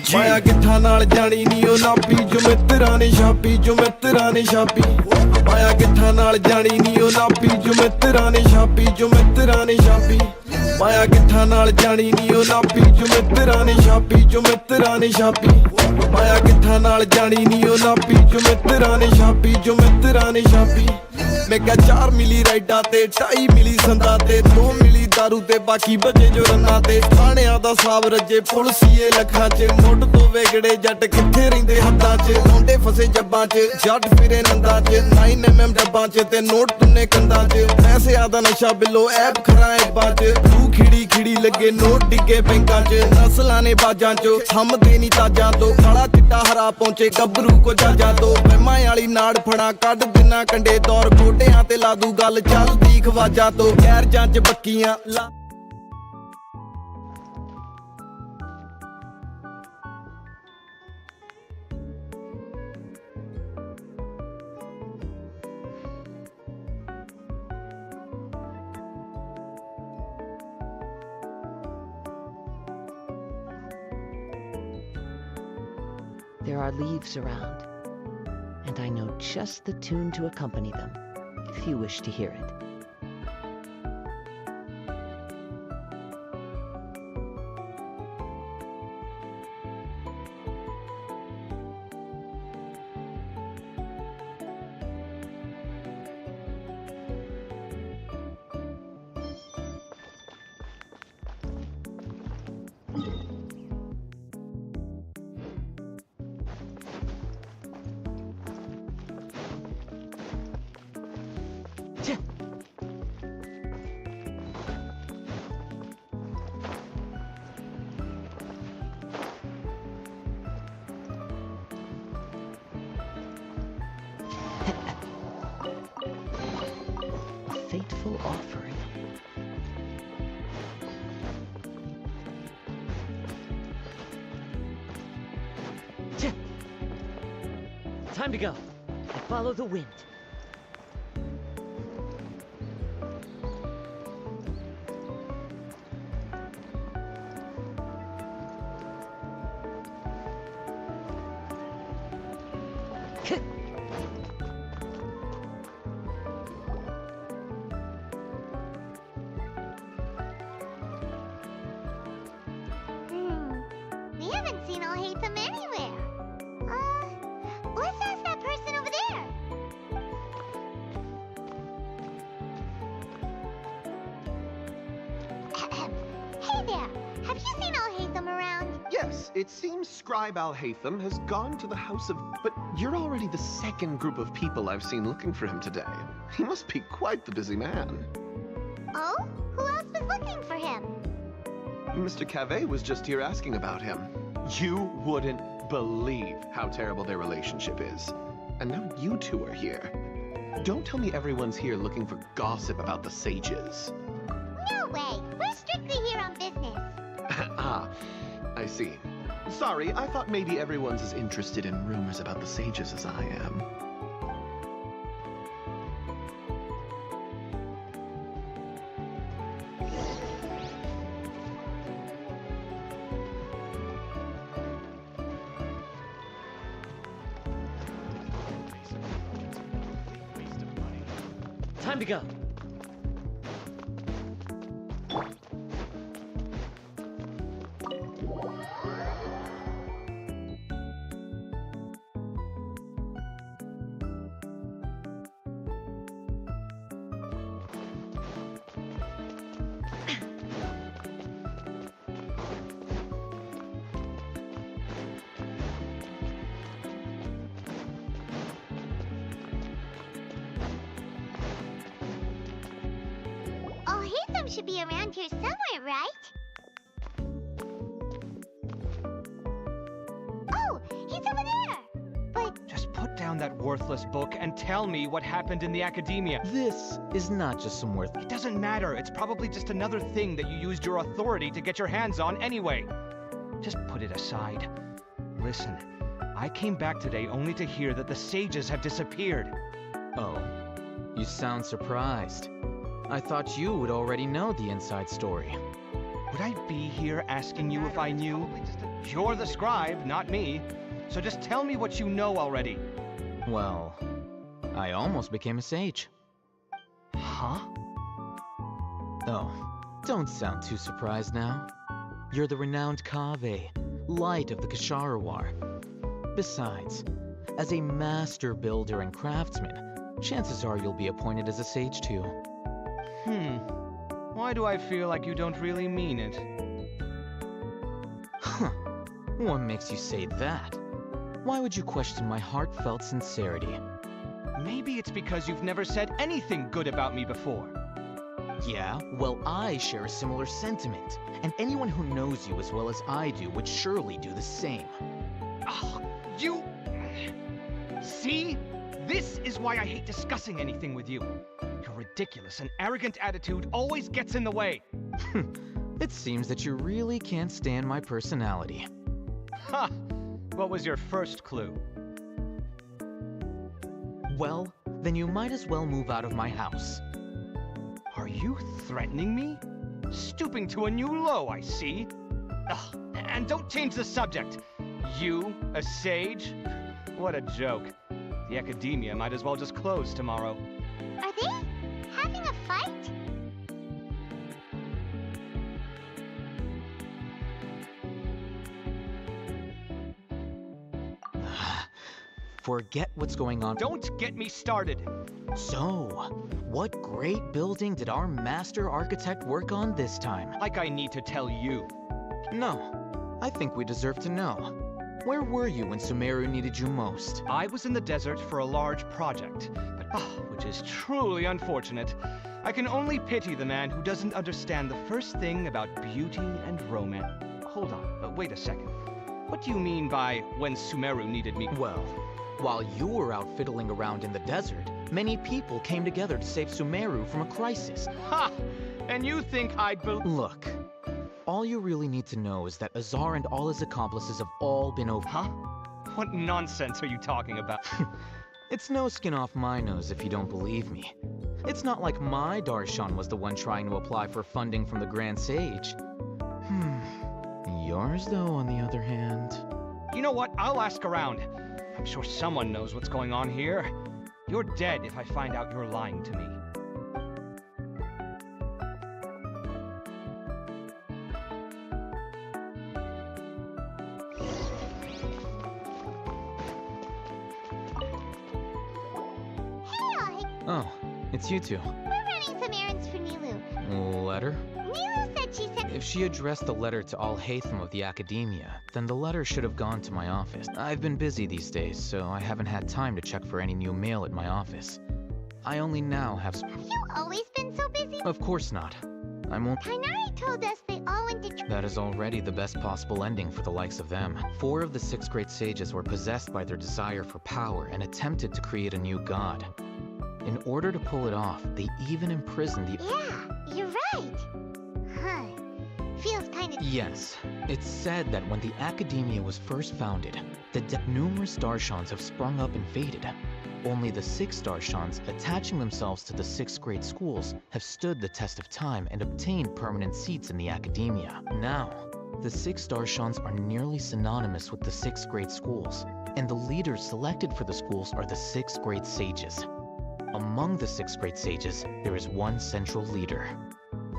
माया किट्ठा नाल जानी नी ओ नापी जो मित्रा ने छापी जो मित्रा ने छापी माया किट्ठा नाल जानी नी ओ नापी जो मित्रा ने छापी जो मित्रा ने छापी माया किट्ठा नाल जानी नी ओ नापी जो मित्रा ने छापी जो मित्रा ने छापी माया किट्ठा नाल जानी नी ओ नापी जो मित्रा ने छापी जो मित्रा ने छापी मैं क्या 4 मिली राइडा ते 2.5 मिली संदा ते 2 मिली दारू ते बाकी बचे जो रन्ना ते थाणियां दा साब रजे पुलसीए लखां च मुੱਢ ਤੋਂ ਵੇਗੜੇ ਜੱਟ ਕਿੱਥੇ ਰਹਿੰਦੇ ਹੱਦਾਂ 'ਚ ਮੁੰਡੇ ਫਸੇ ਜੱਬਾਂ 'ਚ ਜੱਟ ਫਿਰੇ ਨੰਦਾਂ 'ਚ 9mm ਡੱਬਾਂ 'ਚ ਤੇ ਨੋਟ ਤੁੰਨੇ ਕੰਦਾਂ 'ਚ ਪੈਸਿਆਂ ਦਾ ਨਸ਼ਾ ਬਿੱਲੋ ਐਪ ਖਰਾ ਐਬਾਂ 'ਚ ਤੂੰ ਖਿੜੀ ਖਿੜੀ ਲੱਗੇ ਨੋਟ ਡਿੱਗੇ ਬੈਂਕਾਂ 'ਚ ਨਸਲਾਂ ਨੇ ਬਾਜਾਂ 'ਚ ਥੰਮਦੇ ਨਹੀਂ ਤਾਜਾਂ ਤੋਂ ਕਾਲਾ ਚਿੱਟਾ ਹਰਾ ਪਹੁੰਚੇ ਗੱਭਰੂ ਕੋ ਜਾਜਾਂ ਤੋਂ ਵਹਿਮਾਂ ਵਾਲੀ ਨਾੜ ਫੜਾ ਕੱਢ ਦਿਨਾਂ ਕੰਡੇ ਦੌਰ ਗੋਡਿਆਂ ਤੇ ਲਾਦੂ ਗੱਲ ਚੱਲਦੀ ਖਵਾਜਾਂ ਤੋਂ ਗੈਰ ਜੰਜ ਬੱਕੀਆਂ There are leaves around, and I know just the tune to accompany them, if you wish to hear it. Fateful offering. Time to go. I follow the wind. We haven't seen I'll hate them anywhere. Let's ask that person over there. Hey there, have you seen I'll hate them around? Yes, it seems Scribe Al-Haytham has gone to the house of... But you're already the second group of people I've seen looking for him today. He must be quite the busy man. Oh? Who else was looking for him? Mr. Cavey was just here asking about him. You wouldn't believe how terrible their relationship is. And now you two are here. Don't tell me everyone's here looking for gossip about the sages. No way. We're strictly here on business. Ah, I see. Sorry, I thought maybe everyone's as interested in rumors about the sages as I am. Time to go. Haytham should be around here somewhere, right? Oh, he's over there! But... Just put down that worthless book and tell me what happened in the academia. This is not just some worth... It doesn't matter. It's probably just another thing that you used your authority to get your hands on anyway. Just put it aside. Listen, I came back today only to hear that the sages have disappeared. Oh. You sound surprised. I thought you would already know the inside story. Would I be here asking you if I knew? You're the scribe, not me. So just tell me what you know already. Well, I almost became a sage. Huh? Oh, don't sound too surprised now. You're the renowned Kaveh, light of the Ksharawar. Besides, as a master builder and craftsman, chances are you'll be appointed as a sage too. Why do I feel like you don't really mean it? Huh. What makes you say that? Why would you question my heartfelt sincerity? Maybe it's because you've never said anything good about me before. Yeah, well, I share a similar sentiment, and anyone who knows you as well as I do would surely do the same. Oh, you... See? This is why I hate discussing anything with you. Your ridiculous and arrogant attitude always gets in the way. It seems that you really can't stand my personality. Ha! What was your first clue? Well, then you might as well move out of my house. Are you threatening me? Stooping to a new low, I see. Ugh, and don't change the subject. You, a sage? What a joke. The academia might as well just close tomorrow. Are they having a fight? Forget what's going on. Don't get me started. So, what great building did our master architect work on this time? Like I need to tell you. No, I think we deserve to know. Where were you when Sumeru needed you most? I was in the desert for a large project, but which is truly unfortunate. I can only pity the man who doesn't understand the first thing about beauty and romance. Hold on, wait a second. What do you mean by when Sumeru needed me? Well, while you were out fiddling around in the desert, many people came together to save Sumeru from a crisis. Ha! And you think I'd Look, all you really need to know is that Azar and all his accomplices have all been over. Huh? What nonsense are you talking about? It's no skin off my nose if you don't believe me. It's not like my Darshan was the one trying to apply for funding from the Grand Sage. Yours, though, on the other hand... You know what? I'll ask around. I'm sure someone knows what's going on here. You're dead if I find out you're lying to me. Oh, it's you two. We're running some errands for Nilu. Letter? Nilu said she sent... If she addressed the letter to all Hatham of the Academia, then the letter should have gone to my office. I've been busy these days, so I haven't had time to check for any new mail at my office. I only now have... Have you always been so busy? Of course not. I'm only... Kainari told us they all went to... That is already the best possible ending for the likes of them. 4 of the 6 great sages were possessed by their desire for power and attempted to create a new god. In order to pull it off, they even imprisoned the... Yeah, you're right. Huh. Feels kind of... Yes. It's said that when the Academia was first founded, numerous Darshans have sprung up and faded. Only the 6 Darshans, attaching themselves to the 6 great schools, have stood the test of time and obtained permanent seats in the Academia. Now, the 6 Darshans are nearly synonymous with the 6 great schools, and the leaders selected for the schools are the 6 great sages. Among the 6 great sages, there is one central leader,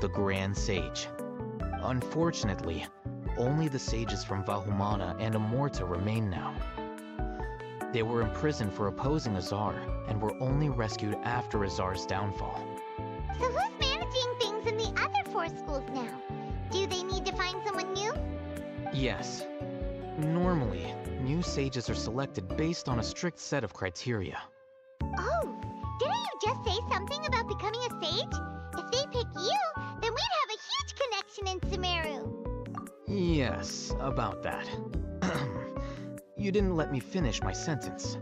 the Grand Sage. Unfortunately, only the sages from Vahumana and Amorta remain now. They were imprisoned for opposing Azar, and were only rescued after Azar's downfall. So who's managing things in the other 4 schools now? Do they need to find someone new? Yes. Normally, new sages are selected based on a strict set of criteria. Oh, didn't you just say something about becoming a sage? If they pick you, then we'd have a huge connection in Sumeru. Yes, about that. You didn't let me finish my sentence.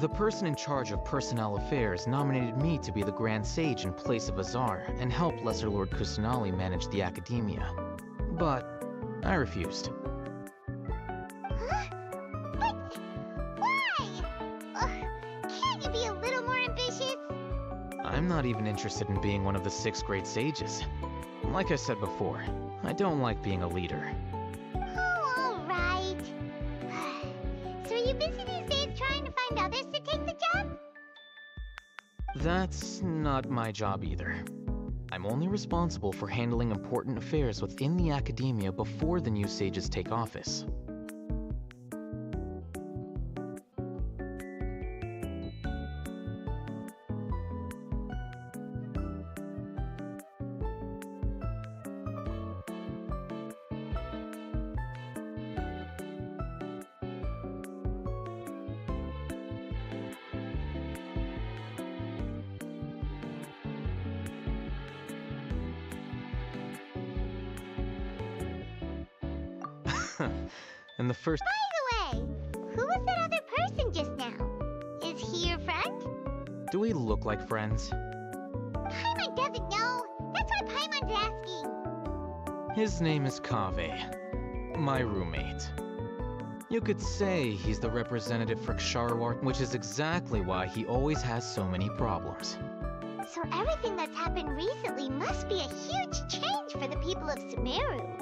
The person in charge of personnel affairs nominated me to be the Grand Sage in place of Azar and help Lesser Lord Kusanali manage the Academia. But I refused. Huh? But why? Ugh, can't you be a little more ambitious? I'm not even interested in being one of the 6th grade sages. Like I said before, I don't like being a leader. Oh, alright. So are you busy these days trying to find others to take the job? That's not my job either. I'm only responsible for handling important affairs within the academia before the new sages take office. And the first... By the way, who was that other person just now? Is he your friend? Do we look like friends? Paimon doesn't know. That's why Paimon's asking. His name is Kaveh, my roommate. You could say he's the representative for Ksharwar, which is exactly why he always has so many problems. So everything that's happened recently must be a huge change for the people of Sumeru.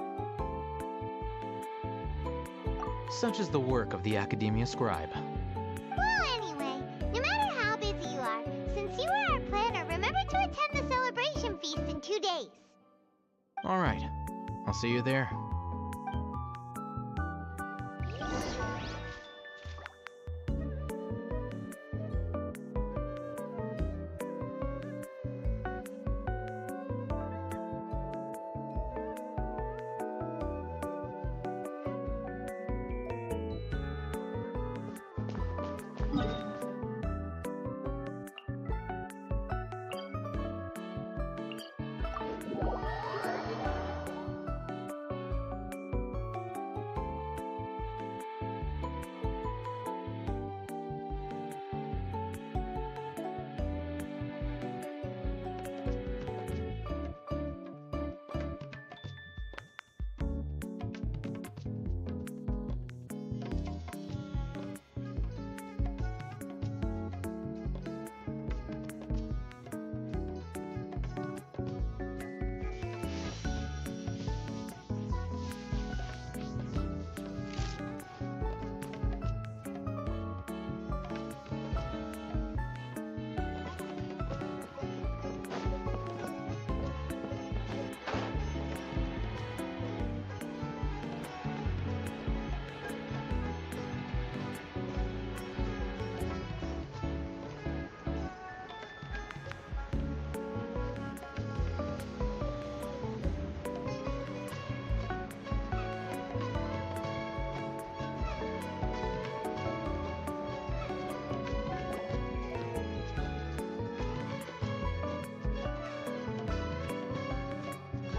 Such is the work of the Academia Scribe. Well, anyway, no matter how busy you are, since you are our planner, remember to attend the celebration feast in 2 days. Alright, I'll see you there.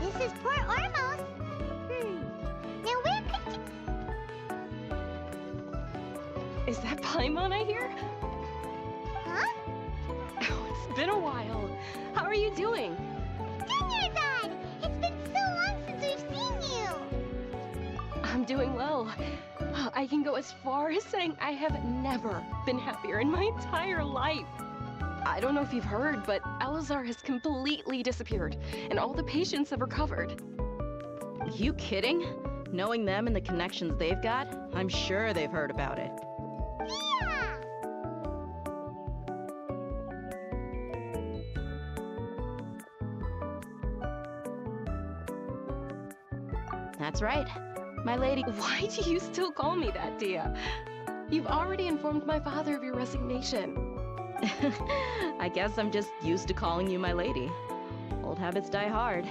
This is Port Ormos. Now where could you... Is that Paimon I hear? Huh? Oh, it's been a while. How are you doing? Dinyarzad! It's been so long since we've seen you! I'm doing well. I can go as far as saying I have never been happier in my entire life. I don't know if you've heard, but Elazar has completely disappeared, and all the patients have recovered. You kidding? Knowing them and the connections they've got, I'm sure they've heard about it. Yeah! That's right. My lady... Why do you still call me that, Dia? You've already informed my father of your resignation. I guess I'm just used to calling you my lady. Old habits die hard.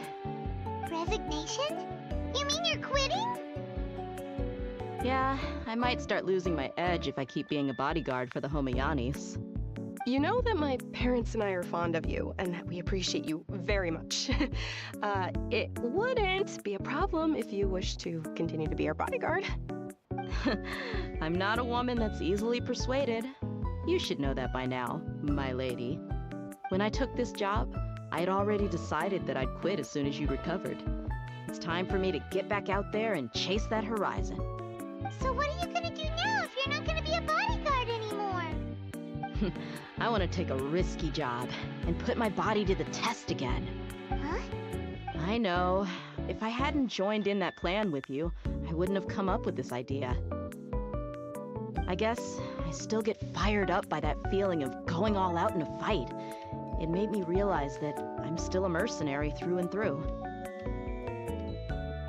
Resignation? You mean you're quitting? Yeah, I might start losing my edge if I keep being a bodyguard for the Homayanis. You know that my parents and I are fond of you, and that we appreciate you very much. It wouldn't be a problem if you wish to continue to be our bodyguard. I'm not a woman that's easily persuaded. You should know that by now, my lady. When I took this job, I'd already decided that I'd quit as soon as you recovered. It's time for me to get back out there and chase that horizon. So what are you gonna do now if you're not gonna be a bodyguard anymore? I want to take a risky job and put my body to the test again. Huh? I know. If I hadn't joined in that plan with you, I wouldn't have come up with this idea. I guess I still get fired up by that feeling of going all out in a fight. It made me realize that I'm still a mercenary through and through.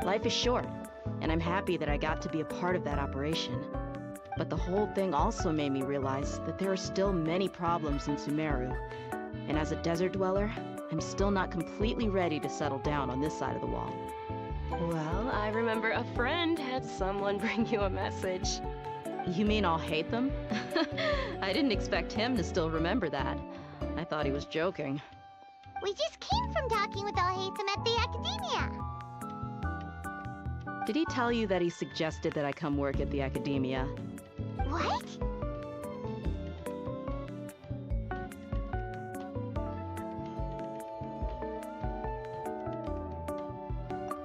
Life is short, and I'm happy that I got to be a part of that operation. But the whole thing also made me realize that there are still many problems in Sumeru. And as a desert dweller, I'm still not completely ready to settle down on this side of the wall. Well, I remember a friend had someone bring you a message. You mean I'll hate them? I didn't expect him to still remember that. I thought he was joking. We just came from talking with Alhaitham at the academia. Did he tell you that he suggested that I come work at the academia? What?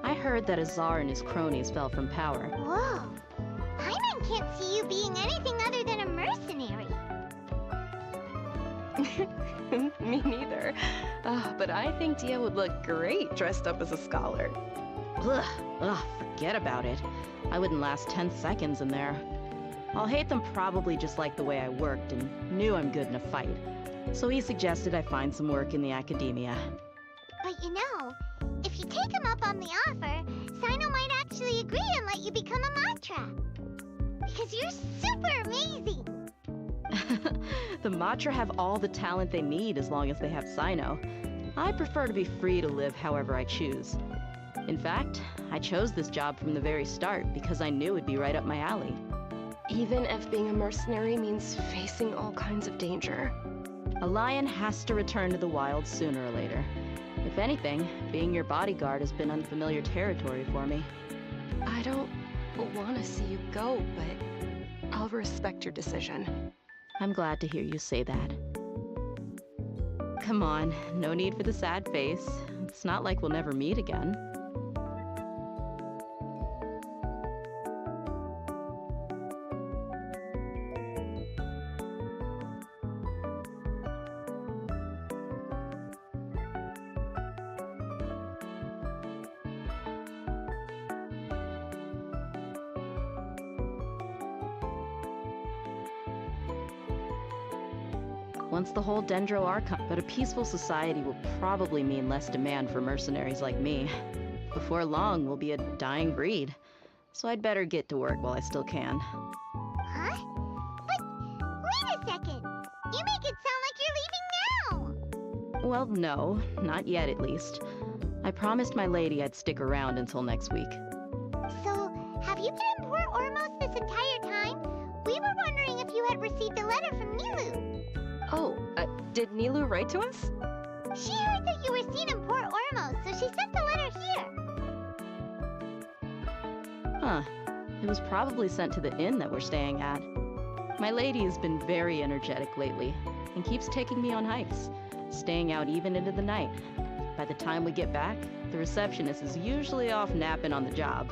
I heard that Azar and his cronies fell from power. Whoa. Paimon can't see you being anything other than a mercenary. Me neither. But I think Dia would look great dressed up as a scholar. Ugh, forget about it. I wouldn't last 10 seconds in there. Alhaitham probably just liked the way I worked and knew I'm good in a fight. So he suggested I find some work in the academia. But you know, if you take him up on the offer, Sino might actually agree and let you become a Matra. Because you're super amazing. The Matra have all the talent they need as long as they have Sino. I prefer to be free to live however I choose. In fact, I chose this job from the very start because I knew it'd be right up my alley. Even if being a mercenary means facing all kinds of danger. A lion has to return to the wild sooner or later. If anything, being your bodyguard has been unfamiliar territory for me. I don't want to see you go, but I'll respect your decision. I'm glad to hear you say that. Come on, no need for the sad face. It's not like we'll never meet again. Once the whole Dendro are but a peaceful society will probably mean less demand for mercenaries like me. Before long, we'll be a dying breed. So I'd better get to work while I still can. Huh? But wait a second. You make it sound like you're leaving now. Well, no, not yet at least. I promised my lady I'd stick around until next week. So, have you been in Port Ormos this entire time? We were wondering if you had received a letter from Nilu. Oh, did Nilu write to us? She heard that you were seen in Port Ormos, so she sent the letter here. Huh. It was probably sent to the inn that we're staying at. My lady has been very energetic lately and keeps taking me on hikes, staying out even into the night. By the time we get back, the receptionist is usually off napping on the job.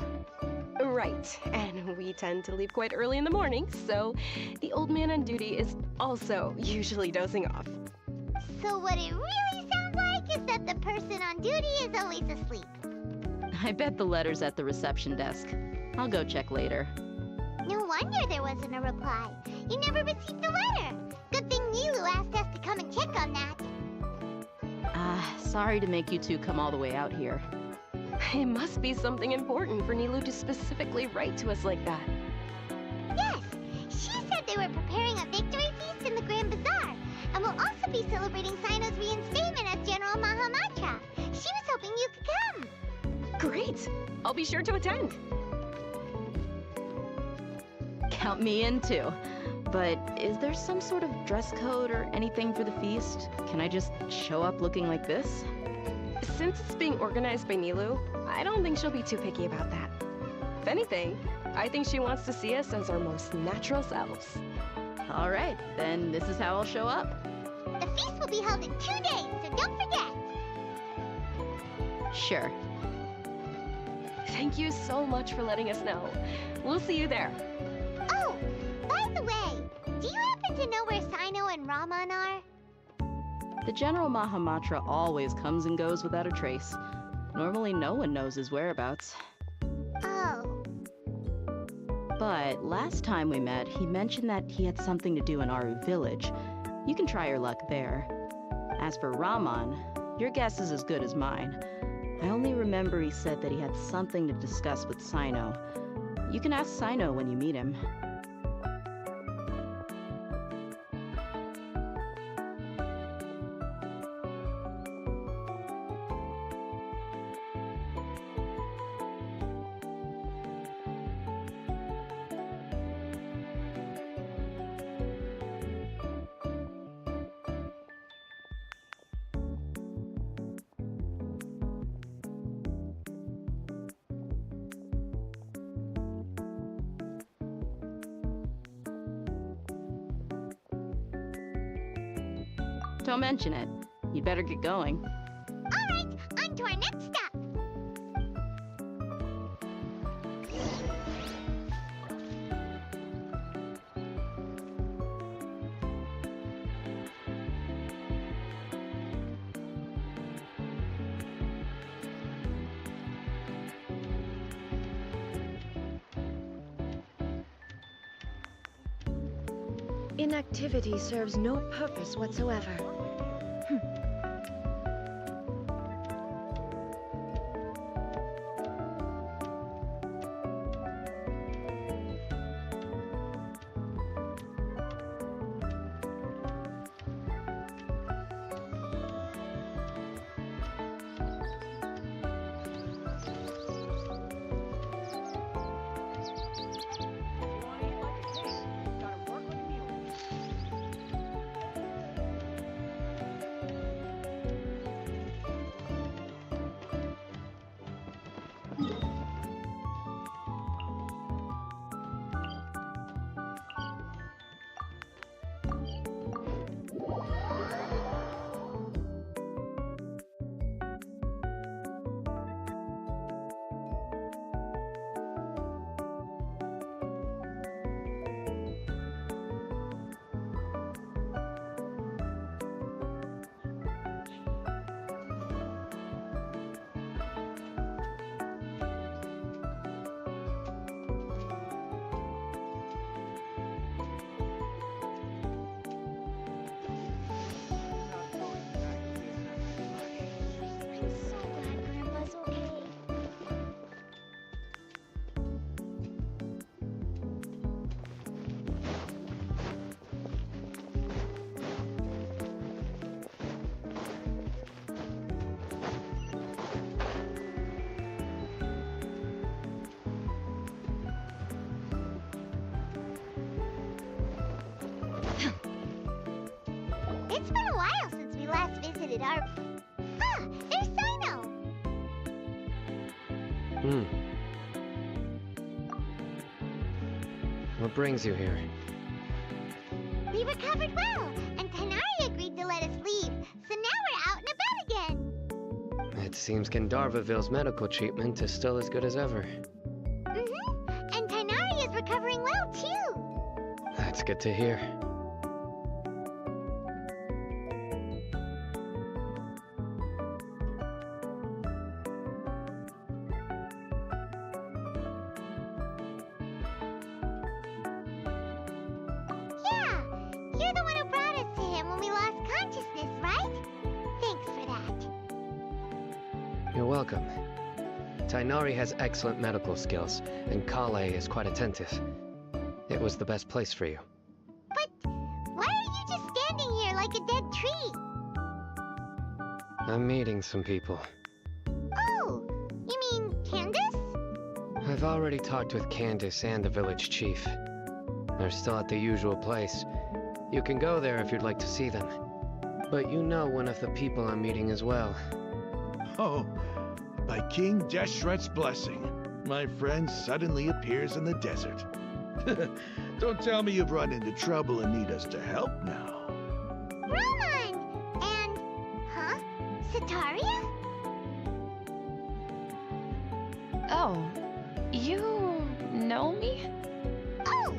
Right, and we tend to leave quite early in the morning, so the old man on duty is also usually dozing off. So what it really sounds like is that the person on duty is always asleep. I bet the letter's at the reception desk. I'll go check later. No wonder there wasn't a reply. You never received the letter. Good thing Nilu asked us to come and check on that. Sorry to make you two come all the way out here. It must be something important for Nilu to specifically write to us like that. Yes, she said they were preparing a victory feast in the Grand Bazaar, and will also be celebrating Sino's reinstatement as General Mahamatra. She was hoping you could come. Great! I'll be sure to attend. Count me in too. But is there some sort of dress code or anything for the feast? Can I just show up looking like this? Since it's being organized by Nilu, I don't think she'll be too picky about that. If anything, I think she wants to see us as our most natural selves. All right, then this is how I'll show up. The feast will be held in 2 days, so don't forget. Sure. Thank you so much for letting us know. We'll see you there. Oh, by the way, do you happen to know where Sino and Ra Raman are? The General Mahamatra always comes and goes without a trace. Normally, no one knows his whereabouts. Oh. But last time we met, he mentioned that he had something to do in Aru village. You can try your luck there. As for Raman, your guess is as good as mine. I only remember he said that he had something to discuss with Sino. You can ask Sino when you meet him. Don't mention it. You'd better get going. All right, on to our next stop. Inactivity serves no purpose whatsoever. I'm so glad Grandpa's okay. It's been a while since we last visited our... Ah, there's Sino! What brings you here? We recovered well, and Tanari agreed to let us leave, so now we're out and about again. It seems Gandharvaville's medical treatment is still as good as ever. Mm-hmm, and Tanari is recovering well, too. That's good to hear. Yeah, you're the one who brought us to him when we lost consciousness, right? Thanks for that. You're welcome. Tainari has excellent medical skills, and Kale is quite attentive. It was the best place for you. But why are you just standing here like a dead tree? I'm meeting some people. Oh, you mean Candace? I've already talked with Candace and the village chief. They're still at the usual place. You can go there if you'd like to see them. But you know one of the people I'm meeting as well. Oh, by King Deshret's blessing, my friend suddenly appears in the desert. Don't tell me you've run into trouble and need us to help now. Roman! And... huh? Sataria? Oh, you know me? Oh,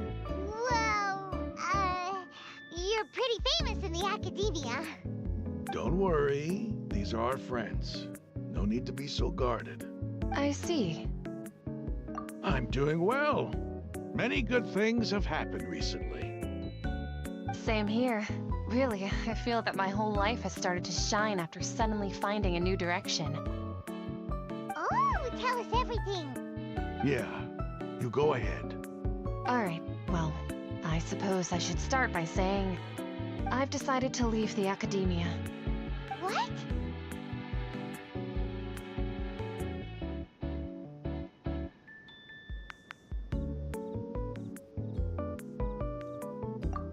well, you're pretty famous business in the academia. Don't worry. These are our friends. No need to be so guarded. I see. I'm doing well. Many good things have happened recently. Same here. Really, I feel that my whole life has started to shine after suddenly finding a new direction. Oh, tell us everything. Yeah, you go ahead. Alright, well, I suppose I should start by saying I've decided to leave the academia. What?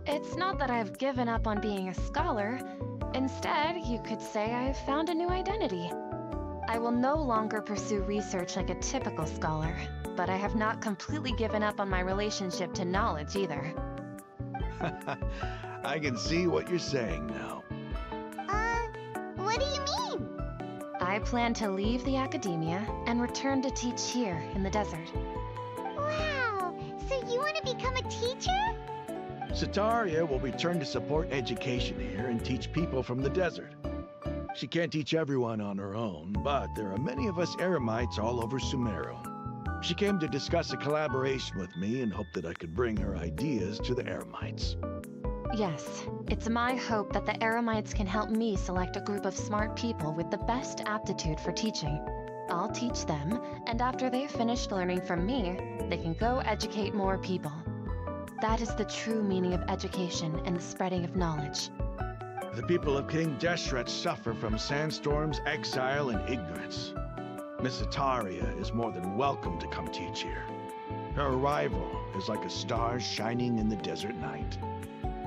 It's not that I've given up on being a scholar. Instead, you could say I've found a new identity. I will no longer pursue research like a typical scholar, but I have not completely given up on my relationship to knowledge either. I can see what you're saying now. What do you mean? I plan to leave the academia and return to teach here in the desert. Wow, so you want to become a teacher? Sataria will return to support education here and teach people from the desert. She can't teach everyone on her own, but there are many of us Eremites all over Sumeru. She came to discuss a collaboration with me and hoped that I could bring her ideas to the Eremites. Yes, it's my hope that the Eremites can help me select a group of smart people with the best aptitude for teaching. I'll teach them, and after they've finished learning from me, they can go educate more people. That is the true meaning of education and the spreading of knowledge. The people of King Deshret suffer from sandstorms, exile, and ignorance. Miss Sataria is more than welcome to come teach here. Her arrival is like a star shining in the desert night.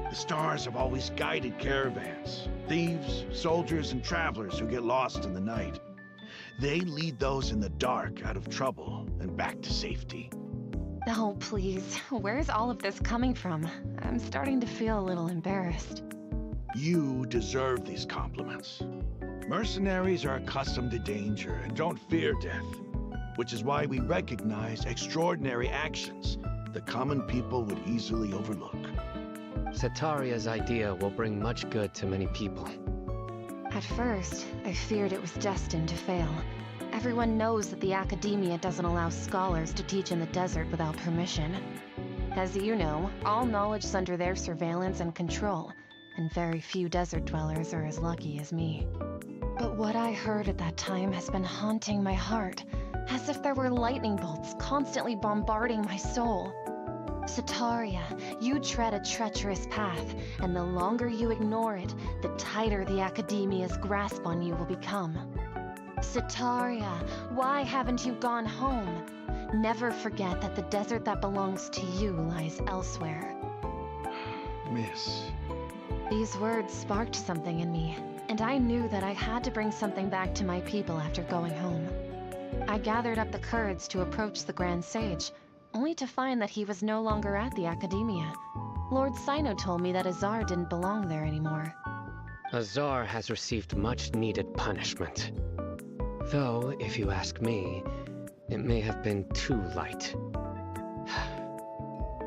The stars have always guided caravans, thieves, soldiers, and travelers who get lost in the night. They lead those in the dark out of trouble and back to safety. Oh, please, where's all of this coming from? I'm starting to feel a little embarrassed. You deserve these compliments. Mercenaries are accustomed to danger and don't fear death, which is why we recognize extraordinary actions that common people would easily overlook. Sataria's idea will bring much good to many people. At first, I feared it was destined to fail. Everyone knows that the academia doesn't allow scholars to teach in the desert without permission. As you know, all knowledge is under their surveillance and control, and very few desert dwellers are as lucky as me. But what I heard at that time has been haunting my heart, as if there were lightning bolts constantly bombarding my soul. Sataria, you tread a treacherous path, and the longer you ignore it, the tighter the academia's grasp on you will become. Sataria, why haven't you gone home? Never forget that the desert that belongs to you lies elsewhere. Miss. These words sparked something in me, and I knew that I had to bring something back to my people after going home. I gathered up the courage to approach the Grand Sage, only to find that he was no longer at the academia. Lord Sino told me that Azar didn't belong there anymore. Azar has received much needed punishment. Though, if you ask me, it may have been too light.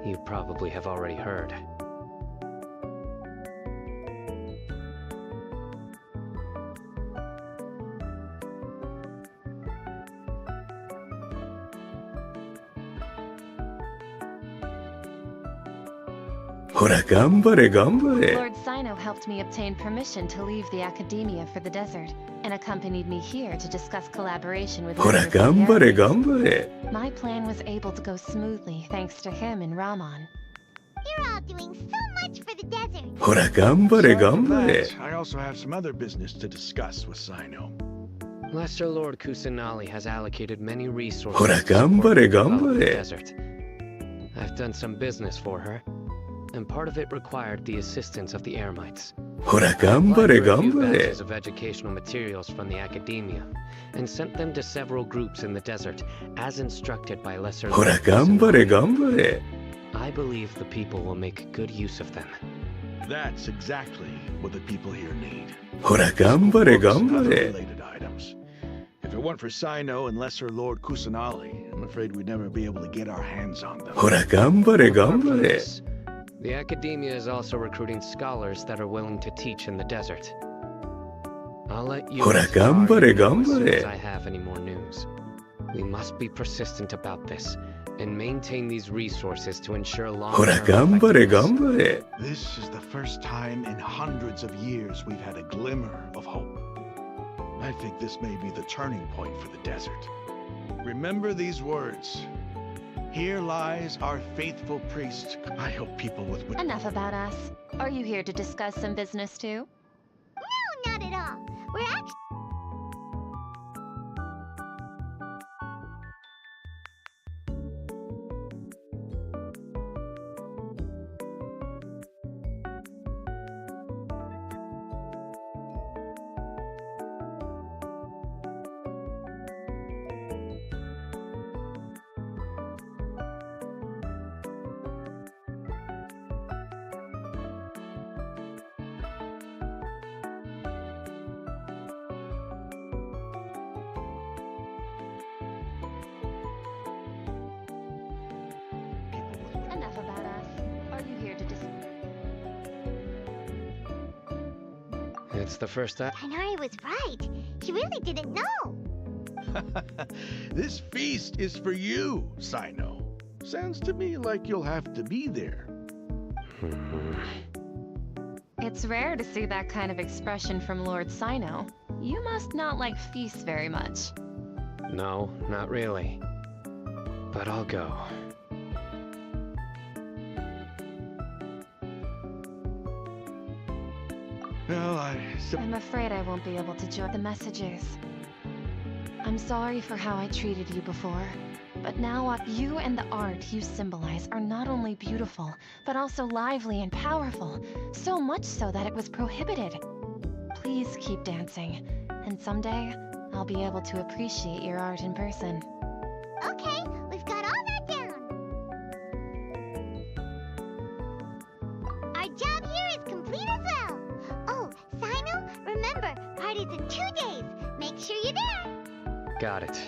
You probably have already heard. Lord Sino helped me obtain permission to leave the academia for the desert, and accompanied me here to discuss collaboration with members of the Eremites. My plan was able to go smoothly thanks to him and Rahman. You're all doing so much for the desert. Aside from that, I also have some other business to discuss with Sino. Lesser Lord Kusanali has allocated many resources to support the development of the desert. I've done some business for her, and part of it required the assistance of the Eremites. I applied for a few batches of educational materials from the academia, and sent them to several groups in the desert, as instructed by Lesser Lord Kusanali. I believe the people will make good use of them. That's exactly what the people here need. Books and other related items. If it weren't for Sino and Lesser Lord Kusanali, I'm afraid we'd never be able to get our hands on them. Purpose. The academia is also recruiting scholars that are willing to teach in the desert. I'll let you Hora, start gambare, as soon as gambare. I have any more news. We must be persistent about this and maintain these resources to ensure Hora, long-term gambare, effectiveness. gambare. This is the first time in hundreds of years we've had a glimmer of hope. I think this may be the turning point for the desert. Remember these words. Here lies our faithful priest. I hope people with... Enough about us. Are you here to discuss some business too? No, not at all. We're actually... Enough about us. Are you here to discuss? It's the first time. Tighnari was right. He really didn't know. This feast is for you, Sino. Sounds to me like you'll have to be there. It's rare to see that kind of expression from Lord Sino. You must not like feasts very much. No, not really. But I'll go. Well, I'm afraid I won't be able to join the messages. I'm sorry for how I treated you before, but now what you and the art you symbolize are not only beautiful, but also lively and powerful, so much so that it was prohibited. Please keep dancing, and someday I'll be able to appreciate your art in person. Okay, we've got all that down. Our job here is complete as well. Oh, Sino, remember, party's in 2 days. Make sure you're there. Got it.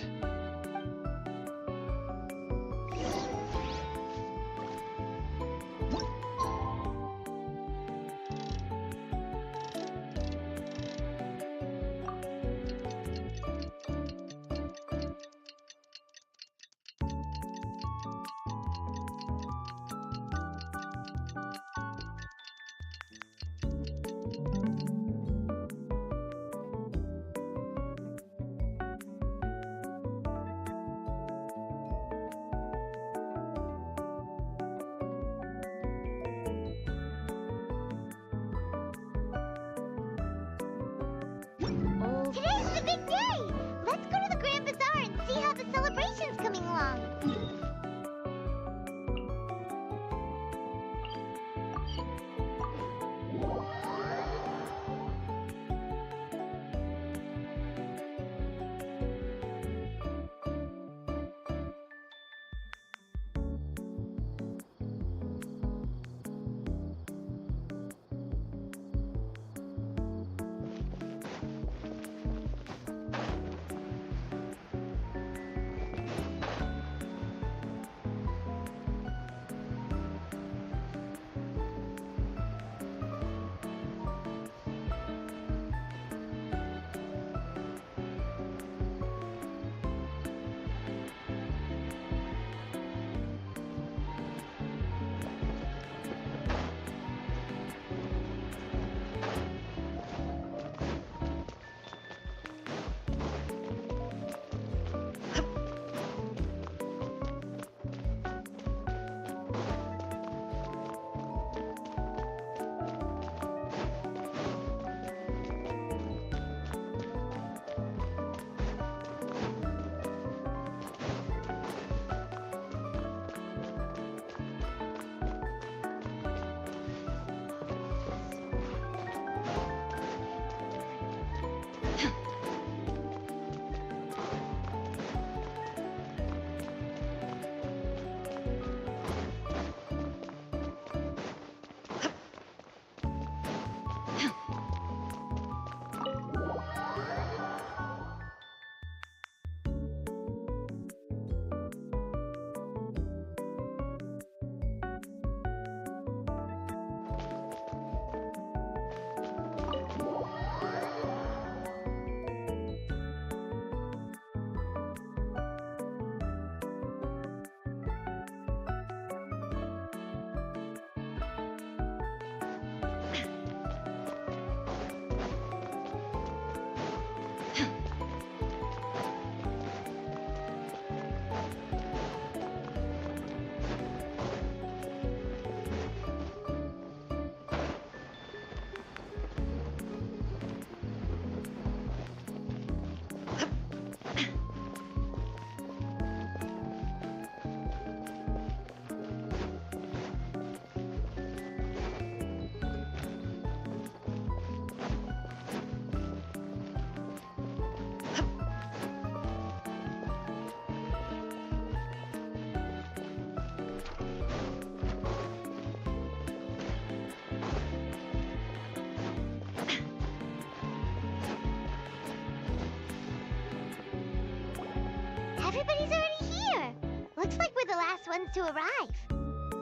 Everybody's already here. Looks like we're the last ones to arrive.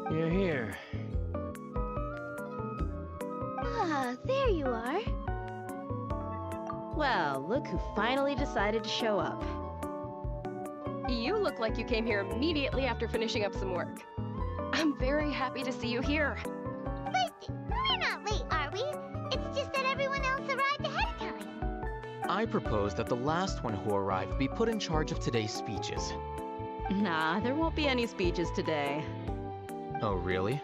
You're here. Ah, there you are. Well, look who finally decided to show up. You look like you came here immediately after finishing up some work. I'm very happy to see you here. But we're not late, are we? It's just that everyone else arrived ahead of time. I propose that the last one who arrived be put in charge of today's speeches. Nah, there won't be any speeches today. Oh, really?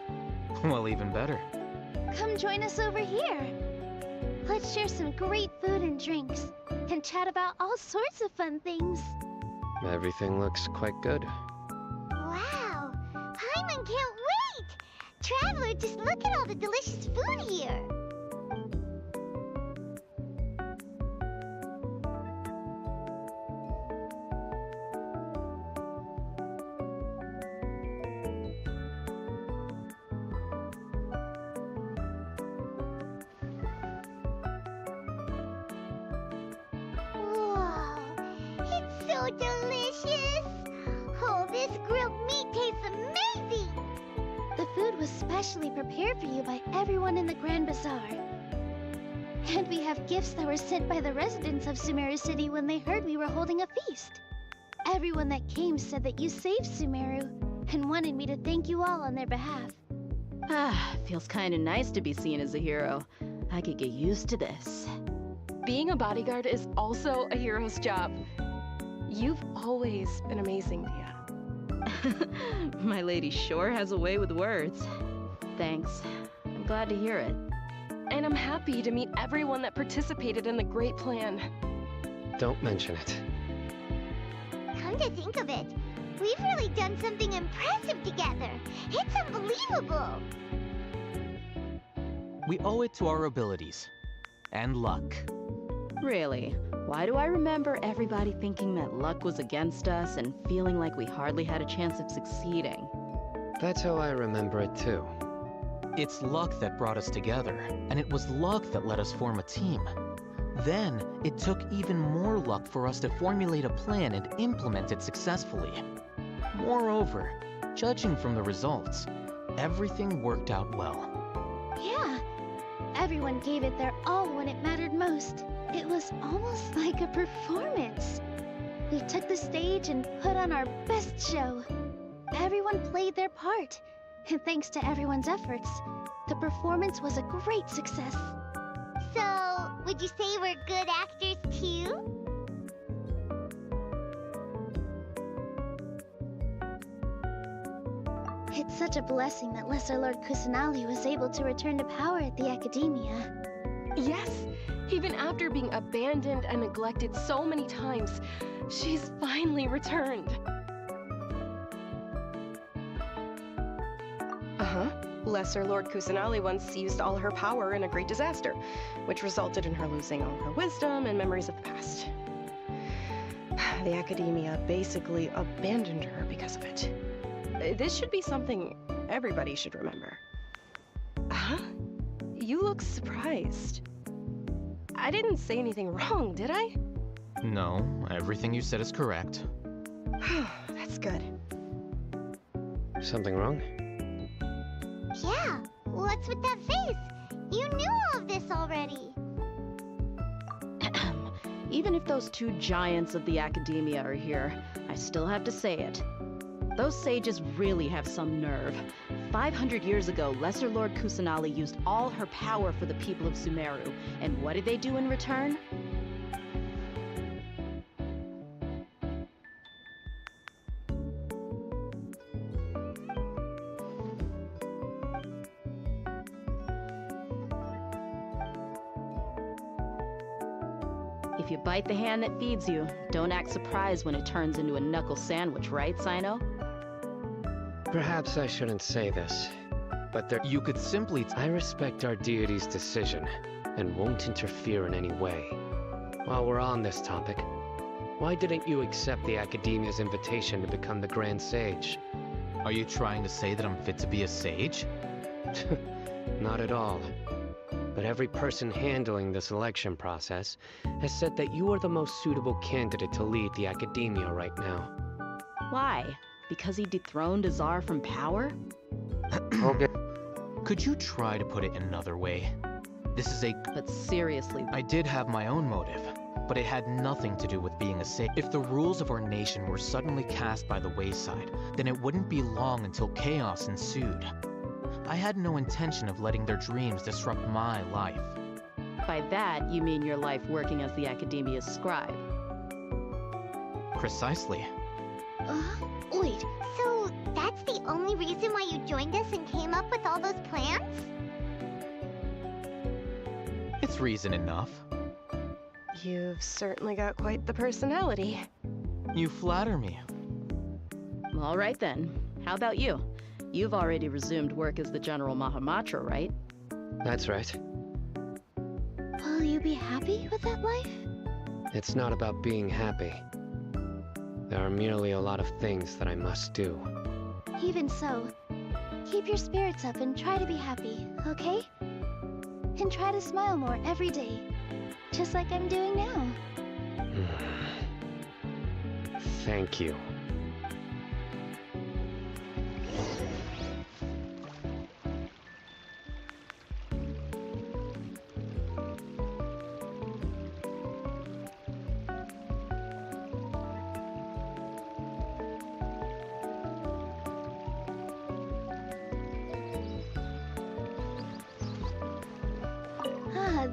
Well, even better. Come join us over here. Let's share some great food and drinks, and chat about all sorts of fun things. Everything looks quite good. Wow! Paimon can't wait! Traveler, just look at all the delicious food here! Whoa! It's so delicious! Oh, this grilled meat tastes amazing! The food was specially prepared for you by everyone in the Grand Bazaar. And we have gifts that were sent by the residents of Sumeru City when they heard we were holding a feast. Everyone that came said that you saved Sumeru and wanted me to thank you all on their behalf. Ah, feels kinda nice to be seen as a hero. I could get used to this. Being a bodyguard is also a hero's job. You've always been amazing, Dia. My lady sure has a way with words. Thanks. I'm glad to hear it. And I'm happy to meet everyone that participated in the great plan. Don't mention it. Come to think of it, we've really done something impressive together. It's unbelievable. We owe it to our abilities. And luck. Really? Why do I remember everybody thinking that luck was against us and feeling like we hardly had a chance of succeeding? That's how I remember it too. It's luck that brought us together, and it was luck that let us form a team. Then, it took even more luck for us to formulate a plan and implement it successfully. Moreover, judging from the results, everything worked out well. Yeah, everyone gave it their all when it mattered most. It was almost like a performance. We took the stage and put on our best show. Everyone played their part, and thanks to everyone's efforts, the performance was a great success. So, would you say we're good actors too? It's such a blessing that Lesser Lord Kusanali was able to return to power at the Academia. Yes, even after being abandoned and neglected so many times, she's finally returned. Lesser Lord Kusanali once used all her power in a great disaster, which resulted in her losing all her wisdom and memories of the past. The Academia basically abandoned her because of it. This should be something everybody should remember. Huh? You look surprised. I didn't say anything wrong, did I? No, everything you said is correct. That's good. Something wrong? Yeah, what's with that face? You knew all of this already. Even if those two giants of the Academia are here, I still have to say it. Those sages really have some nerve. 500 years ago, Lesser Lord Kusanali used all her power for the people of Sumeru. And what did they do in return? If you bite the hand that feeds you, don't act surprised when it turns into a knuckle sandwich, right, Sino? Perhaps I shouldn't say this, but You could simply... I respect our deity's decision, and won't interfere in any way. While we're on this topic, why didn't you accept the Academia's invitation to become the Grand Sage? Are you trying to say that I'm fit to be a sage? Not at all. But every person handling the selection process has said that you are the most suitable candidate to lead the Academia right now. Why? Because he dethroned a czar from power? Okay. Could you try to put it another way? This is a... But seriously, I did have my own motive, but it had nothing to do with being a saint. If the rules of our nation were suddenly cast by the wayside, then it wouldn't be long until chaos ensued. I had no intention of letting their dreams disrupt my life. by that you mean your life working as the Academia's scribe. Precisely. Wait, so that's the only reason why you joined us and came up with all those plans? It's reason enough. You've certainly got quite the personality. You flatter me. All right then. How about you? You've already resumed work as the General Mahamatra, right? That's right. Will you be happy with that life? It's not about being happy. There are merely a lot of things that I must do. Even so, keep your spirits up and try to be happy, okay? And try to smile more every day, just like I'm doing now. Thank you.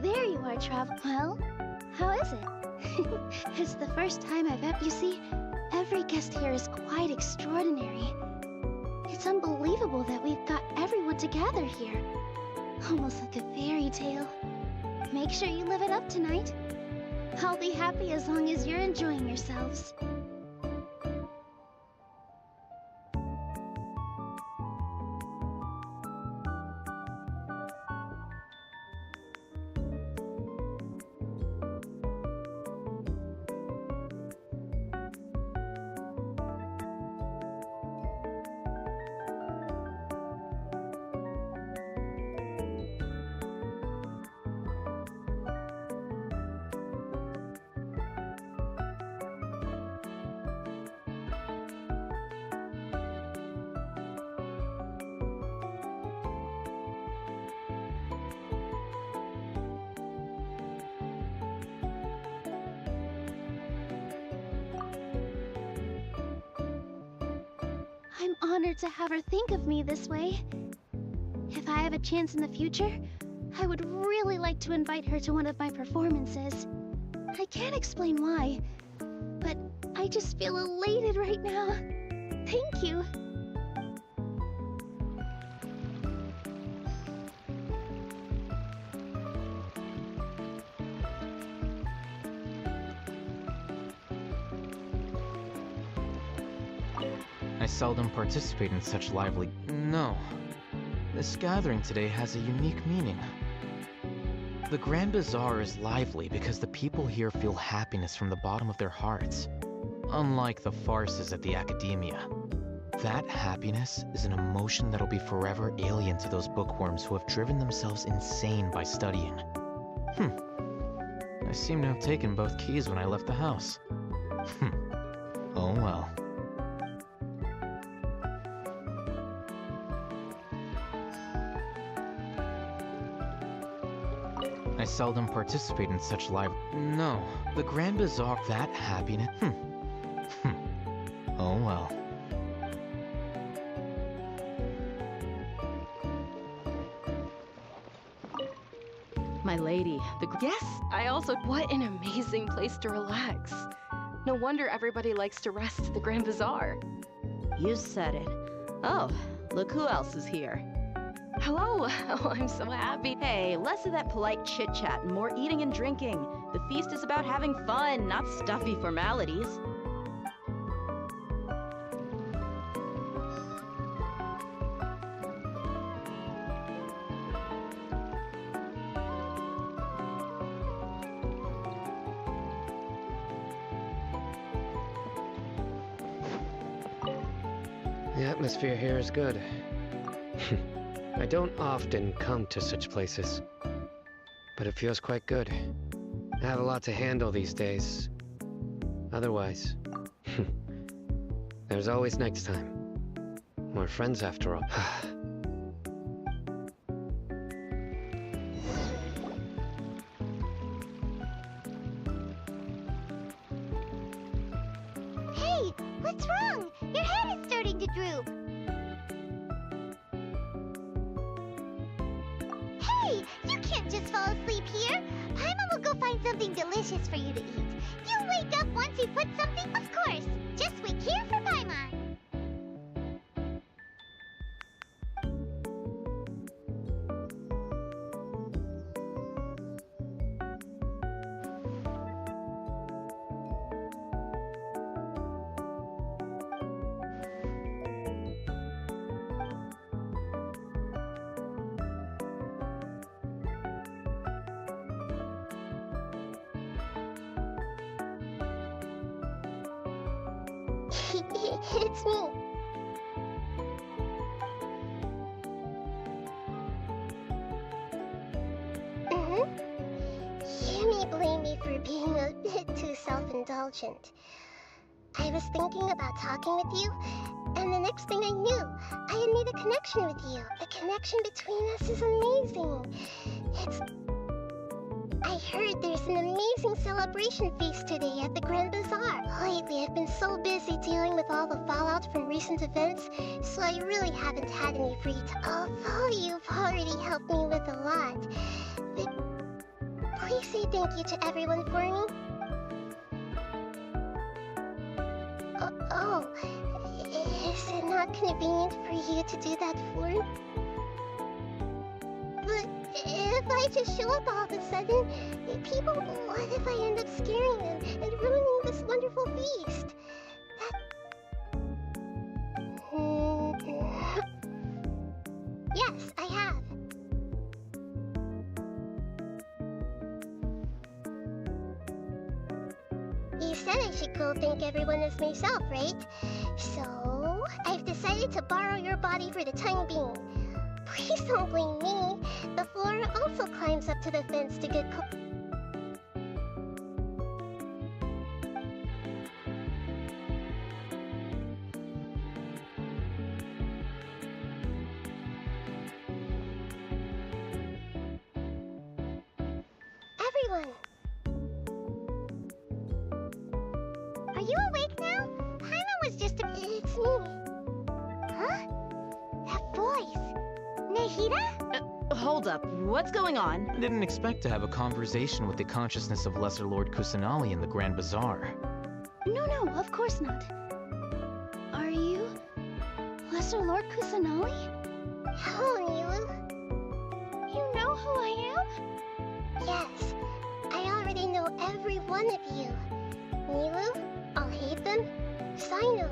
There you are, Travel. Well, how is it? It's the first time I've ever... You see, every guest here is quite extraordinary. It's unbelievable that we've got everyone together here. Almost like a fairy tale. Make sure you live it up tonight. I'll be happy as long as you're enjoying yourselves. I'm honored to have her think of me this way. If I have a chance in the future, I would really like to invite her to one of my performances. I can't explain why, but I just feel elated right now. Thank you. I seldom participate in such lively... No. This gathering today has a unique meaning. The Grand Bazaar is lively because the people here feel happiness from the bottom of their hearts. Unlike the farces at the Academia. That happiness is an emotion that'll be forever alien to those bookworms who have driven themselves insane by studying. I seem to have taken both keys when I left the house. Oh well. I seldom participate in such live... No. The Grand Bazaar... That happiness... Oh well. My lady, the... Yes, I also... What an amazing place to relax. No wonder everybody likes to rest at the Grand Bazaar. You said it. Oh, look who else is here. Hello! Oh, I'm so happy. Hey, less of that polite chit-chat and more eating and drinking. The feast is about having fun, not stuffy formalities. The atmosphere here is good. I don't often come to such places, but it feels quite good. I have a lot to handle these days. Otherwise, There's always next time. We're friends after all. Hey, what's wrong? Your head is starting to droop. Hey, you can't just fall asleep here. Paimon will go find something delicious for you to eat. You'll wake up once you put something, of course. Just wait here for Paimon. It's me. You may blame me for being a bit too self-indulgent. I was thinking about talking with you, and the next thing I knew, I had made a connection with you. The connection between us is amazing. I heard there's an amazing celebration feast today at the Grand Bazaar. Lately, I've been so busy dealing with all the fallout from recent events, so I really haven't had any free time. Although you've already helped me with a lot. But please say thank you to everyone for me. Is it not convenient for you to do that for me? But if I just show up all of a sudden, people, what if I end up scaring them and ruining this wonderful feast? Yes, I have. You said I should go thank everyone as myself, right? So, I've decided to borrow your body for the time being. Please don't blame me. The Flora also climbs up to the fence to get Everyone! Are you awake now? Paimon was just a... It's me. Huh? That voice. Nahida? Hold up, what's going on? I didn't expect to have a conversation with the consciousness of Lesser Lord Kusanali in the Grand Bazaar. No, of course not. Are you Lesser Lord Kusanali? Hello, Nilu. You know who I am? Yes, I already know every one of you. Nilu, Alhaitham, Sino,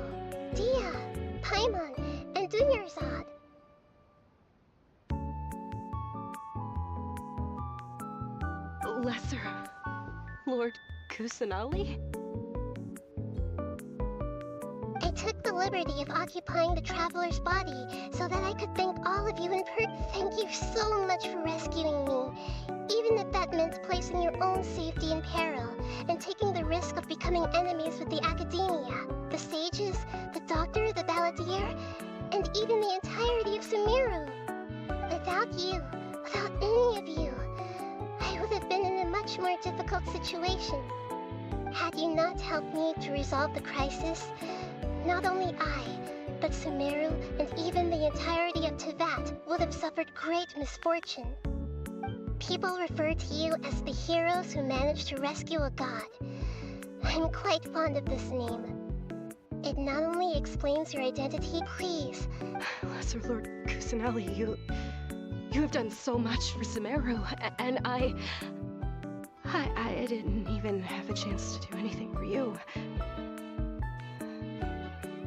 Dia, Paimon, and Dunyarzad. Lesser Lord Kusanali? I took the liberty of occupying the traveler's body so that I could thank all of you in person. Thank you so much for rescuing me, even if that meant placing your own safety in peril and taking the risk of becoming enemies with the academia, the sages, the doctor, the balladeer, and even the entirety of Sumeru. Without you, without any of you, I would have been in a much more difficult situation. Had you not helped me to resolve the crisis, not only I, but Sumeru and even the entirety of Teyvat would have suffered great misfortune. People refer to you as the heroes who managed to rescue a god. I'm quite fond of this name. It not only explains your identity, please. Lesser Lord Kusanali, you have done so much for Sumeru, and I didn't even have a chance to do anything for you.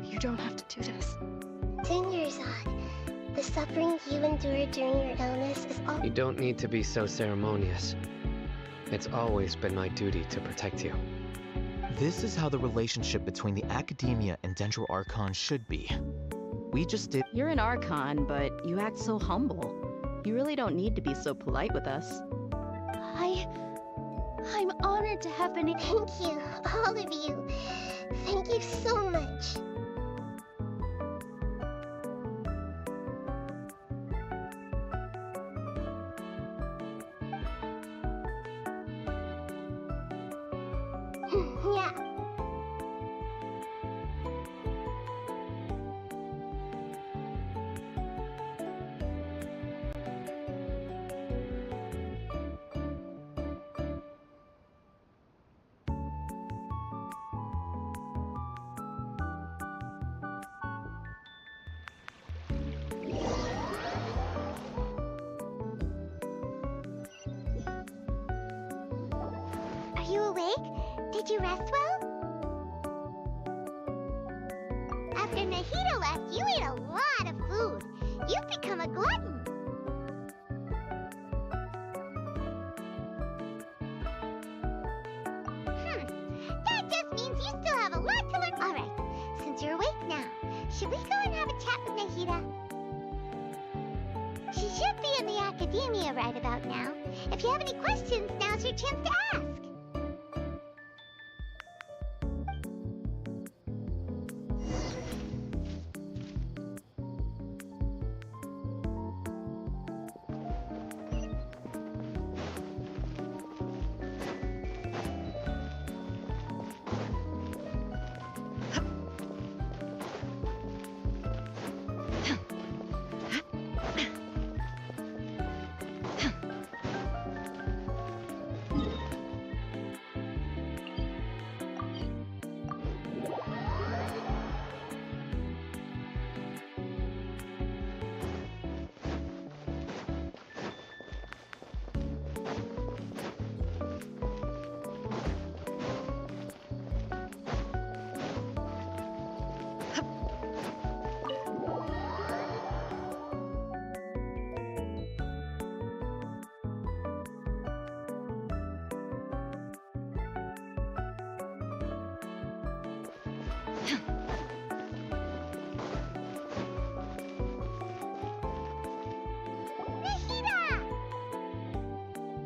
You don't have to do this. Dunyarzad, the suffering you endured during your illness is all— You don't need to be so ceremonious. It's always been my duty to protect you. This is how the relationship between the Academia and Dendro Archon should be. We just did— You're an Archon, but you act so humble. You really don't need to be so polite with us. I'm honored to have been— Thank you, all of you. Thank you so much. Yeah. Are you awake? Did you rest well? After Nahida left, you ate a lot of food. You've become a glutton. That just means you still have a lot to learn. All right, since you're awake now, should we go and have a chat with Nahida? She should be in the academia right about now. If you have any questions, now's your chance to ask.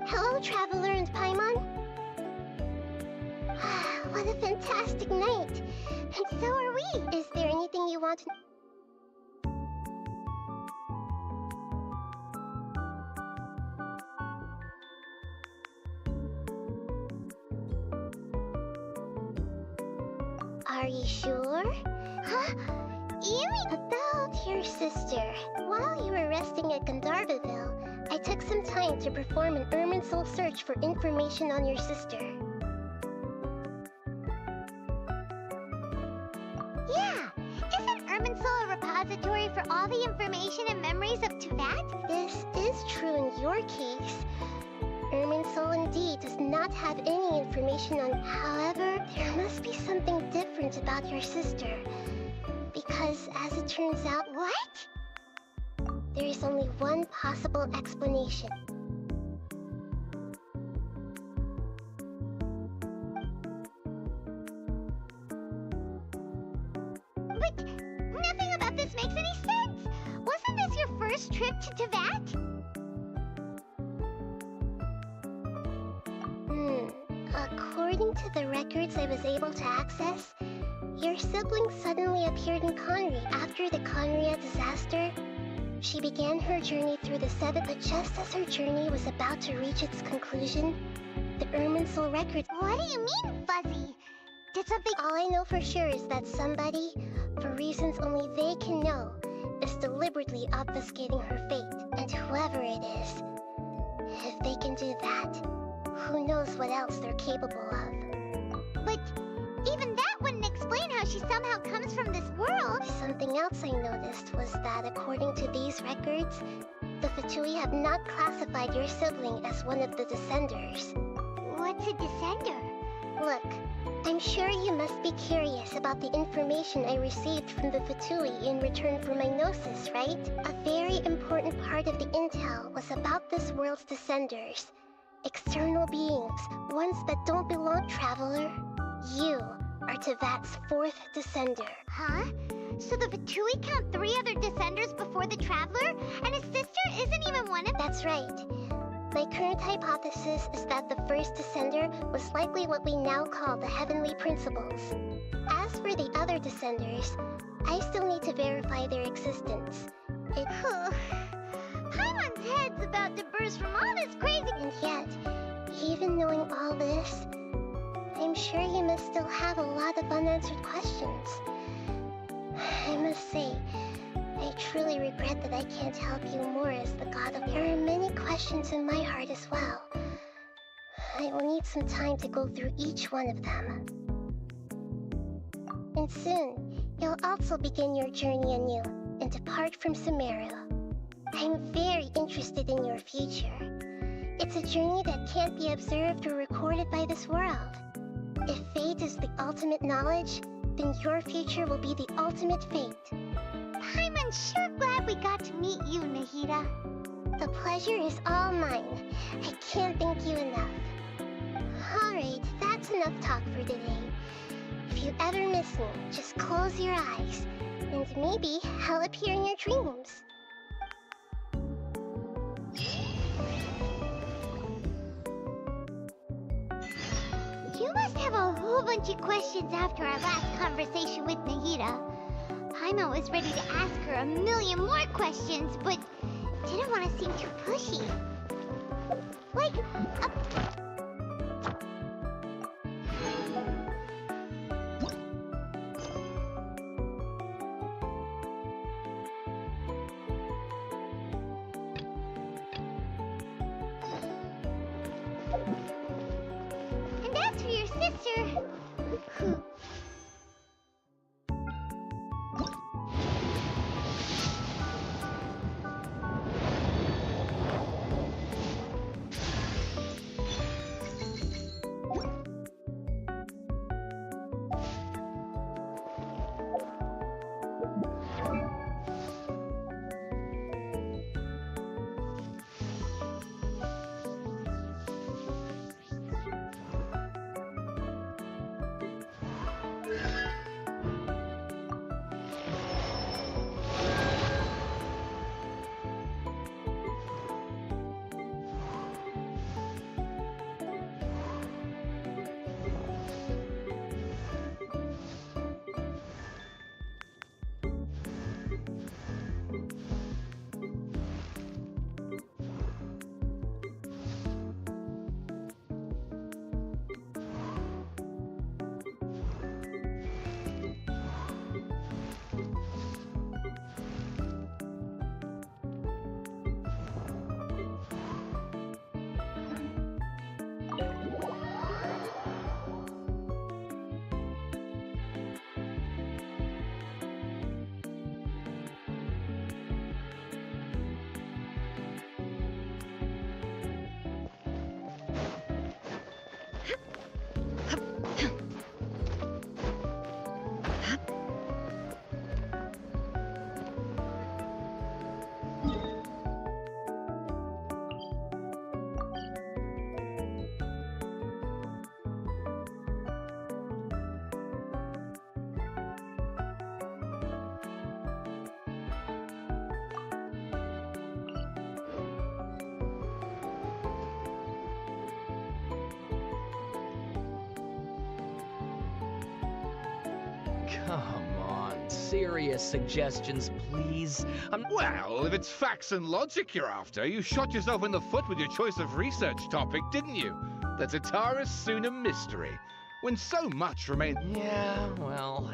Hello, Traveler and Paimon. What a fantastic night. And so are we. Is there anything you want to... Are you sure? Huh? You mean about your sister. While you were resting at Gandharvaville, I took some time to perform an Irminsul search for information on your sister. Yeah! Isn't Irminsul a repository for all the information and memories of Teyvat? This is true in your case. Irminsul indeed does not have any information on... However, there must be something different about your sister. Because, as it turns out... What? There is only one possible explanation. But nothing about this makes any sense! Wasn't this your first trip to Teyvat? According to the records I was able to access, your sibling suddenly appeared in Conry after the Conria disaster. She began her journey through the Seven, but just as her journey was about to reach its conclusion, the Irminsul records... What do you mean, Fuzzy? Did something... All I know for sure is that somebody, for reasons only they can know, is deliberately obfuscating her fate. And whoever it is, if they can do that, who knows what else they're capable of. But even that wouldn't explain how she somehow comes from this world. Something else I noticed was that according to these records, the Fatui have not classified your sibling as one of the Descenders. What's a Descender? Look, I'm sure you must be curious about the information I received from the Fatui in return for my Gnosis, right? A very important part of the intel was about this world's Descenders. External beings, ones that don't belong, Traveler. You are Teyvat's fourth Descender. Huh? So the Fatui count 3 other Descenders before the Traveler? And his sister isn't even one of... That's right. My current hypothesis is that the first Descender was likely what we now call the Heavenly Principles. As for the other Descenders, I still need to verify their existence. Paimon's head's about to burst from all this crazy... And yet, even knowing all this, I'm sure you must still have a lot of unanswered questions. I must say, I truly regret that I can't help you more as the god of... There are many questions in my heart as well. I will need some time to go through each one of them. And soon, you'll also begin your journey anew and depart from Sumeru. I'm very interested in your future. It's a journey that can't be observed or recorded by this world. If fate is the ultimate knowledge, then your future will be the ultimate fate. I'm sure glad we got to meet you, Nahida. The pleasure is all mine. I can't thank you enough. Alright, that's enough talk for today. If you ever miss me, just close your eyes, and maybe I'll appear in your dreams. You must have a whole bunch of questions after our last conversation with Nahida. Paimon was ready to ask her a million more questions, but didn't want to seem too pushy. Like, and as for your sister... Come on, serious suggestions, please. Well, if it's facts and logic you're after, you shot yourself in the foot with your choice of research topic, didn't you? The Tatara Suna mystery. When so much remains... Yeah, well,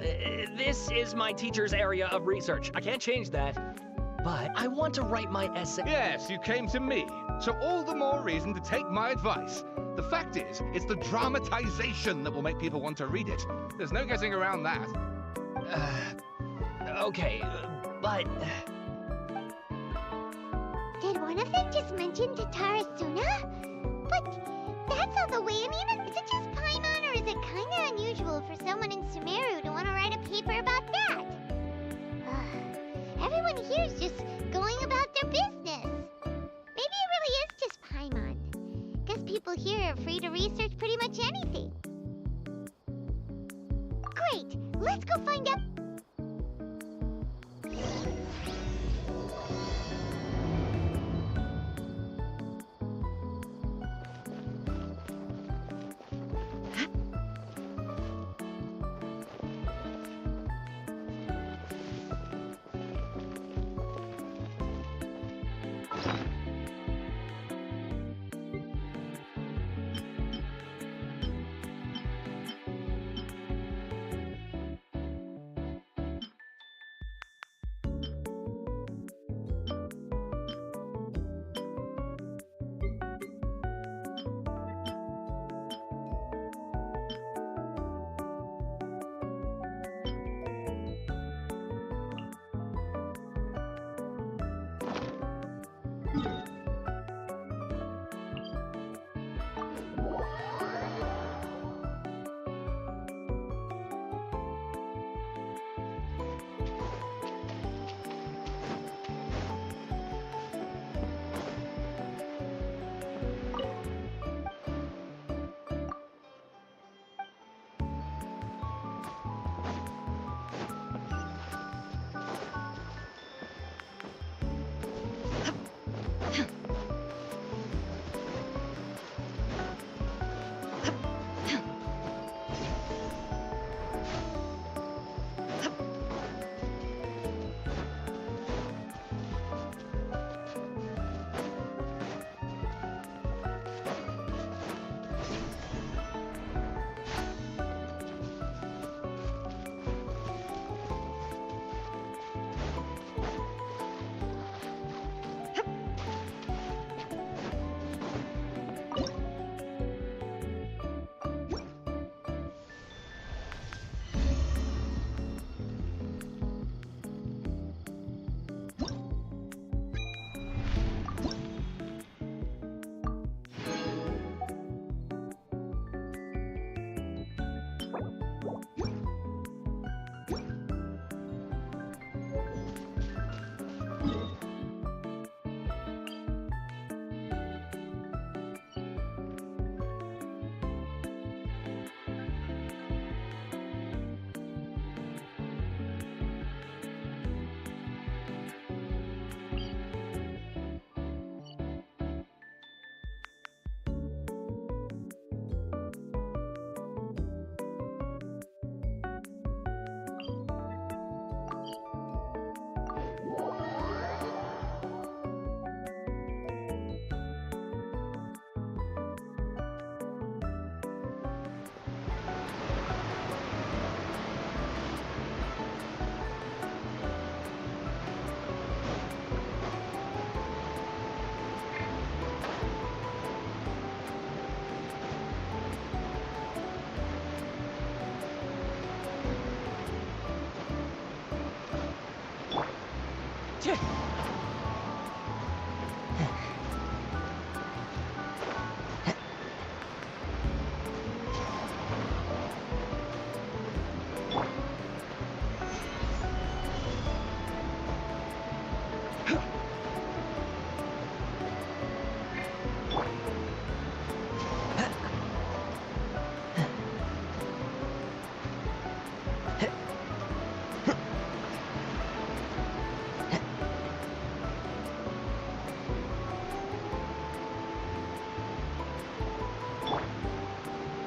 this is my teacher's area of research. I can't change that. But I want to write my essay... Yes, you came to me. So all the more reason to take my advice. The fact is, it's the dramatization that will make people want to read it. There's no getting around that. Okay, but... Did one of them just mention Tatara Suna? But that's not the way. I mean, is it just Paimon, or is it kind of unusual for someone in Sumeru to want to write a paper about that? Everyone here is just going about their business. Maybe it really is just Paimon. Guess people here are free to research pretty much anything. Great, let's go find out.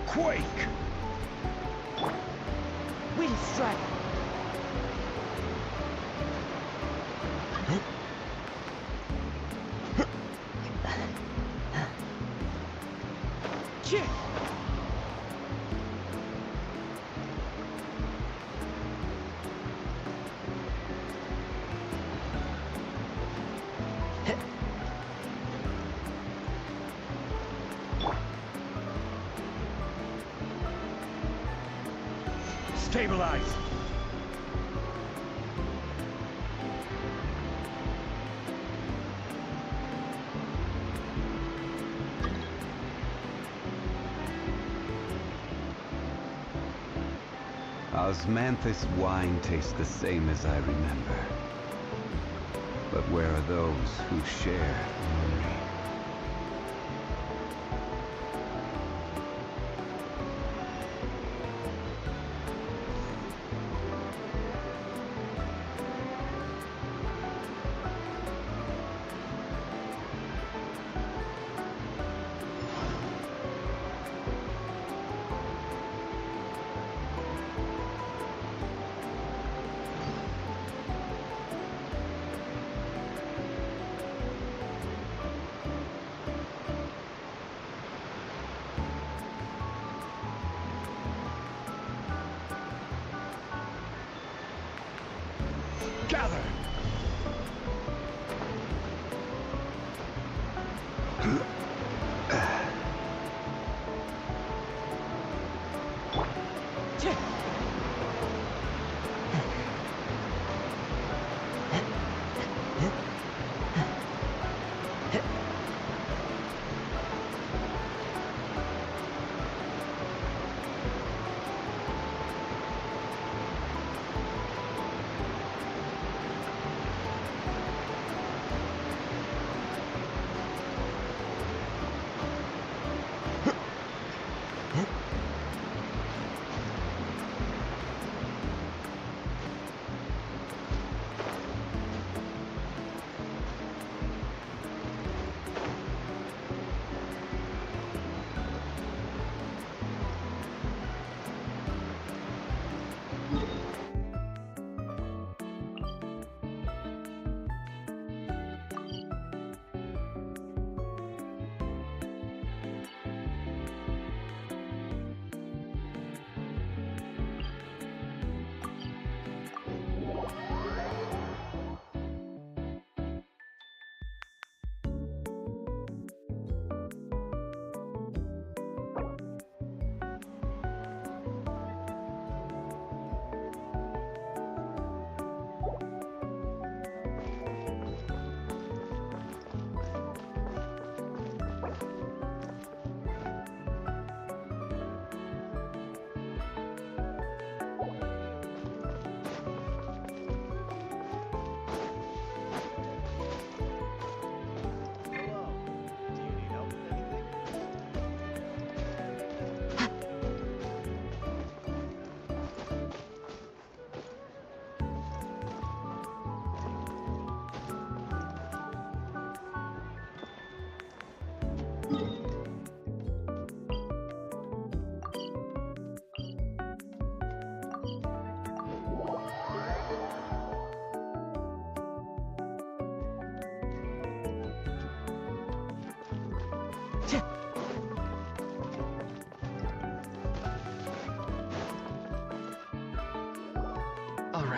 Quake! Wind strike. Stabilize! Osmanthus wine tastes the same as I remember. But where are those who share memory? Gather!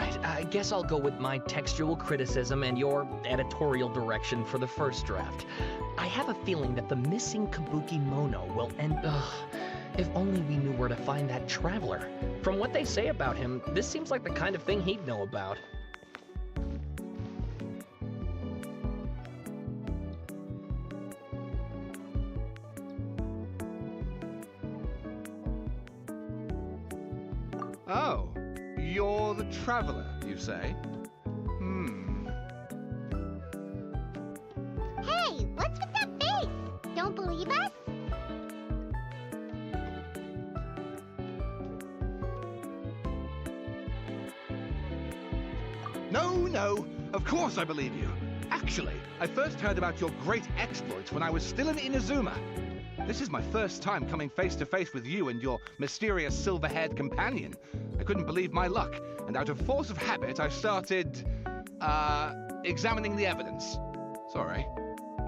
right, I guess I'll go with my textual criticism and your editorial direction for the first draft. I have a feeling that the missing Kabuki Mono will end... if only we knew where to find that traveler. From what they say about him, this seems like the kind of thing he'd know about. Oh, you're the traveler, you say? Hey, what's with that face? Don't believe us? No, of course I believe you. Actually, I first heard about your great exploits when I was still in Inazuma. This is my first time coming face to face with you and your mysterious silver-haired companion. I couldn't believe my luck, and out of force of habit, I started, examining the evidence. Sorry.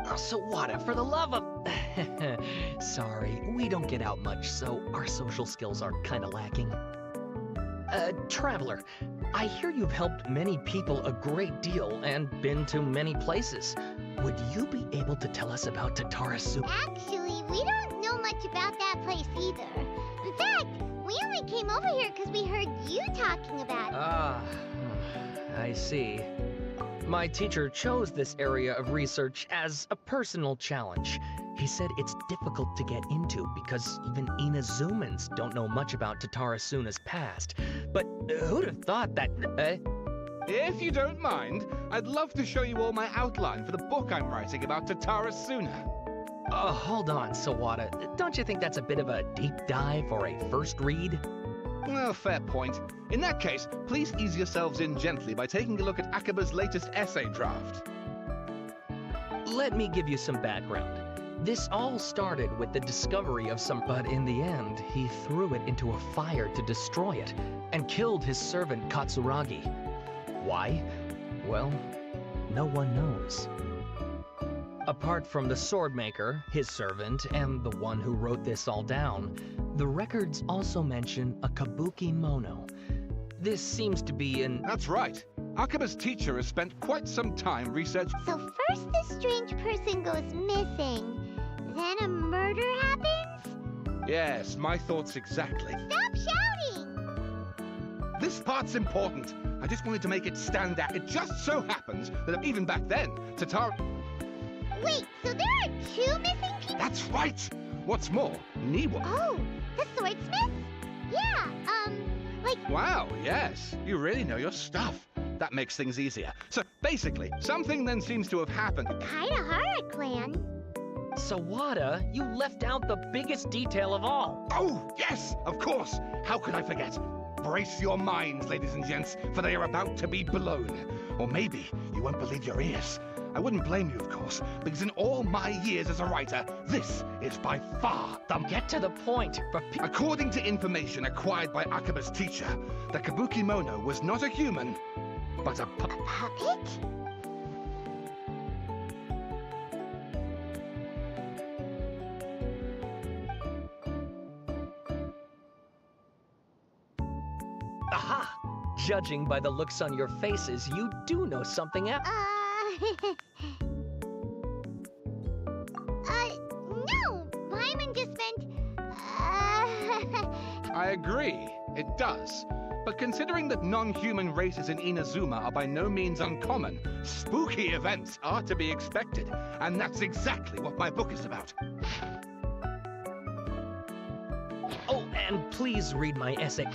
Oh, Sawada, for the love of... Sorry, we don't get out much, so our social skills are kinda lacking. Traveler, I hear you've helped many people a great deal and been to many places. Would you be able to tell us about Tatarasu? Actually, we don't know much about that place either. In fact, we only came over here because we heard you talking about it. Ah, I see. My teacher chose this area of research as a personal challenge. He said it's difficult to get into because even Inazumans don't know much about Tatarasuna's past. But who'd have thought that... If you don't mind, I'd love to show you all my outline for the book I'm writing about Tatarasuna. Hold on, Sawada. Don't you think that's a bit of a deep dive or a first read? Well, fair point. In that case, please ease yourselves in gently by taking a look at Akaba's latest essay draft. Let me give you some background. This all started with the discovery of some... But in the end, he threw it into a fire to destroy it, and killed his servant Katsuragi. Why? Well, no one knows. Apart from the swordmaker, his servant, and the one who wrote this all down, the records also mention a Kabuki Mono. This seems to be an... That's right. Akaba's teacher has spent quite some time researching... So first this strange person goes missing, then a murder happens? Yes, my thoughts exactly. Stop shouting! This part's important. I just wanted to make it stand out. It just so happens that even back then, Wait, so there are two missing people? That's right! What's more, Niwa... Oh, the swordsmith? Yeah, Wow, yes. You really know your stuff. That makes things easier. So, basically, something then seems to have happened. Kaedahara clan? Sawada, you left out the biggest detail of all. Oh, yes, of course. How could I forget? Brace your minds, ladies and gents, for they are about to be blown. Or maybe you won't believe your ears. I wouldn't blame you, of course, because in all my years as a writer, this is by far the... Get to the point. According to information acquired by Akaba's teacher, the Kabuki Mono was not a human, but a puppet? Aha! Judging by the looks on your faces, you do know something else. No! Paimon just meant... I agree, it does. But considering that non-human races in Inazuma are by no means uncommon, spooky events are to be expected. And that's exactly what my book is about. Oh, and please read my essay.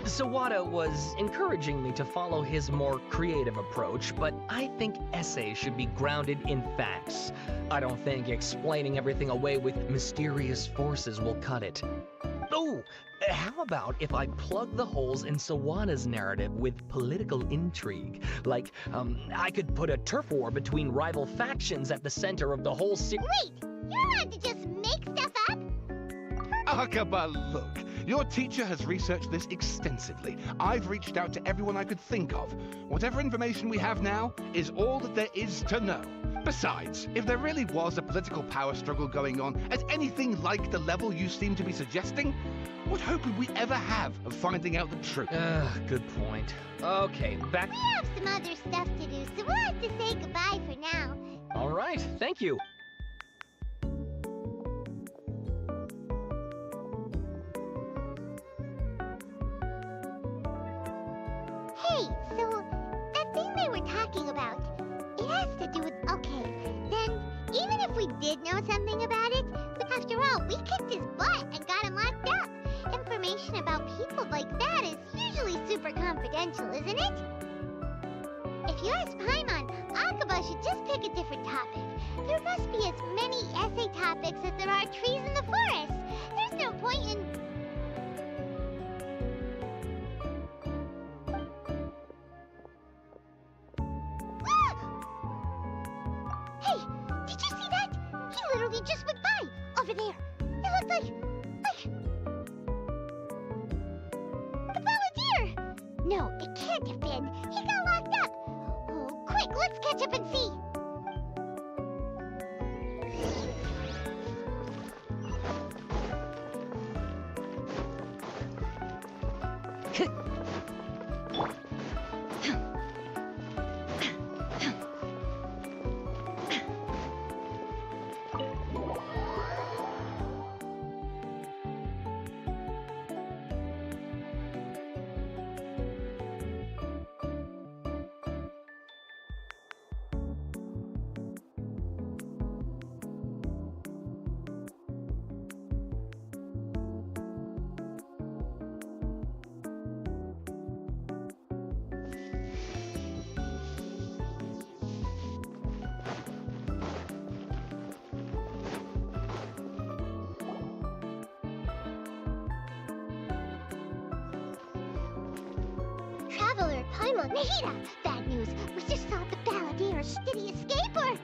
Sawada was encouraging me to follow his more creative approach, but I think essays should be grounded in facts. I don't think explaining everything away with mysterious forces will cut it. Oh, how about if I plug the holes in Sawada's narrative with political intrigue? Like, I could put a turf war between rival factions at the center of the whole Wait! You're allowed to just make stuff up? Akaba, look. Your teacher has researched this extensively. I've reached out to everyone I could think of. Whatever information we have now is all that there is to know. Besides, if there really was a political power struggle going on at anything like the level you seem to be suggesting, what hope would we ever have of finding out the truth? Good point. Okay, back. We have some other stuff to do, so we'll have to say goodbye for now. All right, thank you. Hey, so that thing they were talking about, it has to do with... Okay, then even if we did know something about it, after all, we kicked his butt and got him locked up. Information about people like that is usually super confidential, isn't it? If you ask Paimon, Akaba should just pick a different topic. There must be as many essay topics as there are trees in the forest. There's no point in... Hey, did you see that? He literally just went by, over there. It looked like... the Balladeer! No, it can't have been. He got locked up. Oh, quick, let's catch up and see. Traveler, Paimon, Nahida! Bad news. We just saw the Balladeer. Did he escape or...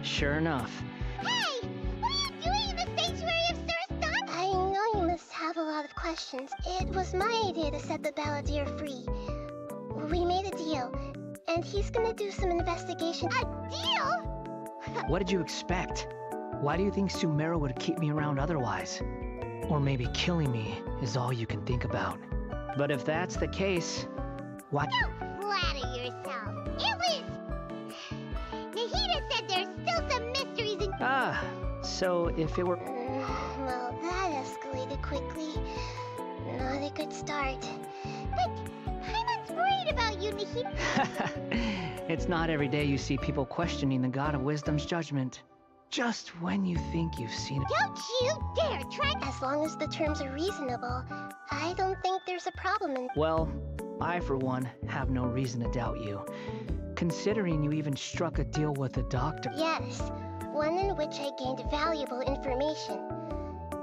Sure enough. Hey! What are you doing in the sanctuary of Sir Stomp? I know you must have a lot of questions. It was my idea to set the Balladeer free. We made a deal, and he's gonna do some investigation. A deal? What did you expect? Why do you think Sumeru would keep me around otherwise? Or maybe killing me is all you can think about. But if that's the case, why— Don't flatter yourself. It was... Nahida said there's still some mysteries in... Ah, so if it were— Well, that escalated quickly. Not a good start. But Paimon's worried about you, Nahida. It's not every day you see people questioning the God of Wisdom's judgment. Just when you think you've seen it. Don't you dare try... As long as the terms are reasonable, I don't think there's a problem in... Well, I for one have no reason to doubt you, considering you even struck a deal with the doctor. Yes, one in which I gained valuable information.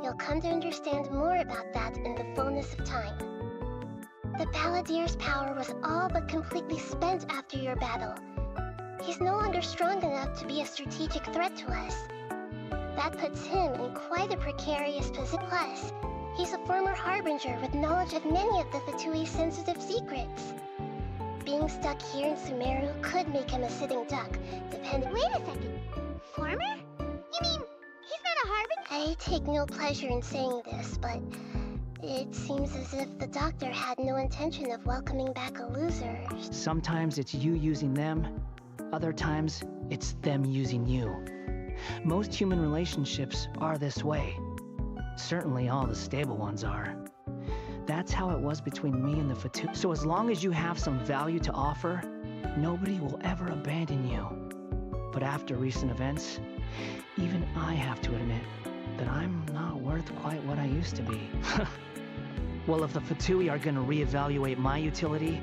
You'll come to understand more about that in the fullness of time. The Balladeer's power was all but completely spent after your battle. He's no longer strong enough to be a strategic threat to us. That puts him in quite a precarious position. Plus, he's a former harbinger with knowledge of many of the Fatui's sensitive secrets. Being stuck here in Sumeru could make him a sitting duck, depending— Wait a second. Former? You mean he's not a harbinger? I take no pleasure in saying this, but it seems as if the doctor had no intention of welcoming back a loser. Sometimes it's you using them, other times it's them using you. Most human relationships are this way. Certainly all the stable ones are. That's how it was between me and the Fatu. So as long as you have some value to offer, nobody will ever abandon you. But after recent events, even I have to admit that I'm not worth quite what I used to be. Well, if the Fatui are gonna reevaluate my utility,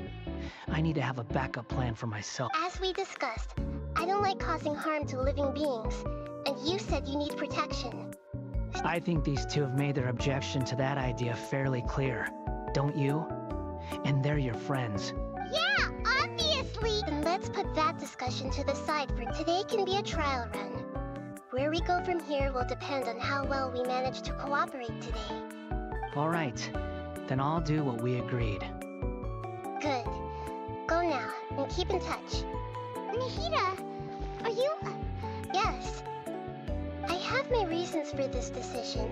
I need to have a backup plan for myself. As we discussed, I don't like causing harm to living beings, and you said you need protection. I think these two have made their objection to that idea fairly clear, don't you? And they're your friends. Yeah, obviously! Then let's put that discussion to the side for today. Can be a trial run. Where we go from here will depend on how well we manage to cooperate today. All right, then I'll do what we agreed. Good. Go now, and keep in touch. Nahida, Are you... Yes. I have my reasons for this decision.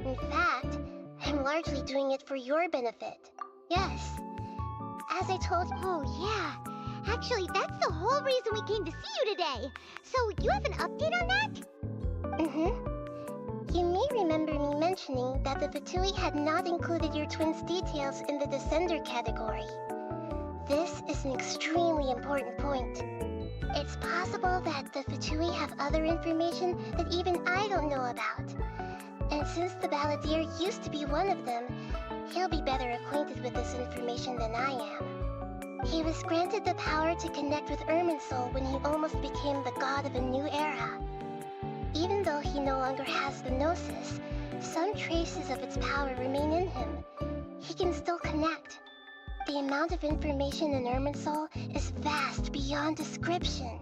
In fact, I'm largely doing it for your benefit. Yes. As I told you... Oh, yeah. Actually, that's the whole reason we came to see you today. So, you have an update on that? Mm-hmm. You may remember me mentioning that the Fatui had not included your twins' details in the Descender category. This is an extremely important point. It's possible that the Fatui have other information that even I don't know about. And since the Balladeer used to be one of them, he'll be better acquainted with this information than I am. He was granted the power to connect with Irminsul when he almost became the god of a new era. Even though he no longer has the Gnosis, some traces of its power remain in him. He can still connect. The amount of information in Irminsul is vast beyond description.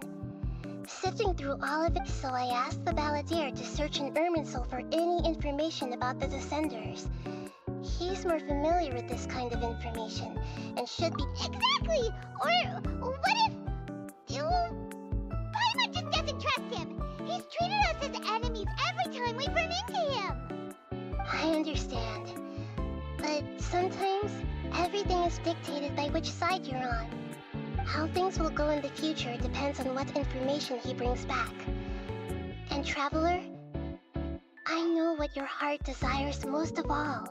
Sifting through all of it, so I asked the Balladeer to search in Irminsul for any information about the Descenders. He's more familiar with this kind of information, and should be— Exactly! Or what if... Paimon just doesn't trust him! He's treated us as enemies every time we've run into him! I understand. But sometimes, everything is dictated by which side you're on. How things will go in the future depends on what information he brings back. And Traveler, I know what your heart desires most of all.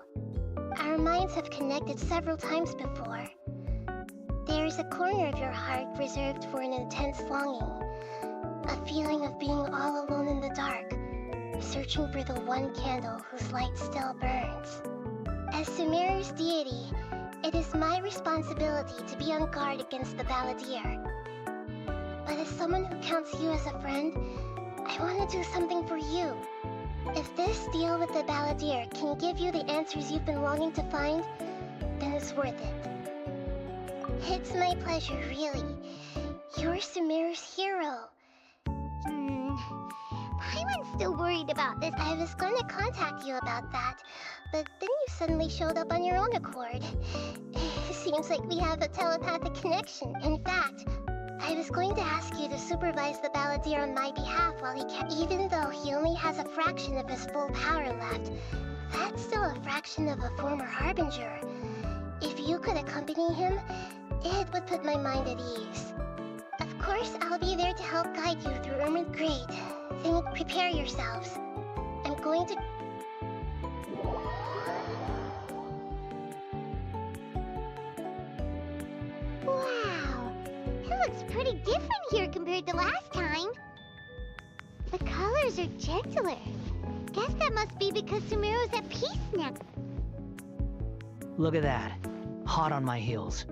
Our minds have connected several times before. There is a corner of your heart reserved for an intense longing. A feeling of being all alone in the dark, searching for the one candle whose light still burns. As Sumeru's deity, it is my responsibility to be on guard against the Balladeer. But as someone who counts you as a friend, I want to do something for you. If this deal with the Balladeer can give you the answers you've been longing to find, then it's worth it. It's my pleasure, really. You're Sumeru's hero. Paimon's still worried about this. I was going to contact you about that, but then you suddenly showed up on your own accord. Seems like we have a telepathic connection. In fact, I was going to ask you to supervise the Balladeer on my behalf while he can— Even though he only has a fraction of his full power left, that's still a fraction of a former Harbinger. If you could accompany him, it would put my mind at ease. Of course, I'll be there to help guide you through Ermin. Great. Then prepare yourselves. I'm going to... Wow! It looks pretty different here compared to last time. The colors are gentler. Guess that must be because Sumeru's at peace now. Look at that. Hot on my heels.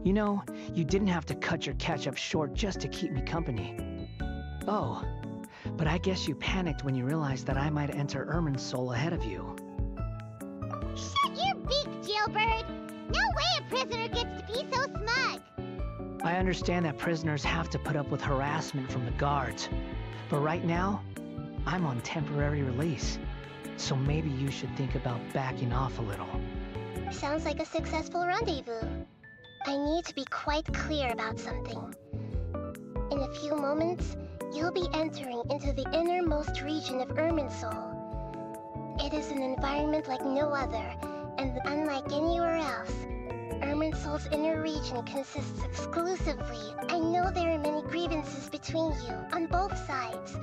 You know, you didn't have to cut your catch-up short just to keep me company. Oh, but I guess you panicked when you realized that I might enter Irminsul ahead of you. Shut your beak, jailbird! No way a prisoner gets to be so smug! I understand that prisoners have to put up with harassment from the guards, but right now, I'm on temporary release. So maybe you should think about backing off a little. Sounds like a successful rendezvous. I need to be quite clear about something. In a few moments, you'll be entering into the innermost region of Irminsul. It is an environment like no other, and unlike anywhere else. Irminsul's inner region consists exclusively— I know there are many grievances between you, on both sides,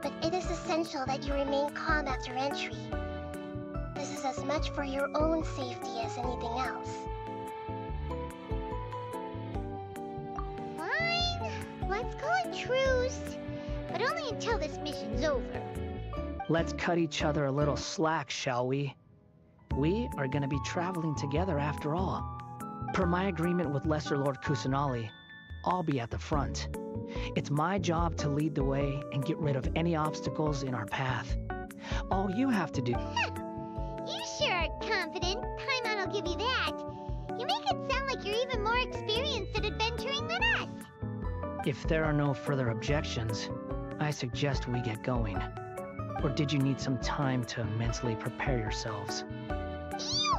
but it is essential that you remain calm after entry. This is as much for your own safety as anything else. Fine. Let's call it truce. But only until this mission's over. Let's cut each other a little slack, shall we? We are going to be traveling together after all. Per my agreement with Lesser Lord Kusanali, I'll be at the front. It's my job to lead the way and get rid of any obstacles in our path. All you have to do... You sure are confident. Paimon will give you that. You make it sound like you're even more experienced at adventuring than us. If there are no further objections, I suggest we get going. Or did you need some time to mentally prepare yourselves? Ew!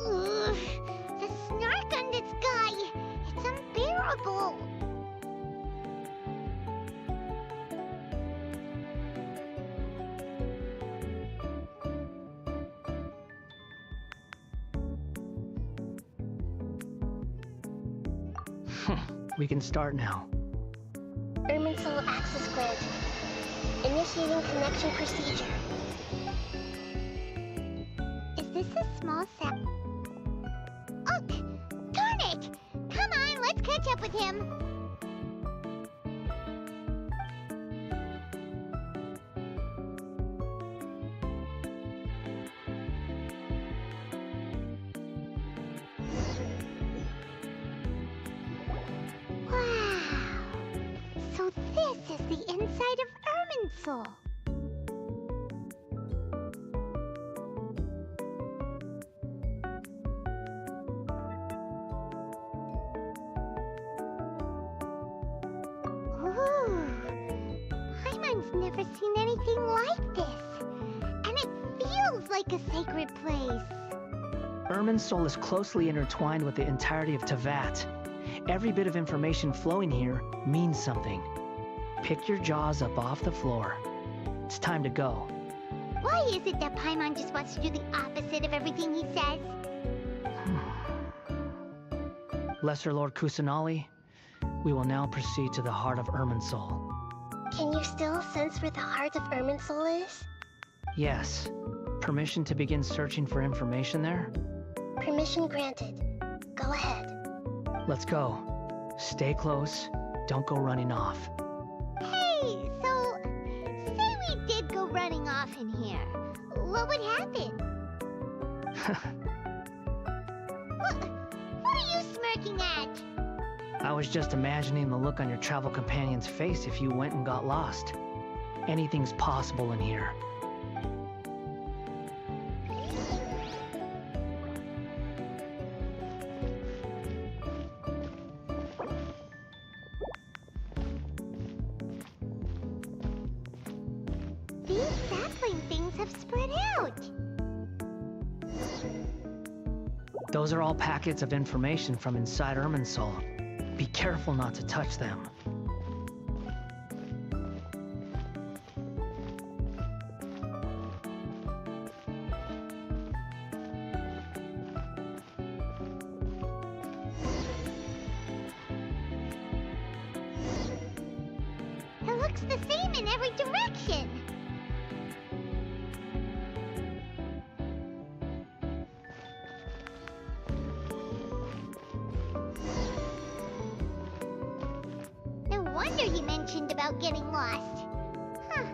Ugh. The snark on this guy. It's unbearable. We can start now. Irminsul access granted. Initiating connection procedure. Is this a small set? Oh, Garnet! Come on, let's catch up with him. So this is the inside of Irminsul. Ooh, Paimon's never seen anything like this. And it feels like a sacred place. Irminsul is closely intertwined with the entirety of Teyvat. Every bit of information flowing here means something. Pick your jaws up off the floor. It's time to go. Why is it that Paimon just wants to do the opposite of everything he says? Lesser Lord Kusanali, we will now proceed to the heart of Irminsul. Can you still sense where the heart of Irminsul is? Yes. Permission to begin searching for information there? Permission granted. Go ahead. Let's go. Stay close. Don't go running off. Hey, so say we did go running off in here. What would happen? What are you smirking at? I was just imagining the look on your travel companion's face if you went and got lost. Anything's possible in here. These sapling things have spread out. Those are all packets of information from inside Irminsul. Be careful not to touch them. It looks the same in every direction. No wonder he mentioned about getting lost. Huh.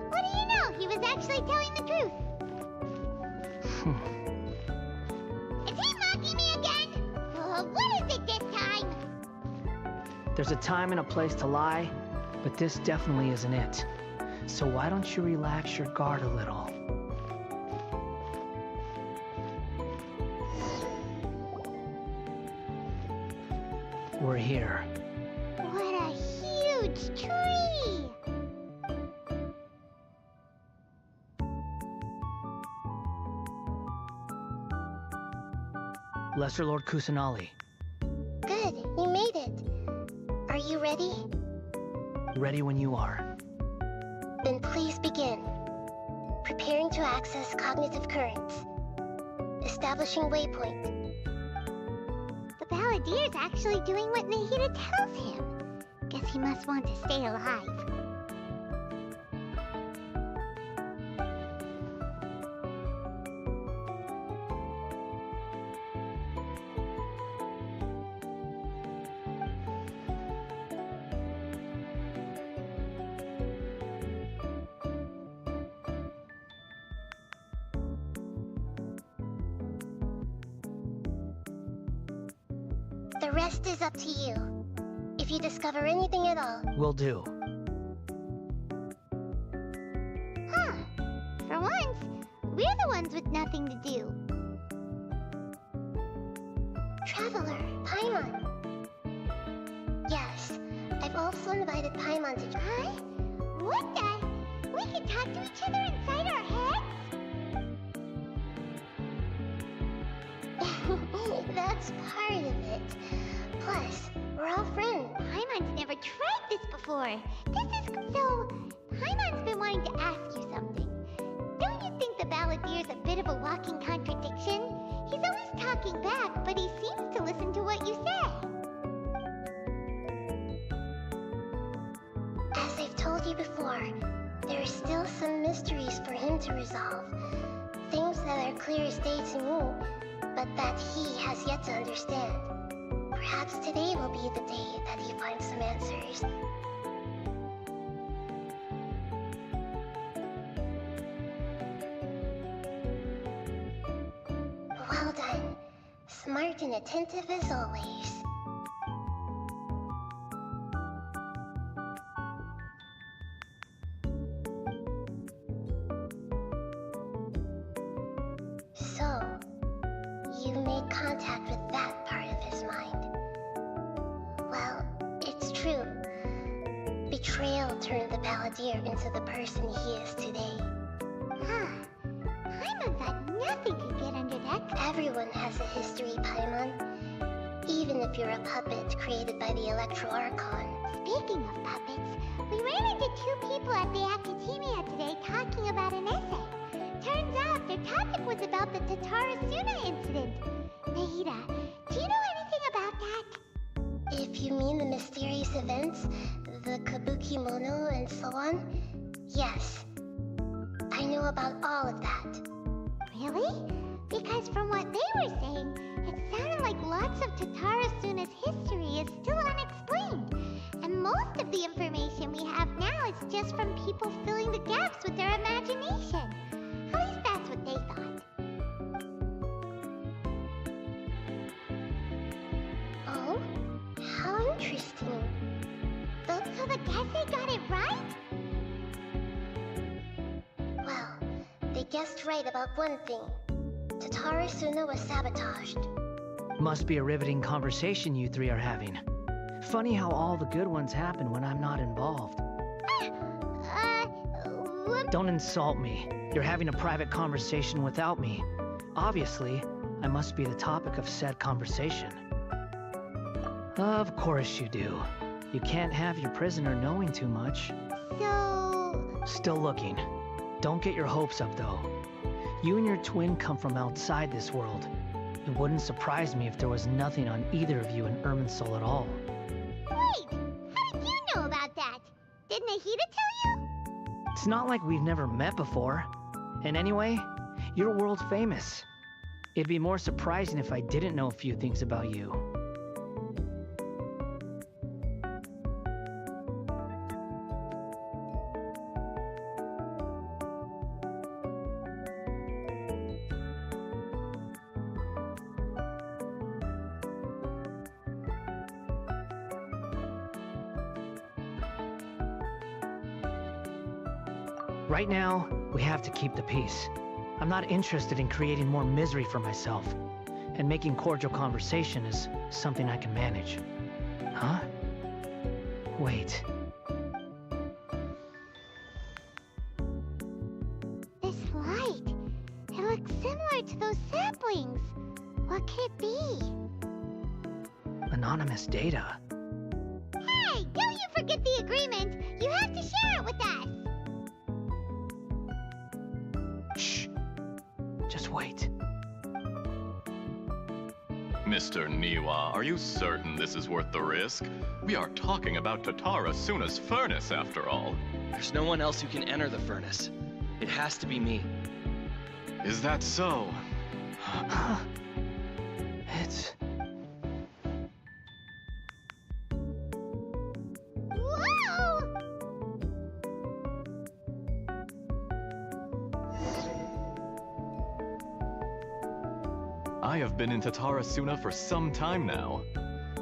What do you know? He was actually telling the truth. Is he mocking me again? What is it this time? There's a time and a place to lie, but this definitely isn't it. So why don't you relax your guard a little? We're here. What a huge tree! Lesser Lord Kusanali, Good, you made it. Are you ready? ready when you are. Then please begin. Preparing to access cognitive currents. Establishing waypoint. The Balladier's actually doing what Nahida tells him. Guess he must want to stay alive. The rest is up to you. If you discover anything at all. Will do. Huh. For once, we're the ones with nothing to do. Traveler, Paimon. Yes, I've also invited Paimon to join. Huh? What the? We can talk to each other inside our heads? That's part of it. Plus, we're all friends. Paimon's never tried this before. This is so. Paimon's been wanting to ask you something. Don't you think the Balladier's a bit of a walking contradiction? He's always talking back, but he seems to listen to what you say. said before, there are still some mysteries for him to resolve. Things that are clear as day to me, but that he has yet to understand. Perhaps today will be the day that he finds some answers. Well done. Smart and attentive as always. So, you made contact with that part of his mind. Well, it's true. Betrayal turned the Balladeer into the person he is today. Paimon thought nothing could get under that. Everyone has a history, Paimon. Even if you're a puppet created by the Electro Archon. Speaking of puppets, we ran into two people at the Academia today talking about an essay. Turns out their topic was about the Tatara Suna incident. Nahida, do you know anything about that? If you mean the mysterious events, the Kabuki Mono and so on, yes. I know about all of that. Really? Because from what they were saying, it sounded like lots of Tatara Suna's history is still unexplained. And most of the information we have now is just from people filling the gaps with their imagination. At least that's what they thought. Oh? How interesting. So the Gese got it right? Well, they guessed right about one thing. Tatara Suna was sabotaged. Must be a riveting conversation you three are having. Funny how all the good ones happen when I'm not involved. Don't insult me. You're having a private conversation without me. Obviously, I must be the topic of said conversation. Of course you do. You can't have your prisoner knowing too much. So... Still looking. Don't get your hopes up, though. You and your twin come from outside this world. It wouldn't surprise me if there was nothing on either of you in Irminsul at all. Wait! How did you know about that? Did Nahida tell you? It's not like we've never met before. And anyway, you're world famous. It'd be more surprising if I didn't know a few things about you. Right now, we have to keep the peace. I'm not interested in creating more misery for myself. And making cordial conversation is something I can manage. Huh? Wait. This light. It looks similar to those saplings. What could it be? Anonymous data. Hey! Don't you forget the agreement! You have to share it with us! Shh. Just wait. Mr. Niwa, are you certain this is worth the risk? We are talking about Tatara Suna's furnace, after all. There's no one else who can enter the furnace. It has to be me. Is that so? It's... Whoa! I have been in Tatara Suna for some time now.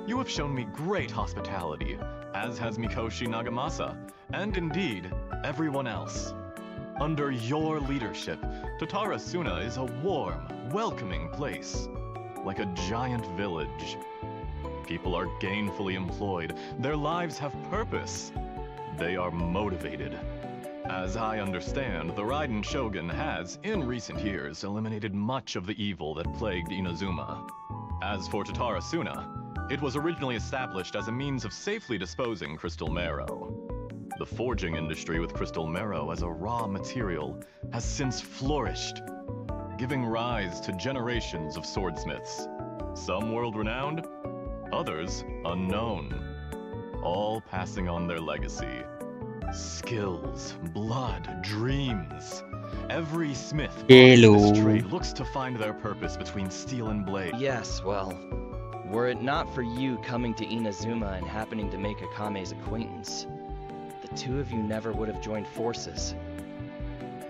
You have shown me great hospitality, as has Mikoshi Nagamasa, and indeed, everyone else. Under your leadership, Tatara Suna is a warm, welcoming place, like a giant village. People are gainfully employed, their lives have purpose. They are motivated. As I understand, the Raiden Shogun has, in recent years, eliminated much of the evil that plagued Inazuma. As for Tatara Suna, it was originally established as a means of safely disposing crystal marrow. The forging industry with crystal marrow as a raw material has since flourished, giving rise to generations of swordsmiths. Some world-renowned, others unknown, all passing on their legacy. Skills, blood, dreams. Every smith Hello. in this trade looks to find their purpose between steel and blade. Yes, well, were it not for you coming to Inazuma and happening to make Akame's acquaintance, the two of you never would have joined forces.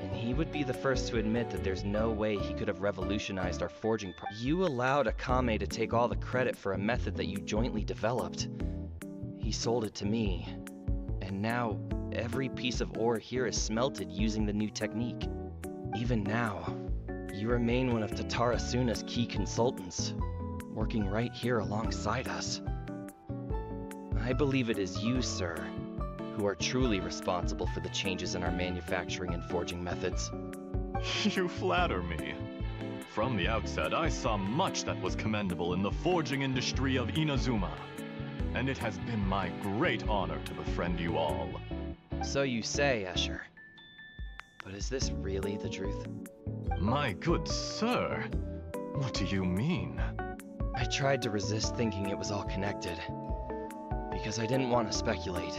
And he would be the first to admit that there's no way he could have revolutionized our forging You allowed Akame to take all the credit for a method that you jointly developed. He sold it to me, and now every piece of ore here is smelted using the new technique. Even now, you remain one of Tatara Suna's key consultants, working right here alongside us. I believe it is you, sir, who are truly responsible for the changes in our manufacturing and forging methods. You flatter me. From the outset, I saw much that was commendable in the forging industry of Inazuma, and it has been my great honor to befriend you all. So you say, Escher. But is this really the truth? My good sir, what do you mean? I tried to resist thinking it was all connected, because I didn't want to speculate.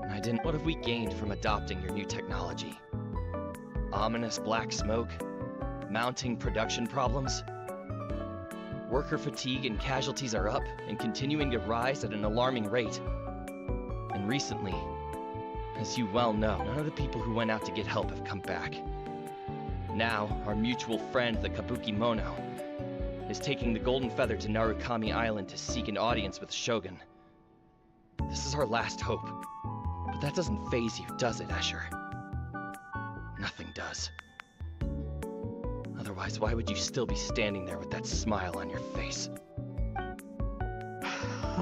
And I didn't. What have we gained from adopting your new technology? Ominous black smoke? Mounting production problems? Worker fatigue and casualties are up and continuing to rise at an alarming rate. And recently, as you well know, none of the people who went out to get help have come back. Now, our mutual friend, the Kabuki Mono, is taking the Golden Feather to Narukami Island to seek an audience with the Shogun. This is our last hope. But that doesn't faze you, does it, Escher? Nothing does. Otherwise, why would you still be standing there with that smile on your face?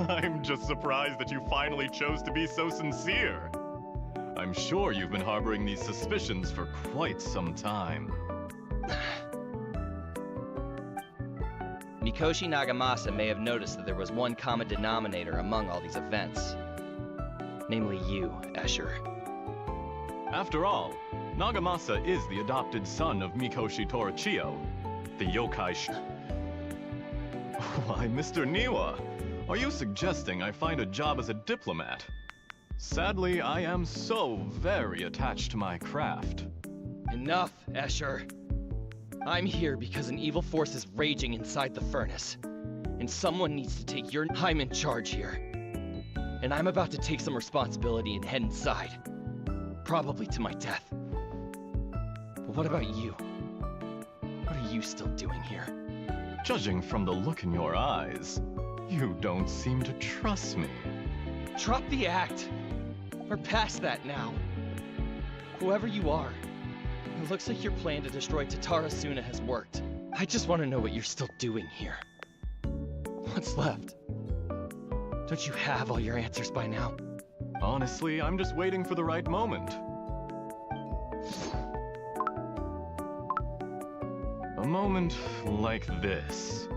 I'm just surprised that you finally chose to be so sincere. I'm sure you've been harboring these suspicions for quite some time. Mikoshi Nagamasa may have noticed that there was one common denominator among all these events. Namely you, Escher. After all, Nagamasa is the adopted son of Mikoshi Torichio, the yokai Why, Mr. Niwa, are you suggesting I find a job as a diplomat? Sadly, I am so very attached to my craft. Enough, Escher. I'm here because an evil force is raging inside the furnace, and someone needs to take your... I'm in charge here. And I'm about to take some responsibility and head inside. Probably to my death. But what about you? What are you still doing here? Judging from the look in your eyes, you don't seem to trust me. Drop the act! We're past that now. Whoever you are, it looks like your plan to destroy Tatara Suna has worked. I just want to know what you're still doing here. What's left? Don't you have all your answers by now? Honestly, I'm just waiting for the right moment. A moment like this,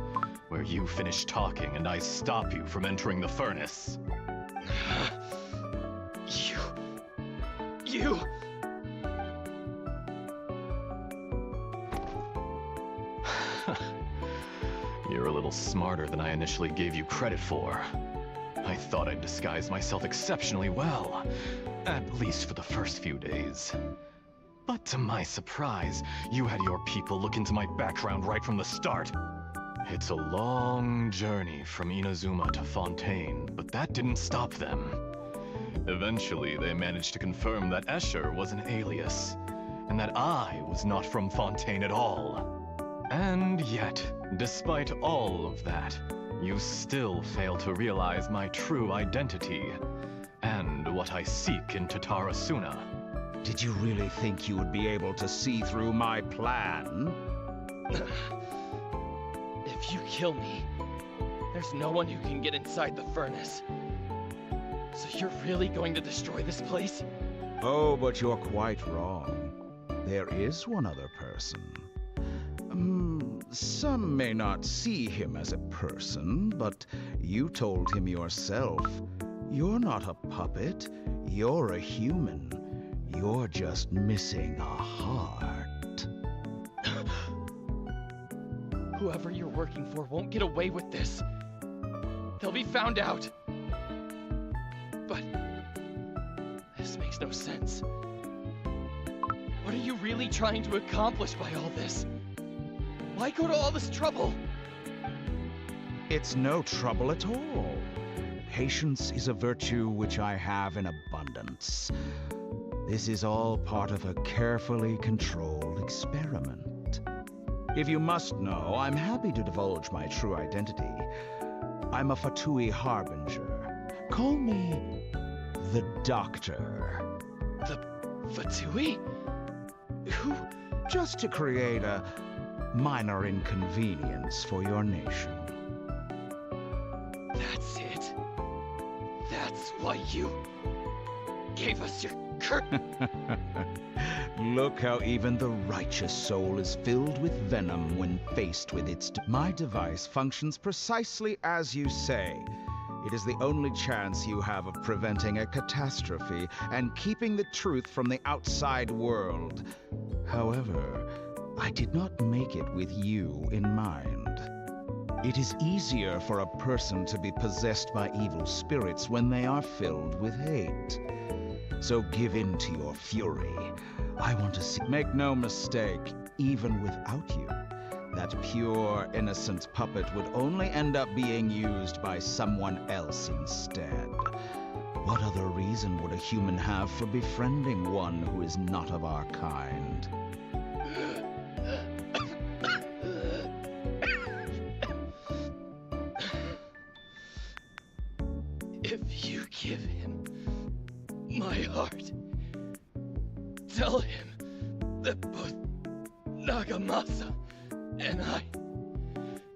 where you finish talking and I stop you from entering the furnace. You... You're a little smarter than I initially gave you credit for. I thought I'd disguise myself exceptionally well, at least for the first few days. But to my surprise, you had your people look into my background right from the start. It's a long journey from Inazuma to Fontaine, but that didn't stop them. Eventually, they managed to confirm that Escher was an alias, and that I was not from Fontaine at all. And yet, despite all of that, you still fail to realize my true identity, and what I seek in Tatara Suna. Did you really think you would be able to see through my plan? If you kill me, there's no one who can get inside the furnace. So you're really going to destroy this place? Oh, but you're quite wrong. There is one other person. Some may not see him as a person, but you told him yourself. You're not a puppet. You're a human. You're just missing a heart. Whoever you're working for won't get away with this. They'll be found out. But this makes no sense. What are you really trying to accomplish by all this? Why go to all this trouble? It's no trouble at all. Patience is a virtue which I have in abundance. This is all part of a carefully controlled experiment. If you must know, I'm happy to divulge my true identity. I'm a Fatui Harbinger. Call me the Doctor. The Fatui? Who? Just to create a minor inconvenience for your nation. That's it. That's why you gave us your Look how even the righteous soul is filled with venom when faced with its... My device functions precisely as you say. It is the only chance you have of preventing a catastrophe and keeping the truth from the outside world. However, I did not make it with you in mind. It is easier for a person to be possessed by evil spirits when they are filled with hate. So give in to your fury. I want to see... Make no mistake, even without you, that pure, innocent puppet would only end up being used by someone else instead. What other reason would a human have for befriending one who is not of our kind? If you give him my heart, tell him that both Nagamasa and I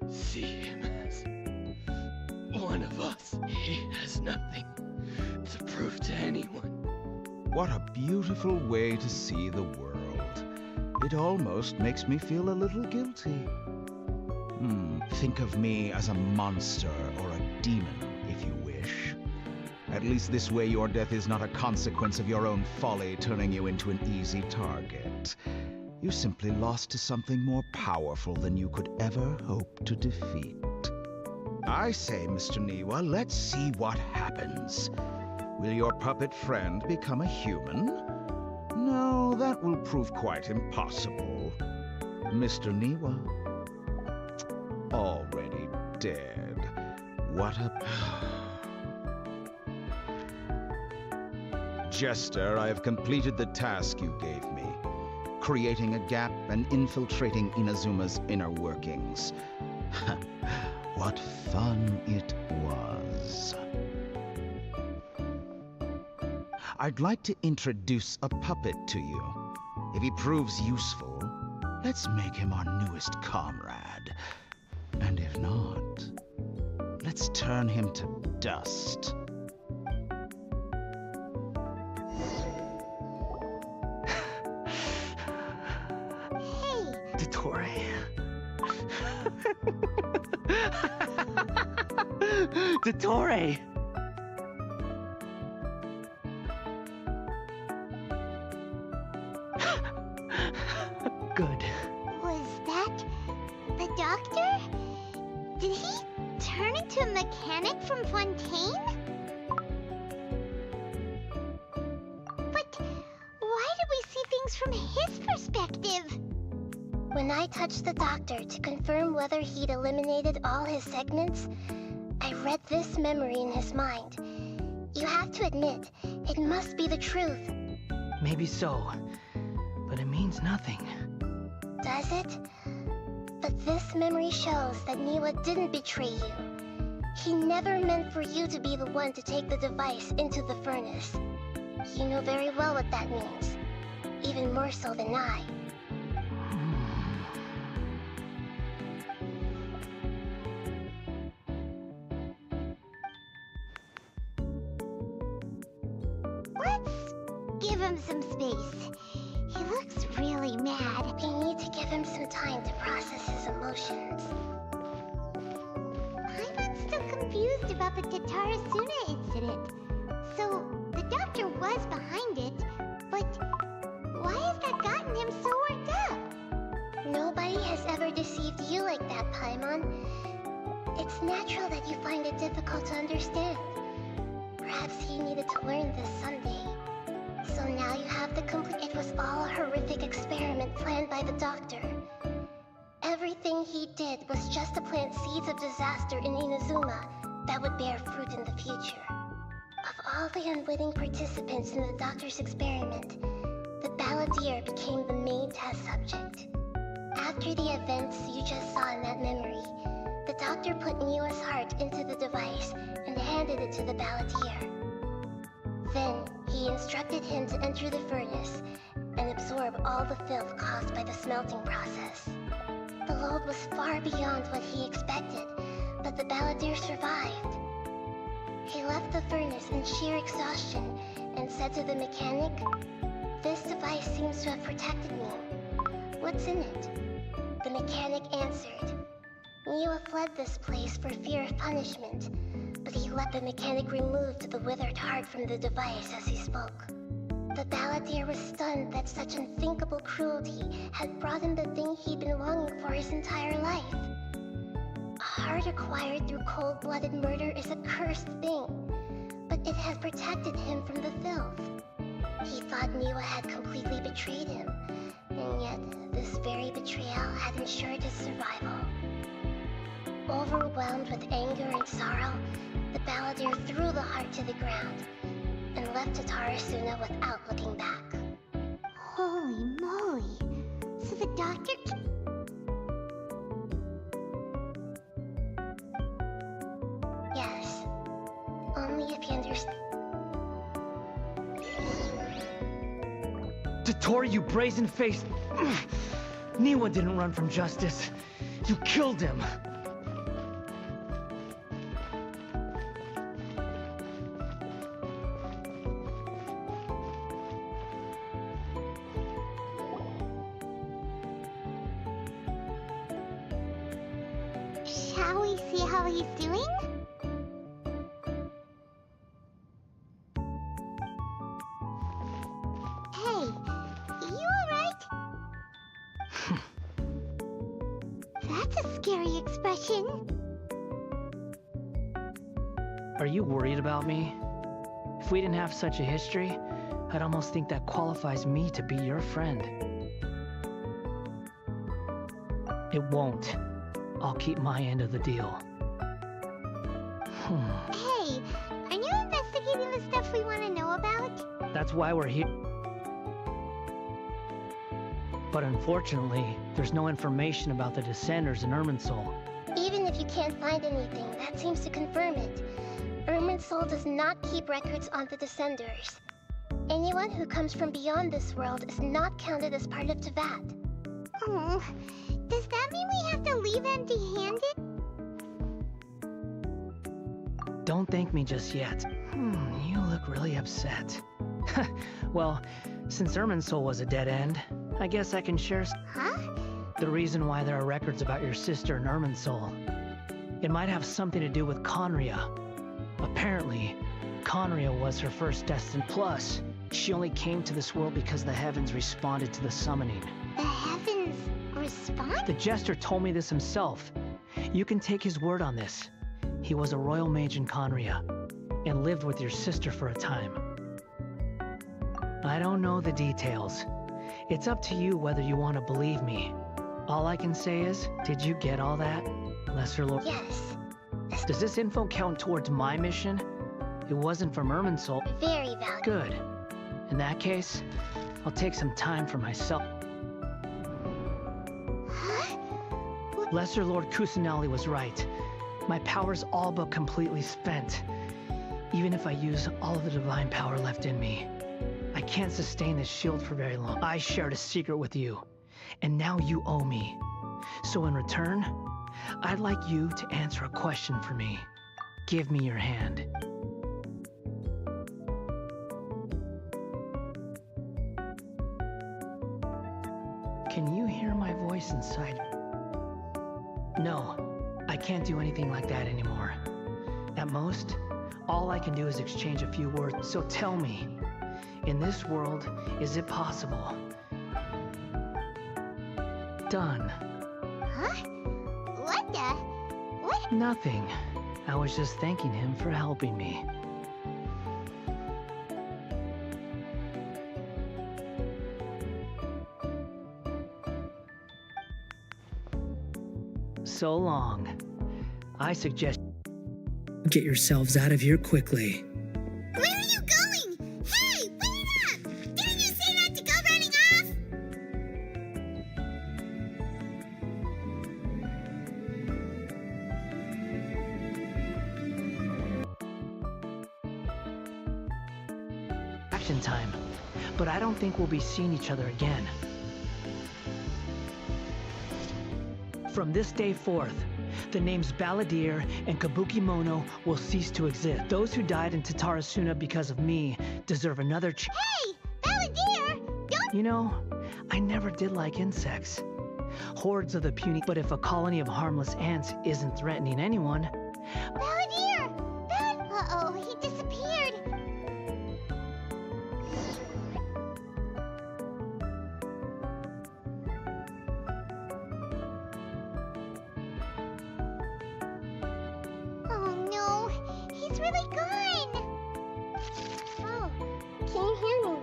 see him as one of us. He has nothing to prove to anyone. What a beautiful way to see the world. It almost makes me feel a little guilty. Think of me as a monster or a demon, if you wish. At least this way your death is not a consequence of your own folly turning you into an easy target. You simply lost to something more powerful than you could ever hope to defeat. I say, Mr. Niwa, let's see what happens. Will your puppet friend become a human? No, that will prove quite impossible. Mr. Niwa, already dead. What a... Jester, I have completed the task you gave me, creating a gap and infiltrating Inazuma's inner workings. What fun it was. I'd like to introduce a puppet to you. If he proves useful, let's make him our newest comrade. And if not, let's turn him to dust. Dottore. Dottore! Good. Was that the doctor? Did he turn into a mechanic from Fontaine? But why did we see things from his perspective? When I touched the doctor to confirm whether he'd eliminated all his segments, I read this memory in his mind. You have to admit, it must be the truth. Maybe so, but it means nothing. Does it? But this memory shows that Niwa didn't betray you. He never meant for you to be the one to take the device into the furnace. You know very well what that means. Even more so than I. Give him some space. He looks really mad. We need to give him some time to process his emotions. I'm still confused about the Tatarasuna incident. So, the doctor was behind it, but why has that gotten him so worked up? Nobody has ever deceived you like that, Paimon. It's natural that you find it difficult to understand. Perhaps he needed to learn this someday. So now you have the complete. It was all a horrific experiment planned by the doctor. Everything he did was just to plant seeds of disaster in Inazuma that would bear fruit in the future. Of all the unwitting participants in the doctor's experiment, the balladeer became the main test subject. After the events you just saw in that memory, the doctor put Niwa's heart into the device and handed it to the balladeer. Then, he instructed him to enter the furnace and absorb all the filth caused by the smelting process. The load was far beyond what he expected, but the balladeer survived. He left the furnace in sheer exhaustion and said to the mechanic, "This device seems to have protected me. What's in it?" The mechanic answered, "Niwa fled this place for fear of punishment, but he let the mechanic remove the withered heart from the device as he spoke." The balladeer was stunned that such unthinkable cruelty had brought him the thing he'd been longing for his entire life. A heart acquired through cold-blooded murder is a cursed thing, but it had protected him from the filth. He thought Niwa had completely betrayed him, and yet this very betrayal had ensured his survival. Overwhelmed with anger and sorrow, the balladeer threw the heart to the ground and left Tatarasuna without looking back. Holy moly. So the doctor can... Yes. Only if you understand. Tatori, you brazen-faced... Niwa didn't run from justice. You killed him. Shall we see how he's doing? Hey, you alright? That's a scary expression. Are you worried about me? If we didn't have such a history, I'd almost think that qualifies me to be your friend. It won't. I'll keep my end of the deal. Hey, are you investigating the stuff we want to know about? That's why we're here. But unfortunately, there's no information about the Descenders in Irminsul. Even if you can't find anything, that seems to confirm it. Irminsul does not keep records on the Descenders. Anyone who comes from beyond this world is not counted as part of Teyvat. Oh, does that mean we have to leave empty-handed? Don't thank me just yet. You look really upset. Well, since Irminsul was a dead end, I guess I can share the reason why there are records about your sister in Irminsul. It might have something to do with Conria. Apparently, Conria was her first destined. Plus, she only came to this world because the heavens responded to the summoning. The heavens respond? The Jester told me this himself. You can take his word on this. He was a royal mage in Conria, and lived with your sister for a time. I don't know the details. It's up to you whether you want to believe me. All I can say is, did you get all that, Lesser Lord? Yes. Does this info count towards my mission? It wasn't from Irminsul. Very valuable. Good. In that case, I'll take some time for myself. Lesser Lord Kusanali was right. My power's all but completely spent. Even if I use all of the divine power left in me, I can't sustain this shield for very long. I shared a secret with you, and now you owe me. So in return, I'd like you to answer a question for me. Give me your hand. Can you hear my voice inside? No, I can't do anything like that anymore. At most, all I can do is exchange a few words. So tell me, in this world, is it possible? Done. Huh? What the? What? Nothing. I was just thanking him for helping me. so long. I suggest get yourselves out of here quickly. Where are you going? Hey, wait up! Didn't you say not to go running action time, but I don't think we'll be seeing each other again. From this day forth, the names Balladeer and Kabukimono will cease to exist. Those who died in Tatarasuna because of me deserve another Hey, Balladeer! Don't— You know, I never did like insects. Hordes of the puny, but if a colony of harmless ants isn't threatening anyone... Balladeer! Uh-oh, he disappeared. Oh no, he's really gone. Oh, can you hear me?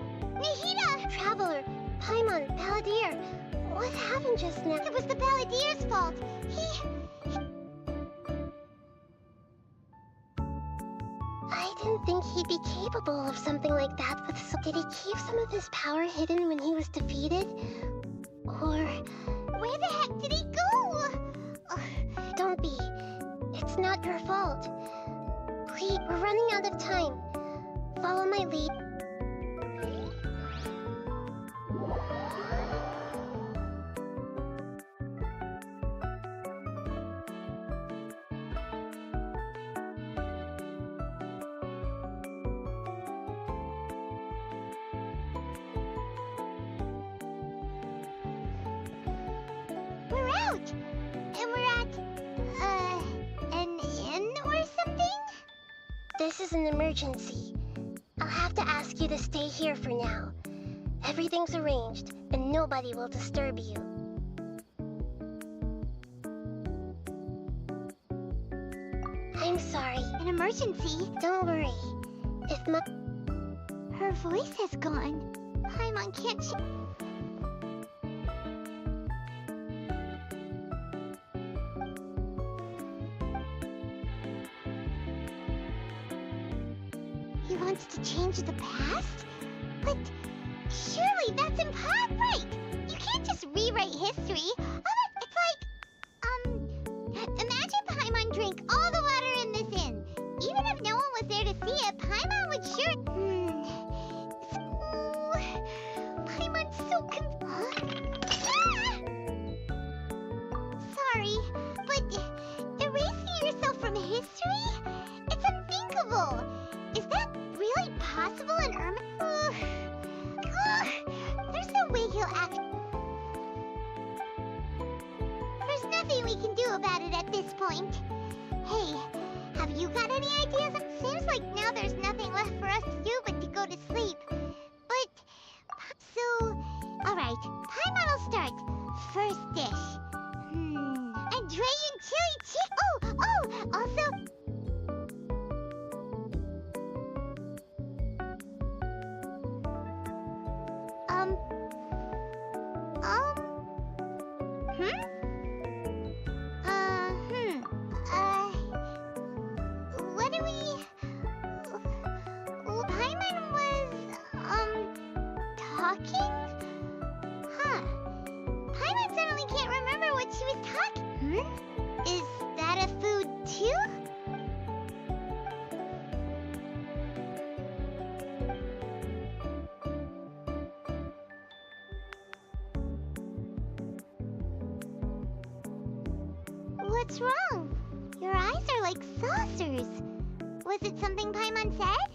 Nahida! Traveler, Paimon, Balladeer, what happened just now? It was the Balladeer's fault. I didn't think he'd be capable of something like that with did he keep some of his power hidden when he was defeated? Or... Where the heck did he go? Don't be. It's not your fault. Please, we're running out of time. Follow my lead. We're out! And we're at, an inn or something? This is an emergency. I'll have to ask you to stay here for now. Everything's arranged, and nobody will disturb you. I'm sorry. An emergency? Don't worry. If my... Her voice has gone. Paimon, can't she... He wants to change the past? But surely that's impossible! You can't just rewrite history. It's like, imagine Paimon drank all the water in this inn. Even if no one was there to see it, Paimon would sure... Paimon's so Sorry, but erasing yourself from history? It's unthinkable! Is that really possible in Irma? There's no way he'll act. There's nothing we can do about it at this point. Hey, have you got any ideas? Seems like now there's nothing left for us to do but to go to sleep. But, so, alright, Paimon will start. First dish. A dragon chili chicken. Oh, also... What do we... Paimon was, talking? Huh. Paimon suddenly can't remember what she was talking... Is that a food too? What's wrong? Your eyes are like saucers. Was it something Paimon said?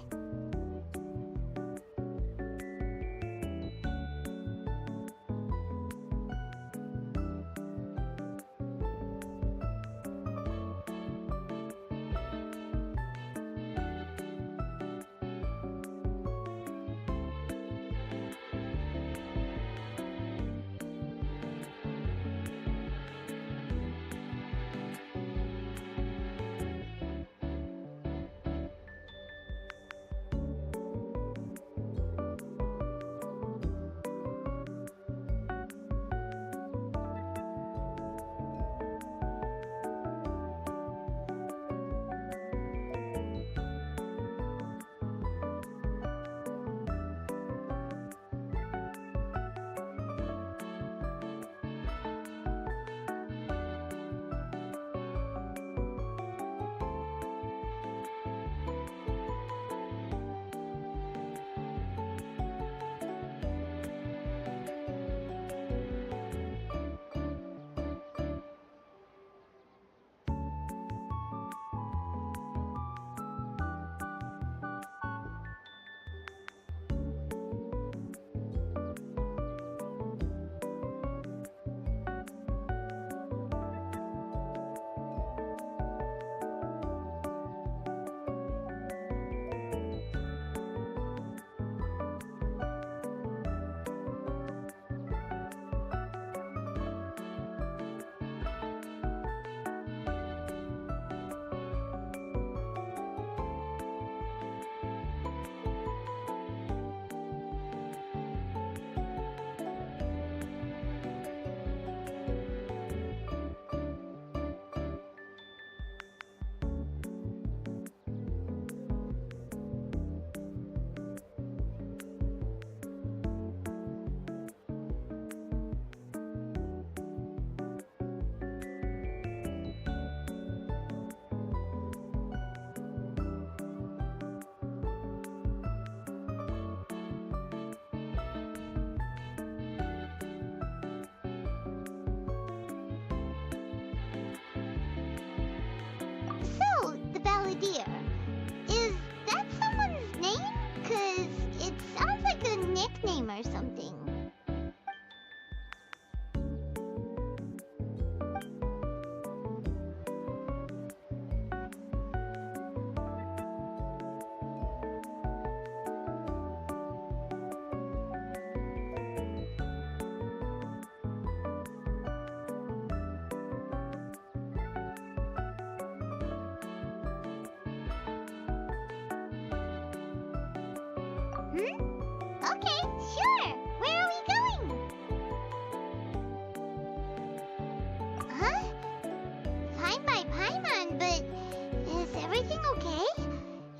Balladeer. Is that someone's name? 'Cause it sounds like a nickname or something. Okay, sure. Where are we going? Huh? Fine by Paimon, but is everything okay?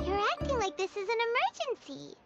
You're acting like this is an emergency.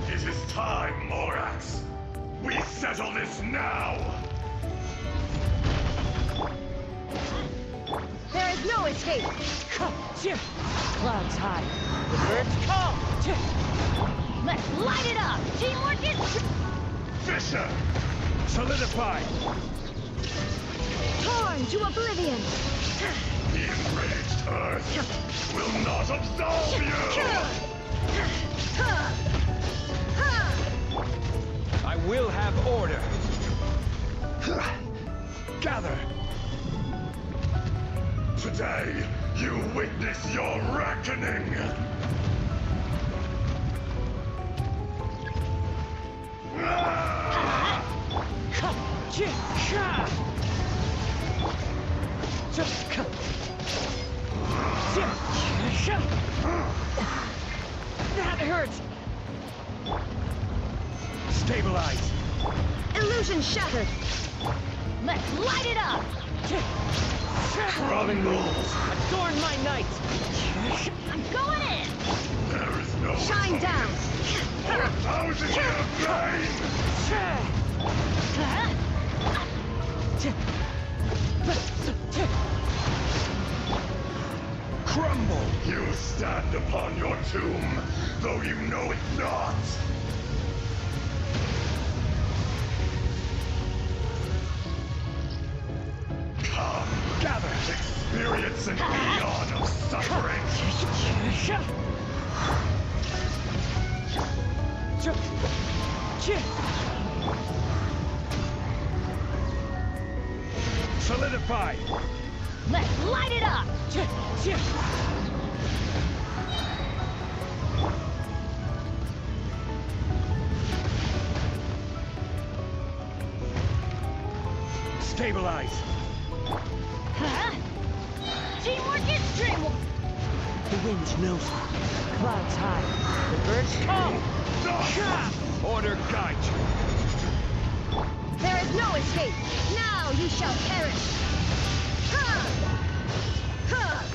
It is time, Morax. We settle this now. There is no escape! Clouds high. The birds call! Let's light it up! Teamwork is... Fisher! Solidify! Torn to oblivion! The enraged Earth will not absolve you! I will have order. Gather. Today, you witness your reckoning. That hurts! Stabilize. Illusion shattered! Let's light it up! Robin rules. Adorn my night! I'm going in! There is no Shine down! For 1,000 years of pain! Crumble! You stand upon your tomb, though you know it not. Come, gather, experience an eon of suffering. Solidify! Let's light it up! Stabilize! Teamwork is dreamwork! The wind knows me. Clouds high. The birds call! Order guide you! There is no escape! Now you shall perish! Ha! Ha!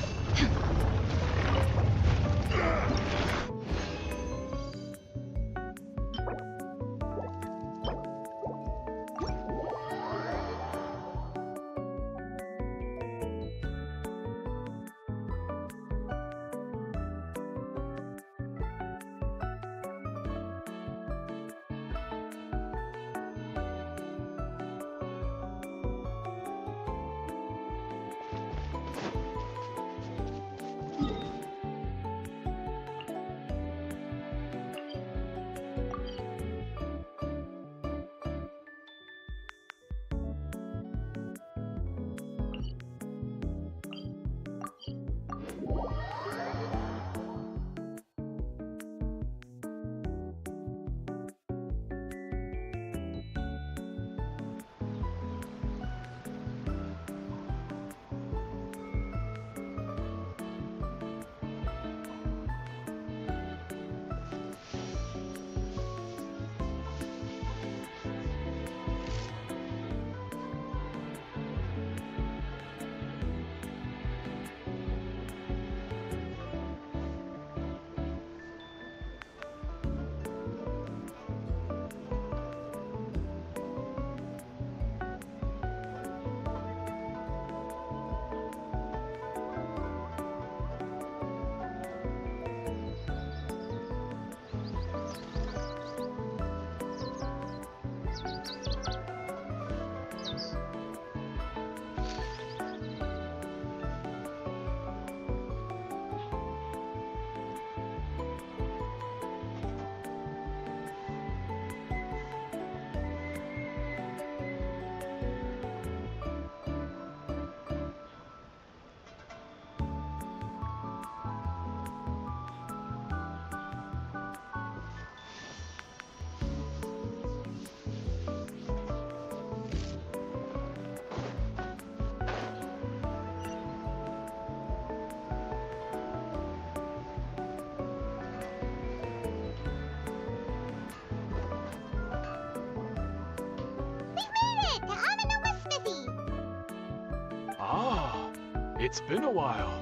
It's been a while.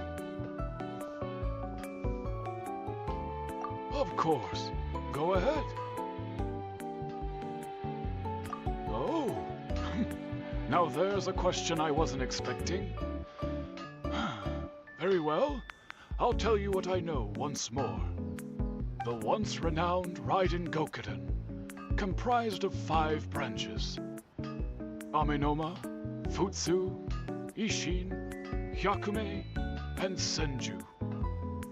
Of course. Go ahead. Oh. Now there's a question I wasn't expecting. Very well. I'll tell you what I know once more. The once renowned Raiden Gokuden, comprised of 5 branches. Amenoma, Futsu, Ishin, Hyakume, and Senju.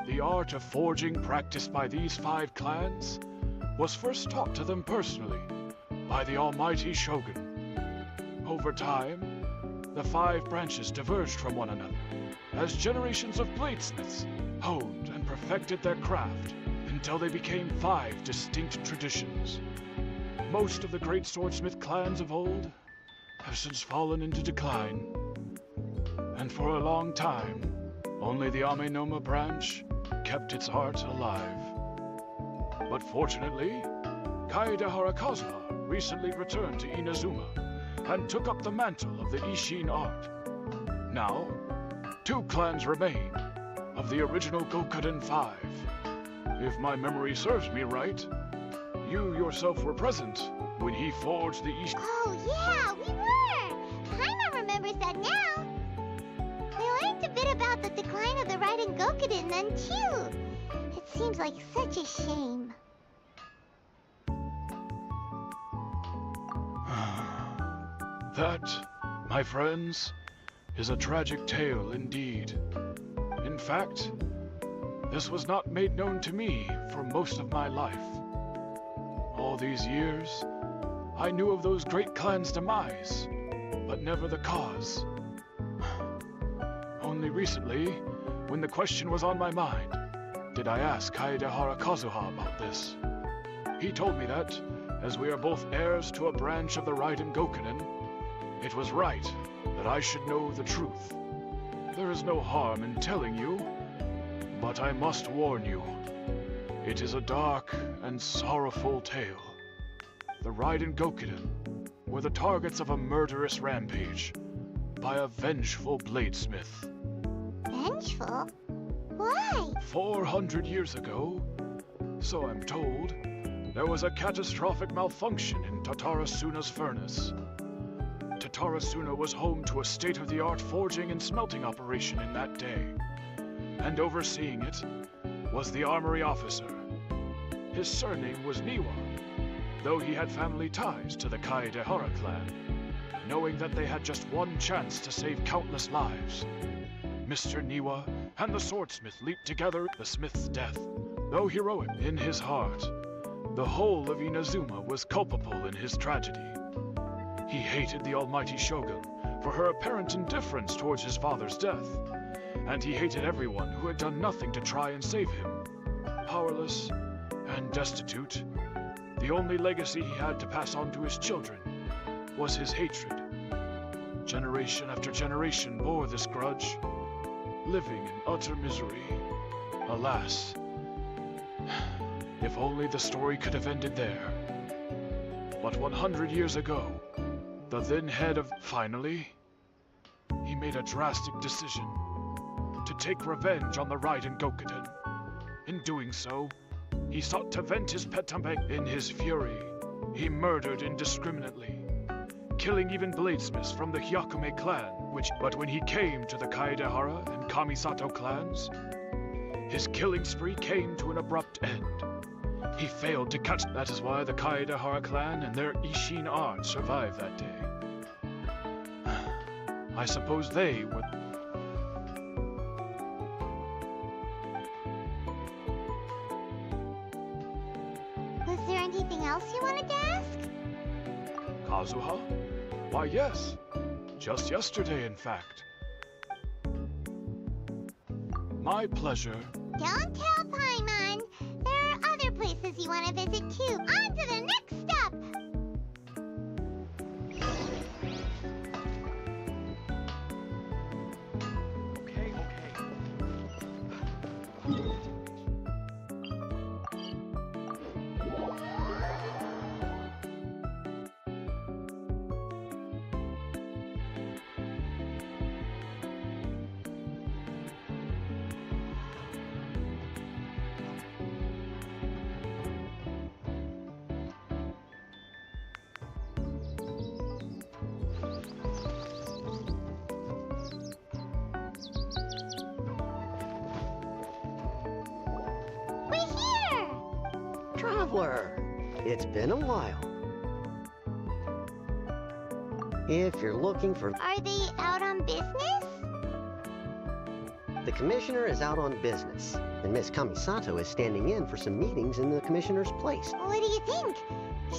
The art of forging practiced by these 5 clans was first taught to them personally by the almighty Shogun. Over time, the 5 branches diverged from one another as generations of bladesmiths honed and perfected their craft until they became 5 distinct traditions. Most of the great swordsmith clans of old have since fallen into decline. And for a long time, only the Amenoma branch kept its art alive. But fortunately, Kaede Harakazuha recently returned to Inazuma and took up the mantle of the Ishin art. Now, 2 clans remain of the original Gokuden 5. If my memory serves me right, you yourself were present when he forged the Ishin. Oh yeah, we were! Paimon remembers that now. We learned a bit about the decline of the Raiden Gokuden then too. It seems like such a shame. That, my friends, is a tragic tale indeed. In fact, this was not made known to me for most of my life. All these years, I knew of those great clans' demise, but never the cause. Only recently, when the question was on my mind, did I ask Kaede Harakazuha about this. He told me that, as we are both heirs to a branch of the Raiden Gokuden, it was right that I should know the truth. There is no harm in telling you, but I must warn you. It is a dark and sorrowful tale. The Raiden Gokuden were the targets of a murderous rampage by a vengeful bladesmith. Vengeful? Why? 400 years ago, so I'm told, there was a catastrophic malfunction in Tatarasuna's furnace. Tatarasuna was home to a state-of-the-art forging and smelting operation in that day, and overseeing it was the armory officer. His surname was Niwa, though he had family ties to the Kaedehara clan. Knowing that they had just one chance to save countless lives, Mr. Niwa and the swordsmith leaped together the smith's death. Though heroic in his heart, the whole of Inazuma was culpable in his tragedy. He hated the almighty shogun for her apparent indifference towards his father's death, and he hated everyone who had done nothing to try and save him. Powerless and destitute, the only legacy he had to pass on to his children was his hatred. Generation after generation bore this grudge, living in utter misery. Alas, if only the story could have ended there. But 100 years ago, the then head of... Finally, he made a drastic decision to take revenge on the Raiden Gokuden. In doing so, he sought to vent his petambe. In his fury, he murdered indiscriminately, killing even bladesmiths from the Hyakume clan, but when he came to the Kaedehara and Kamisato clans, his killing spree came to an abrupt end. He failed to catch. That is why the Kaedehara clan and their Ishin art survived that day. I suppose they were... Was there anything else you wanted to ask? Kazuha? Why, yes. Just yesterday, in fact. My pleasure. Don't tell Paimon. There are other places you want to visit too. On to the next stop! Traveler, it's been a while. If you're looking for... Are they out on business? The Commissioner is out on business, and Miss Kamisato is standing in for some meetings in the Commissioner's place. What do you think?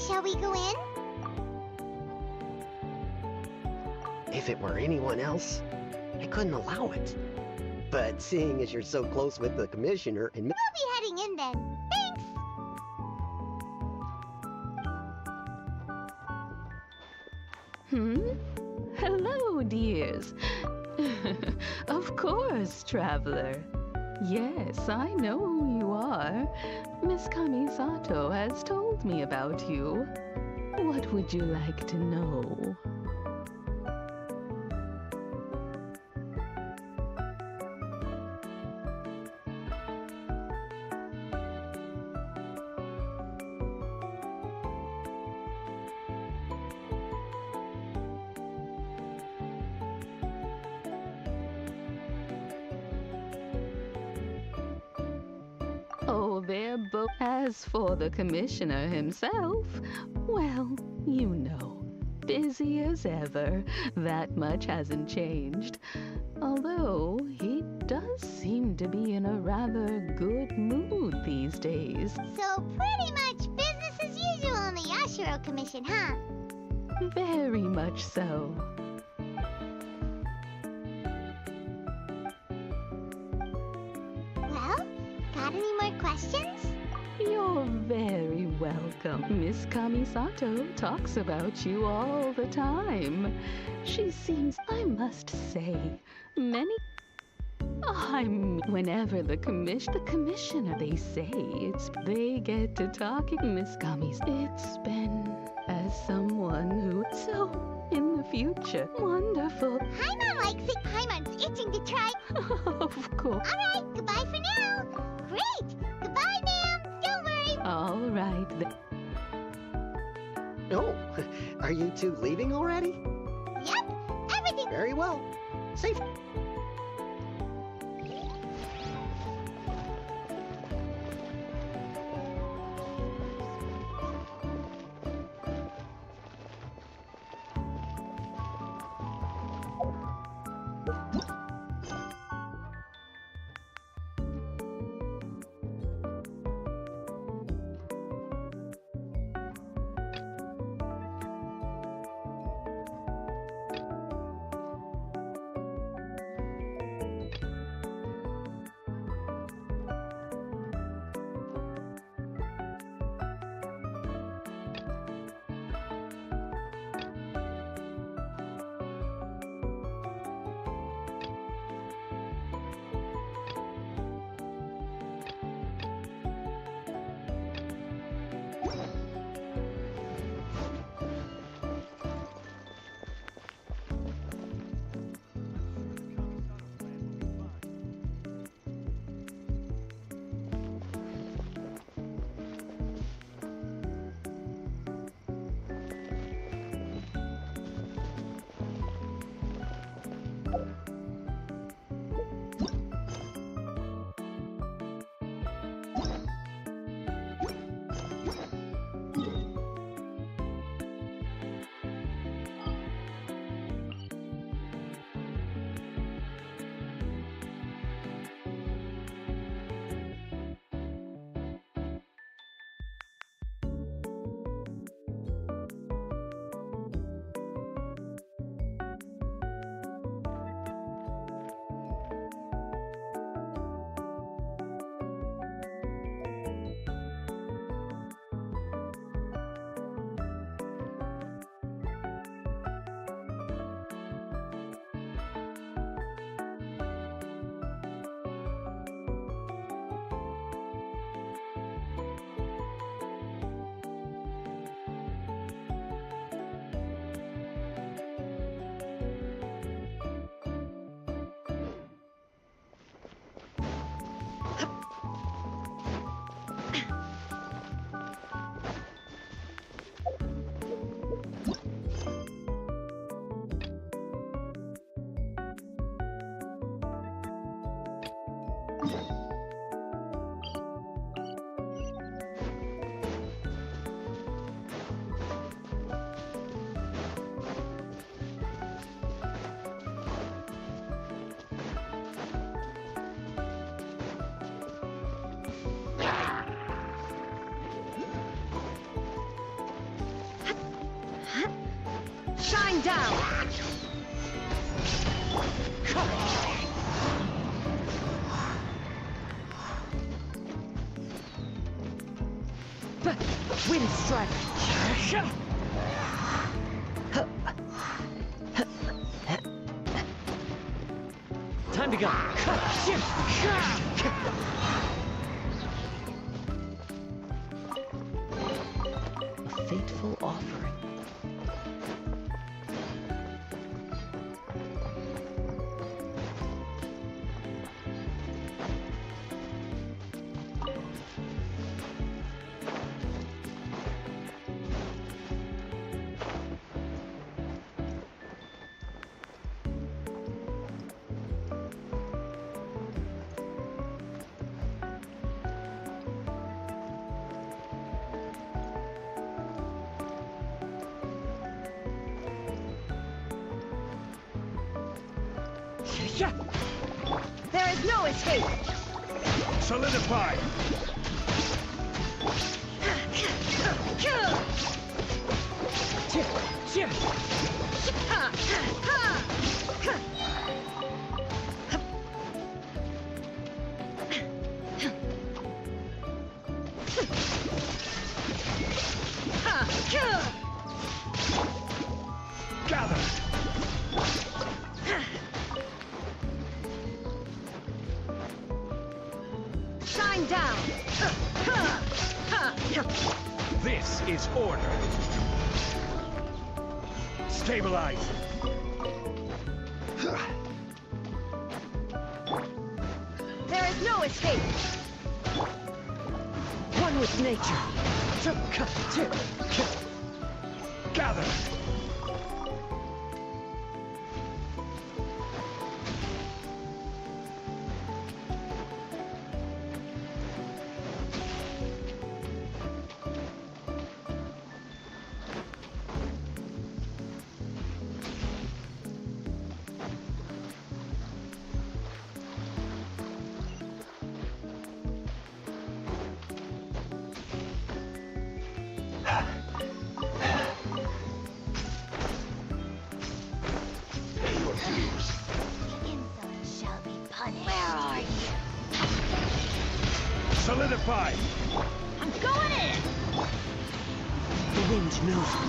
Shall we go in? If it were anyone else, I couldn't allow it. But seeing as you're so close with the Commissioner and... We'll be heading in then. Thanks! Hello, dears. Of course, traveler. Yes, I know who you are. Miss Kamisato has told me about you. What would you like to know? Oh, they're both. As for the Commissioner himself, well, you know, busy as ever. That much hasn't changed. Although, he does seem to be in a rather good mood these days. So pretty much business as usual on the Yashiro Commission, huh? Very much so. Well, got any more questions? You're very welcome. Miss Kamisato talks about you all the time. She seems, I must say, many... whenever the commissioner, they say, they get to talking, Miss Kamis. It's been as someone who so in the future. Wonderful. Paimon likes it. Paimon's itching to try. Of course. All right, goodbye for now. Great. Goodbye, ma'am. Don't worry. All right then. Oh, are you two leaving already? Yep, everything. Very well. Safe. Shine down! Come on! Wind strike! Time to go! A fateful offering. There is no escape! Solidify! Gather! Shine down! This is order! Stabilize! There is no escape! One with nature! Gather! Solidify! I'm going in! The wind knows me.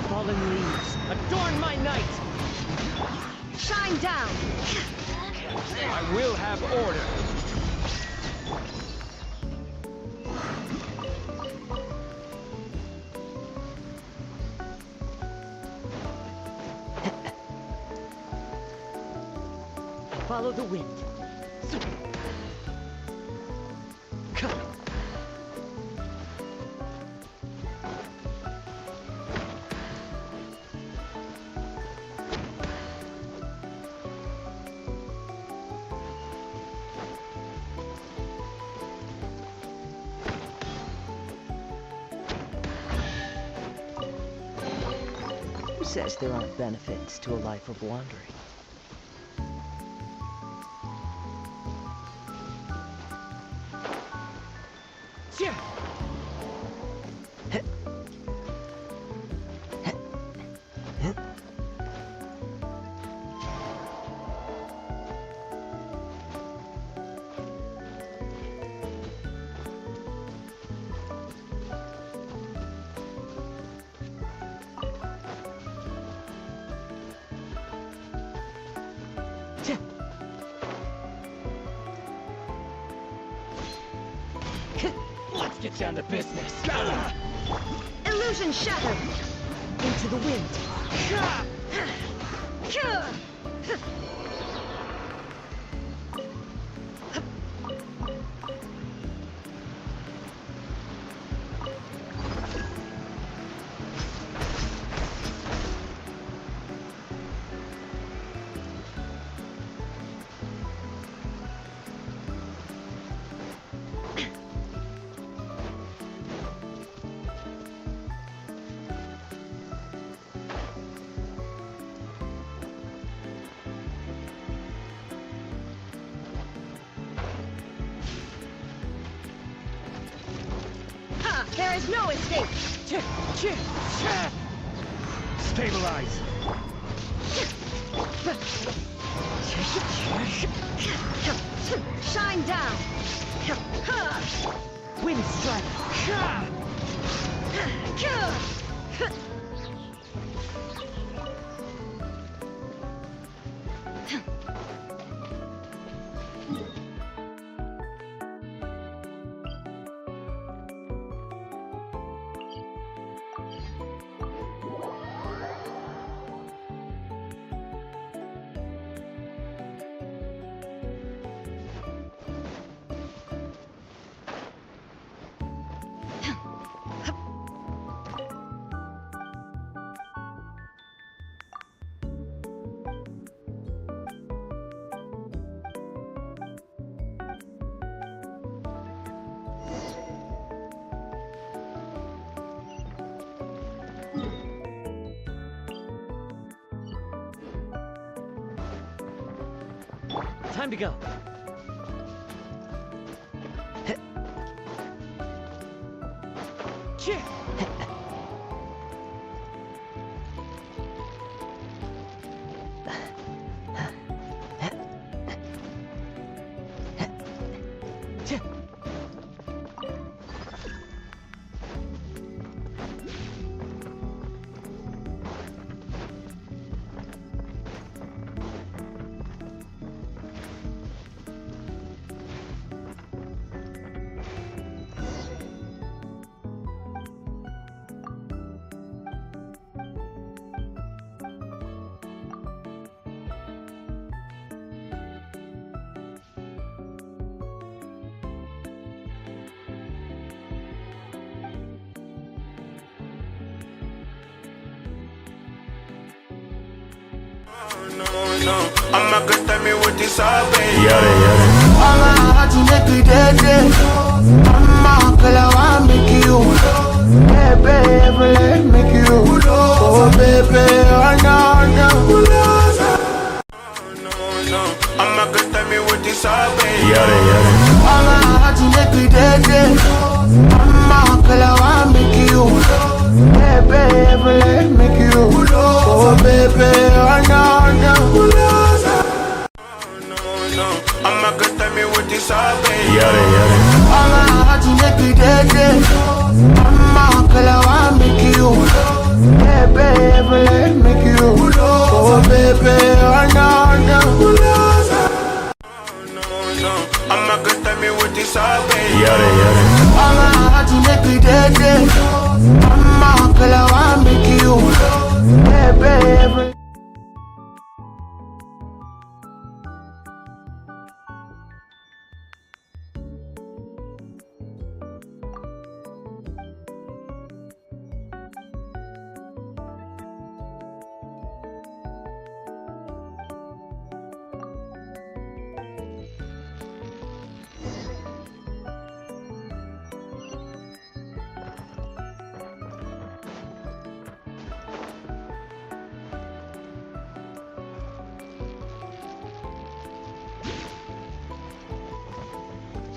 Fallen leaves, adorn my night! Shine down! I will have order! Follow the wind. Who says there aren't benefits to a life of wandering? Let's get down to business. Illusion shattered. Into the wind. There is no escape! Stabilize! Shine down! Wind strike! Time to go. I'ma get me with this baby. Yare. I'ma have to make it dead. I'ma kill I make you. Baby, let me make you. Oh baby, oh no. I'ma get me with this baby. Yare. I'ma have to make it dead. I'ma kill I make you. Baby, let me make you. Oh baby, oh no. I'ma get me with this baby. Yare. I'ma have to make it dead. I'ma kill I make you. Baby, let me make you. Oh baby, oh no. I'ma get me with this baby. Yare. I'ma have to make it dead. I'ma kill I make you. Baby.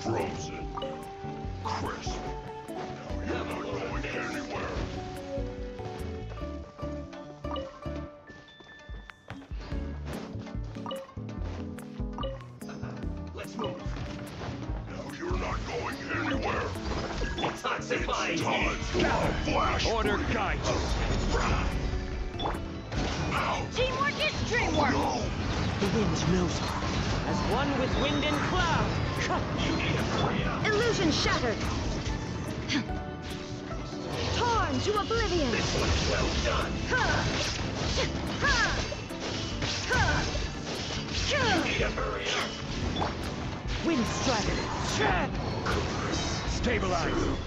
Frozen. Crisp. You're not going anywhere. Let's move. Now you're not going anywhere. Detoxifying. It's time for a flash. Order guides you. Teamwork is dreamwork. The wind knows her. As one with wind and cloud. Illusion shattered. Torn to oblivion. This one's well done. You need to hurry up. Wind strider. Stabilize.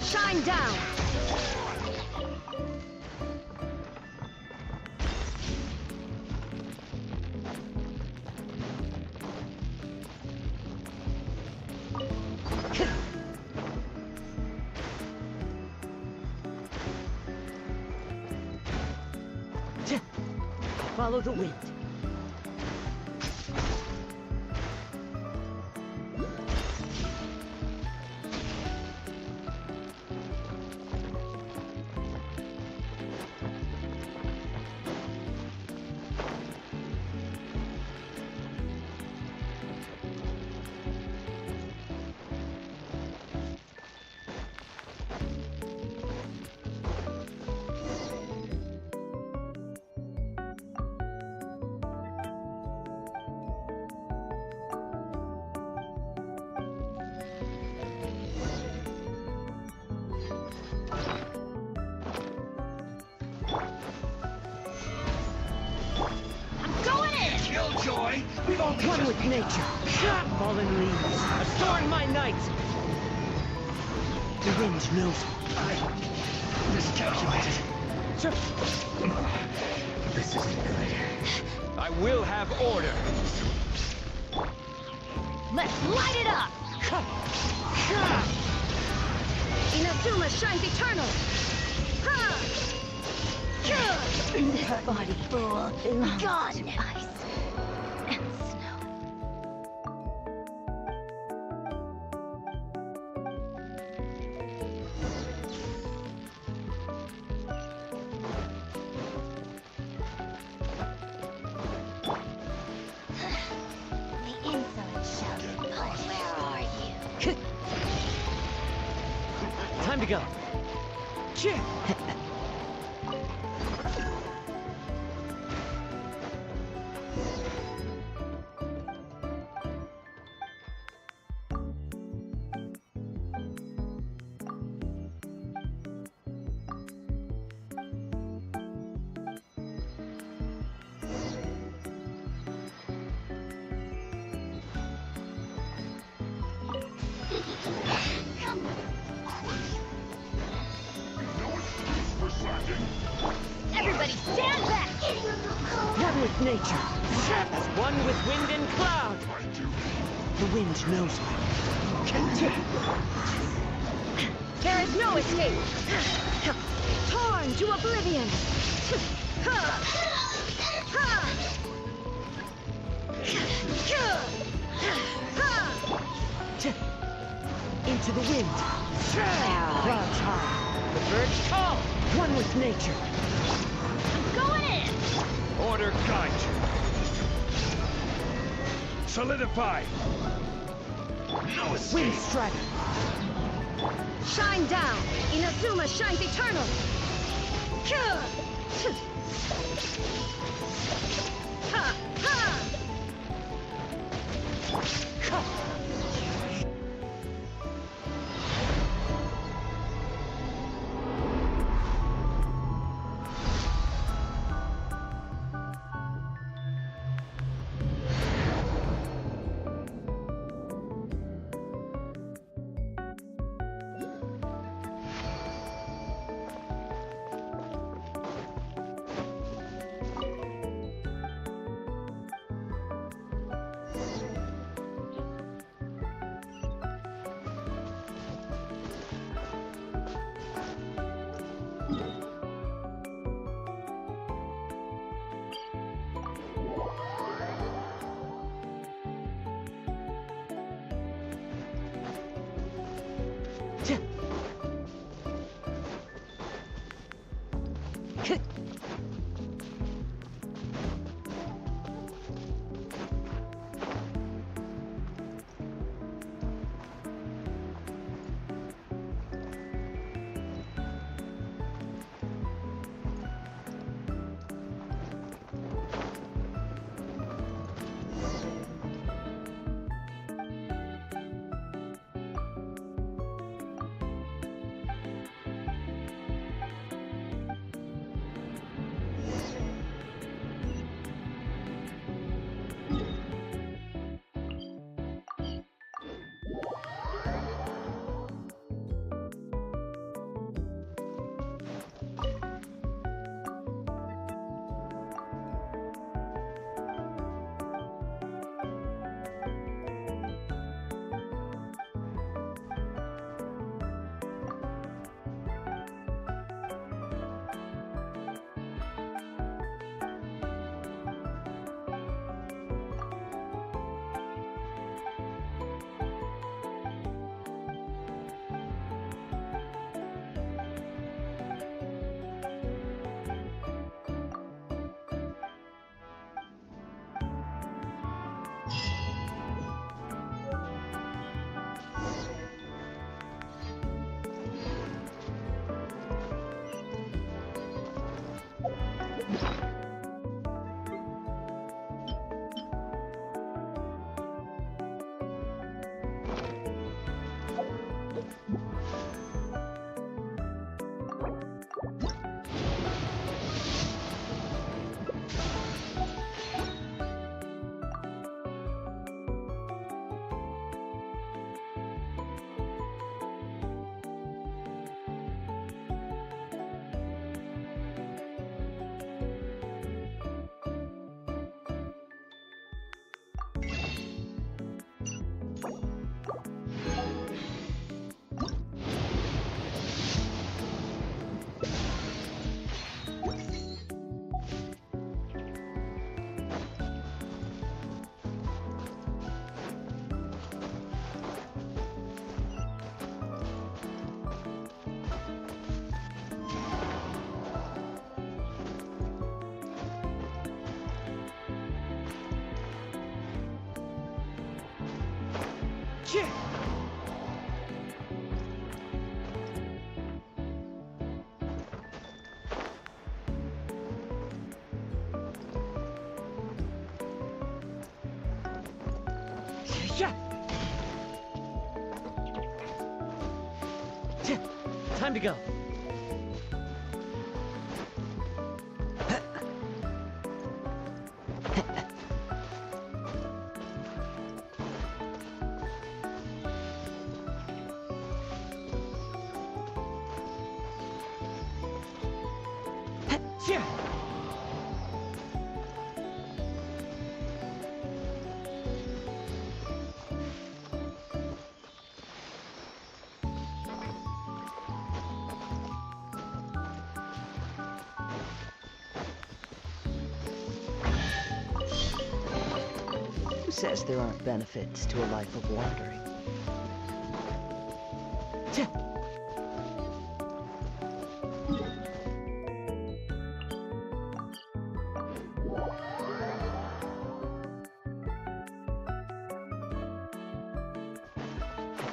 Shine down. Follow the wind. Joy, we've all come with nature. Fallen leaves, adorn my night. The wind knows me. I miscalculated. This isn't good. I will have order. Let's light it up! Inazuma shines eternal! Body full, gone! Ice and snow. The insolent shouted, where are you? Time to go. Everybody stand back! One with nature, as one with wind and cloud. The wind knows me. There is no escape. Torn to oblivion. Into the wind. Clouds high. The birds tall. One with nature. Going in! Order guide you. Solidify. No escape. Wind strike. Shine down. Inazuma shines eternal. Ha! Ha! Time to go. Who says there aren't benefits to a life of wandering?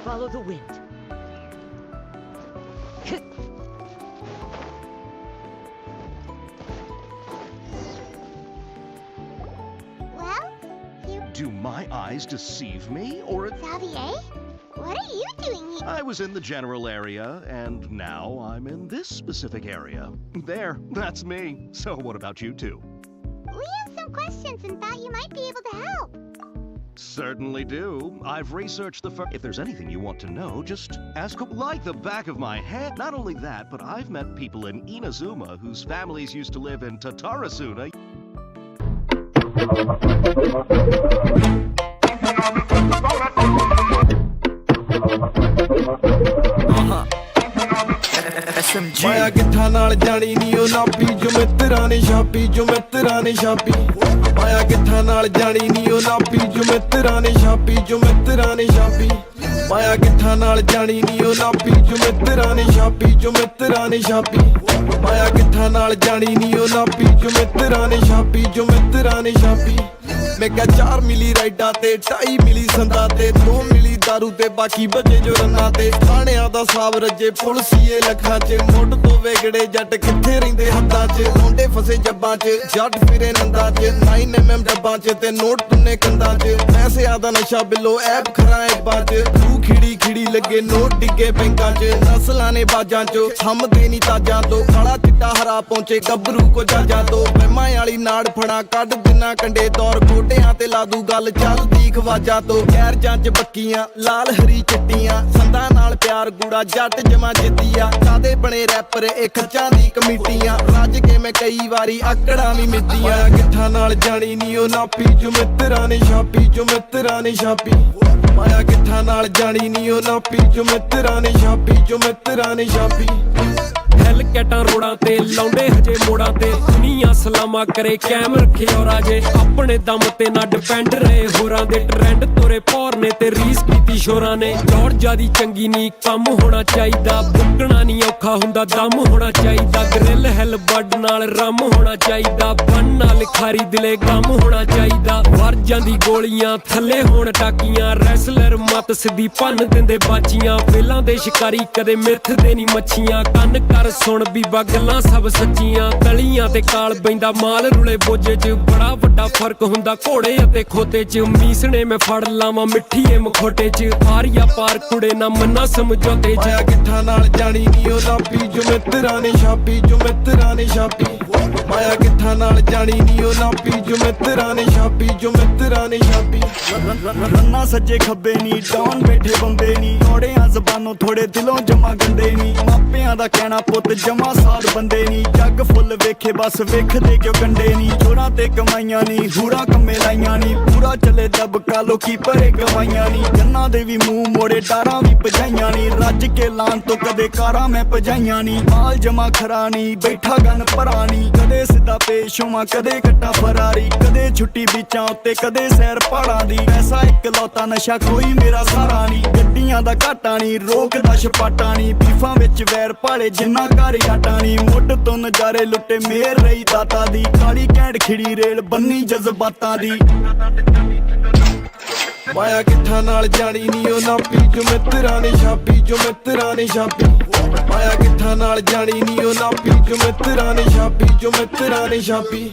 Follow the wind. Well, Do my eyes deceive me, or... Xavier? What are you doing here? I was in the general area, and now I'm in this specific area. There, that's me. So what about you two? We have some questions and thought you might be able to help. Certainly do. I've researched the If there's anything you want to know, just ask like the back of my head. Not only that, but I've met people in Inazuma whose families used to live in Tatarasuna. ਮਾਇਆ ਕਿੱਥਾਂ ਨਾਲ ਜਾਣੀ ਨੀ ਉਹ ਨਾਪੀ ਜੋ ਮਿੱਤਰਾਂ ਨੇ ਛਾਪੀ ਜੋ ਮਿੱਤਰਾਂ ਨੇ ਛਾਪੀ ਮਾਇਆ ਕਿੱਥਾਂ ਨਾਲ ਜਾਣੀ ਨੀ ਉਹ ਨਾਪੀ ਜੋ ਮਿੱਤਰਾਂ ਨੇ ਛਾਪੀ ਜੋ ਮਿੱਤਰਾਂ ਨੇ ਛਾਪੀ ਮਾਇਆ ਕਿੱਥਾਂ ਨਾਲ ਜਾਣੀ ਨੀ ਉਹ ਨਾਪੀ ਜੋ ਮਿੱਤਰਾਂ ਨੇ ਛਾਪੀ ਜੋ ਮਿੱਤਰਾਂ ਨੇ ਛਾਪੀ ਮਾਇਆ ਕਿੱਥਾਂ ਨਾਲ ਜਾਣੀ ਨੀ ਉਹ ਨਾਪੀ ਜੋ ਮਿੱਤਰਾਂ ਨੇ ਛਾਪੀ ਜੋ ਮਿੱਤਰਾਂ ਨੇ ਛਾਪੀ ਮੈਂ ਕਿਹਾ 4 ਮਿਲੀ ਰਾਈਡਾਂ ਤੇ 2.5 ਮਿਲੀ ਸੰਦਾਂ ਤੇ 2 ਮਿਲੀ ਦਾਰੂ ਤੇ ਬਾਕੀ ਬਚੇ ਜੋ ਰੰਨਾਂ ਤੇ ਥਾਣਿਆਂ ਦਾ ਸਾਬ ਰੱਜੇ ਪੁਲਸੀਏ ਲੱਖਾਂ 'ਚ ਮੁੱਢ ਤੋਂ ਵੇਗੜੇ ਜੱਟ ਕਿੱਥੇ ਰਹਿੰਦੇ ਹੱਦਾਂ 'ਚ ਮੁੰਡੇ ਫਸੇ ਜੱਬਾਂ 'ਚ ਜੱਟ ਫਿਰੇ ਨੰਦਾਂ 'ਚ 9mm ਡੱਬਾਂ 'ਚ ਤੇ ਨੋਟ ਤੁੰਨੇ ਕੰਧਾਂ 'ਚ ਪੈਸਿਆਂ ਦਾ ਨਸ਼ਾ ਬਿੱਲੋ ਐਪ ਖਰਾ ਐਬਾਂ 'ਚ ਤੂੰ ਖਿੜੀ ਖਿੜੀ ਲੱਗੇ ਨੋਟ ਡਿੱਗੇ ਬੈਂਕਾਂ 'ਚ ਨਸਲਾਂ ਨੇ ਬਾਜਾਂ 'ਚੋਂ ਥੰਮਦੇ ਨੀ ਤਾਜਾਂ ਤੋਂ ਕਾਲਾ ਚਿੱਟਾ ਹਰਾ ਪਹੁੰਚੇ ਗੱਭਰੂ ਕੋ ਜਾਜਾਂ ਤੋਂ ਵਹਿਮਾਂ ਵਾਲੀ ਨਾੜ ਫੜਾ ਕੱਢ ਦਿਨਾਂ ਕੰਡੇ ਦੌਰ ਗੋਡਿਆਂ ਤੇ ਲਾਦੂ ਗੱਲ ਚੱਲਦੀ ਖਵਾਜਾਂ ਤੋਂ ਗੈਰਜਾਂ 'ਚ ਬੱਕੀਆਂ ਲਾਲ ਹਰੀ ਚਿੱਟੀਆਂ ਸੰਦਾਂ ਨਾਲ ਪਿਆਰ ਗੂੜਾ ਜੱਟ ਜਮਾ ਜਿੱਤੀਆ ਕਾਦੇ ਬਣੇ ਰੈਪਰ ਇਹ ਖੱਚਾਂ ਦੀ ਕਮੇਟੀਆਂ ਰੱਜ ਕੇ ਮੈਂ ਕਈ ਵਾਰੀ ਆਕੜਾਂ ਵੀ ਮਿੱਤੀਆਂ ਕਿੱਥਾਂ ਨਾਲ ਜਾਣੀ ਨੀ ਉਹ ਨਾਪੀ ਜੋ ਮਿੱਤਰਾਂ ਨੇ ਛਾਪੀ ਜੋ ਮਿੱਤਰਾਂ ਨੇ ਛਾਪੀ ਮਾਇਆ ਕਿੱਥਾਂ ਨਾਲ ਜਾਣੀ ਨੀ ਉਹ ਨਾਪੀ ਜੋ ਮਿੱਤਰਾਂ ਨੇ ਛਾਪੀ ਜੋ ਮਿੱਤਰਾਂ ਨੇ ਛਾਪੀ ਹੈਲ ਕੈਟਾਂ ਰੋੜਾਂ ਤੇ ਲਾਉਂਦੇ ਹਜੇ ਮੋੜਾਂ ਤੇ ਦੁਨੀਆ ਸਲਾਮਾ ਕਰੇ ਕੈਮ ਰੱਖੇ ਔਰ ਆਜੇ ਆਪਣੇ ਦਮ ਤੇ ਨਾ ਡਿਪੈਂਡ ਰਹੇ ਹੋਰਾਂ ਦੇ ਟ੍ਰੈਂਡ ਤੁਰੇ ਪੌਰ ਨੇ ਤੇ ਰੀਸ ਕੀਤੀ ਸ਼ੋਰਾਂ ਨੇ ਦੌੜ ਜਿਆਦੀ ਚੰਗੀ ਨਹੀਂ ਕੰਮ ਹੋਣਾ ਚਾਹੀਦਾ ਬੁੱਕਣਾ ਨਹੀਂ ਔਖਾ ਹੁੰਦਾ ਦਮ ਹੋਣਾ ਚਾਹੀਦਾ ਗ੍ਰਿਲ ਹੈਲ ਬੱਡ ਨਾਲ ਰਮ ਹੋਣਾ ਚਾਹੀਦਾ ਬੰਨ ਨਾਲ ਖਾਰੀ ਦਿਲੇ ਗਮ ਹੋਣਾ ਚਾਹੀਦਾ ਵਰ ਜਾਂਦੀ ਗੋਲੀਆਂ ਥੱਲੇ ਹੋਣ ਟਾਕੀਆਂ ਰੈਸਲਰ ਮਤ ਸਿੱਧੀ ਭੰਨ ਦਿੰਦੇ ਬਾਚੀਆਂ ਵੇਲਾਂ ਦੇ ਸ਼ਿਕਾਰੀ ਕਦੇ ਮਿੱਥਦੇ ਨਹੀਂ ਮੱਛੀਆਂ ਕੰਨ ਕਰ ਸੁਣ ਬੀਬਾ ਗੱਲਾਂ ਸਭ ਸੱਚੀਆਂ ਤਲੀਆਂ ਤੇ ਕਾਲ ਬੈਂਦਾ ਮਾਲ ਰੁਲੇ ਬੋਝੇ 'ਚ ਬੜਾ ਵੱਡਾ ਫਰਕ ਹੁੰਦਾ ਘੋੜੇ ਅਤੇ ਖੋਤੇ 'ਚ ਮੀਸਣੇ ਮੈਂ ਫੜ ਲਾਵਾਂ ਮਿੱਠੀਏ ਮਖੋਟੇ 'ਚ ਆਰੀਆ ਪਾਰ ਕੁੜੇ ਨਾ ਮੰਨਾ ਸਮਝੌਤੇ 'ਚ ਕਿੱਥਾਂ ਨਾਲ ਜਾਣੀ ਨੀ ਉਹ ਨਾਪੀ ਜੋ ਮਿੱਤਰਾਂ ਨੇ ਛਾਪੀ ਜੋ ਮਿੱਤਰਾਂ ਨੇ ਛਾਪੀ ਮਾਇਆ ਕਿੱਥਾਂ ਨਾਲ ਜਾਣੀ ਨੀ ਉਹ ਨਾਪੀ ਜੋ ਮਿੱਤਰਾਂ ਨੇ ਛਾਪੀ ਜੋ ਮਿੱਤਰਾਂ ਨੇ ਛਾਪੀ ਰੰਨਾ ਸੱਜੇ ਖੱਬੇ ਨੀ ਡਾਉਨ ਬੈਠੇ ਬੰਦੇ ਨੀ ਥੋੜਿਆਂ ਜ਼ਬਾਨੋਂ ਥੋੜੇ ਦਿਲੋਂ ਜਮਾ ਗੰਦੇ ਨੀ ਮਾਪਿਆਂ ਦਾ ਕਹਿਣਾ ਪੁੱਤ ਜਮਾ ਸਾਧ ਬੰਦੇ ਨੀ ਜੱਗ ਫੁੱਲ ਵੇਖੇ ਬਸ ਵੇਖਦੇ ਕਿਉਂ ਕੰਡੇ ਨੀ ਚੋਰਾਂ ਤੇ ਕਮਾਈਆਂ ਨੀ ਹੂਰਾਂ ਕੰਮੇ ਲਾਈਆਂ ਨੀ ਪੂਰਾ ਚੱਲੇ ਦਬਕਾ ਲੋਕੀ ਪਰੇ ਗਵਾਈਆਂ ਨੀ ਜੰਨਾਂ ਦੇ ਵੀ ਮੂੰਹ ਮੋੜੇ ਡਾਰਾਂ ਵੀ ਭਜਾਈਆਂ ਨੀ ਰੱਜ ਕੇ ਲਾਂ ਤੋਂ ਕਦੇ ਕਾਰਾਂ ਮੈਂ ਭਜਾਈਆਂ ਨੀ ਮਾਲ ਜਮਾ ਖਰਾ ਨੀ ਬੈਠਾ ਗਨ ਭਰਾ ਨੀ ਕਦੇ ਸਿੱਧਾ ਪੇਸ਼ ਹੋਵਾਂ ਕਦੇ ਕੱਟਾ ਫਰਾਰੀ ਕਦੇ ਛੁੱਟੀ ਬੀਚਾਂ ਉੱਤੇ ਕਦੇ ਸੈਰ ਪਹਾੜਾਂ ਦੀ ਐਸਾ ਇਕਲੌਤਾ ਨਸ਼ਾ ਕੋਈ ਮੇਰਾ ਸਾਰਾ ਨੀ ਗੱਡੀਆਂ ਦਾ ਘਾਟਾ ਨੀ ਰੋਕਦਾ ਛਪਾਟਾ ਨੀ ਬੀਫਾਂ ਵਿੱਚ ਵੈਰ ਭਾਲੇ ਜਿੰਨਾ ਘਰ ਆਟਾ ਨੀ ਮੁੱਢ ਤੋਂ ਨਜ਼ਾਰੇ ਲੁੱਟੇ ਮੇਰ ਰਹੀ ਦਾਤਾ ਦੀ ਕਾਲੀ ਕੈਂਡ ਖਿੜੀ ਰੇਲ ਬੰਨੀ ਜਜ਼ਬਾਤਾਂ ਦੀ ਮਾਇਆ ਕਿੱਥਾਂ ਨਾਲ ਜਾਣੀ ਨੀ ਉਹ ਨਾਪੀ ਜੋ ਮਿੱਤਰਾਂ ਨੇ ਛਾਪੀ ਜੋ ਮਿੱਤਰਾਂ ਨੇ ਛਾਪੀ ਮਾਇਆ ਕਿੱਥਾਂ ਨਾਲ ਜਾਣੀ ਨੀ ਉਹ ਨਾਪੀ ਜੋ ਮਿੱਤਰਾਂ ਨੇ ਛਾਪੀ ਜੋ ਮਿੱਤਰਾਂ ਨੇ ਛਾਪੀ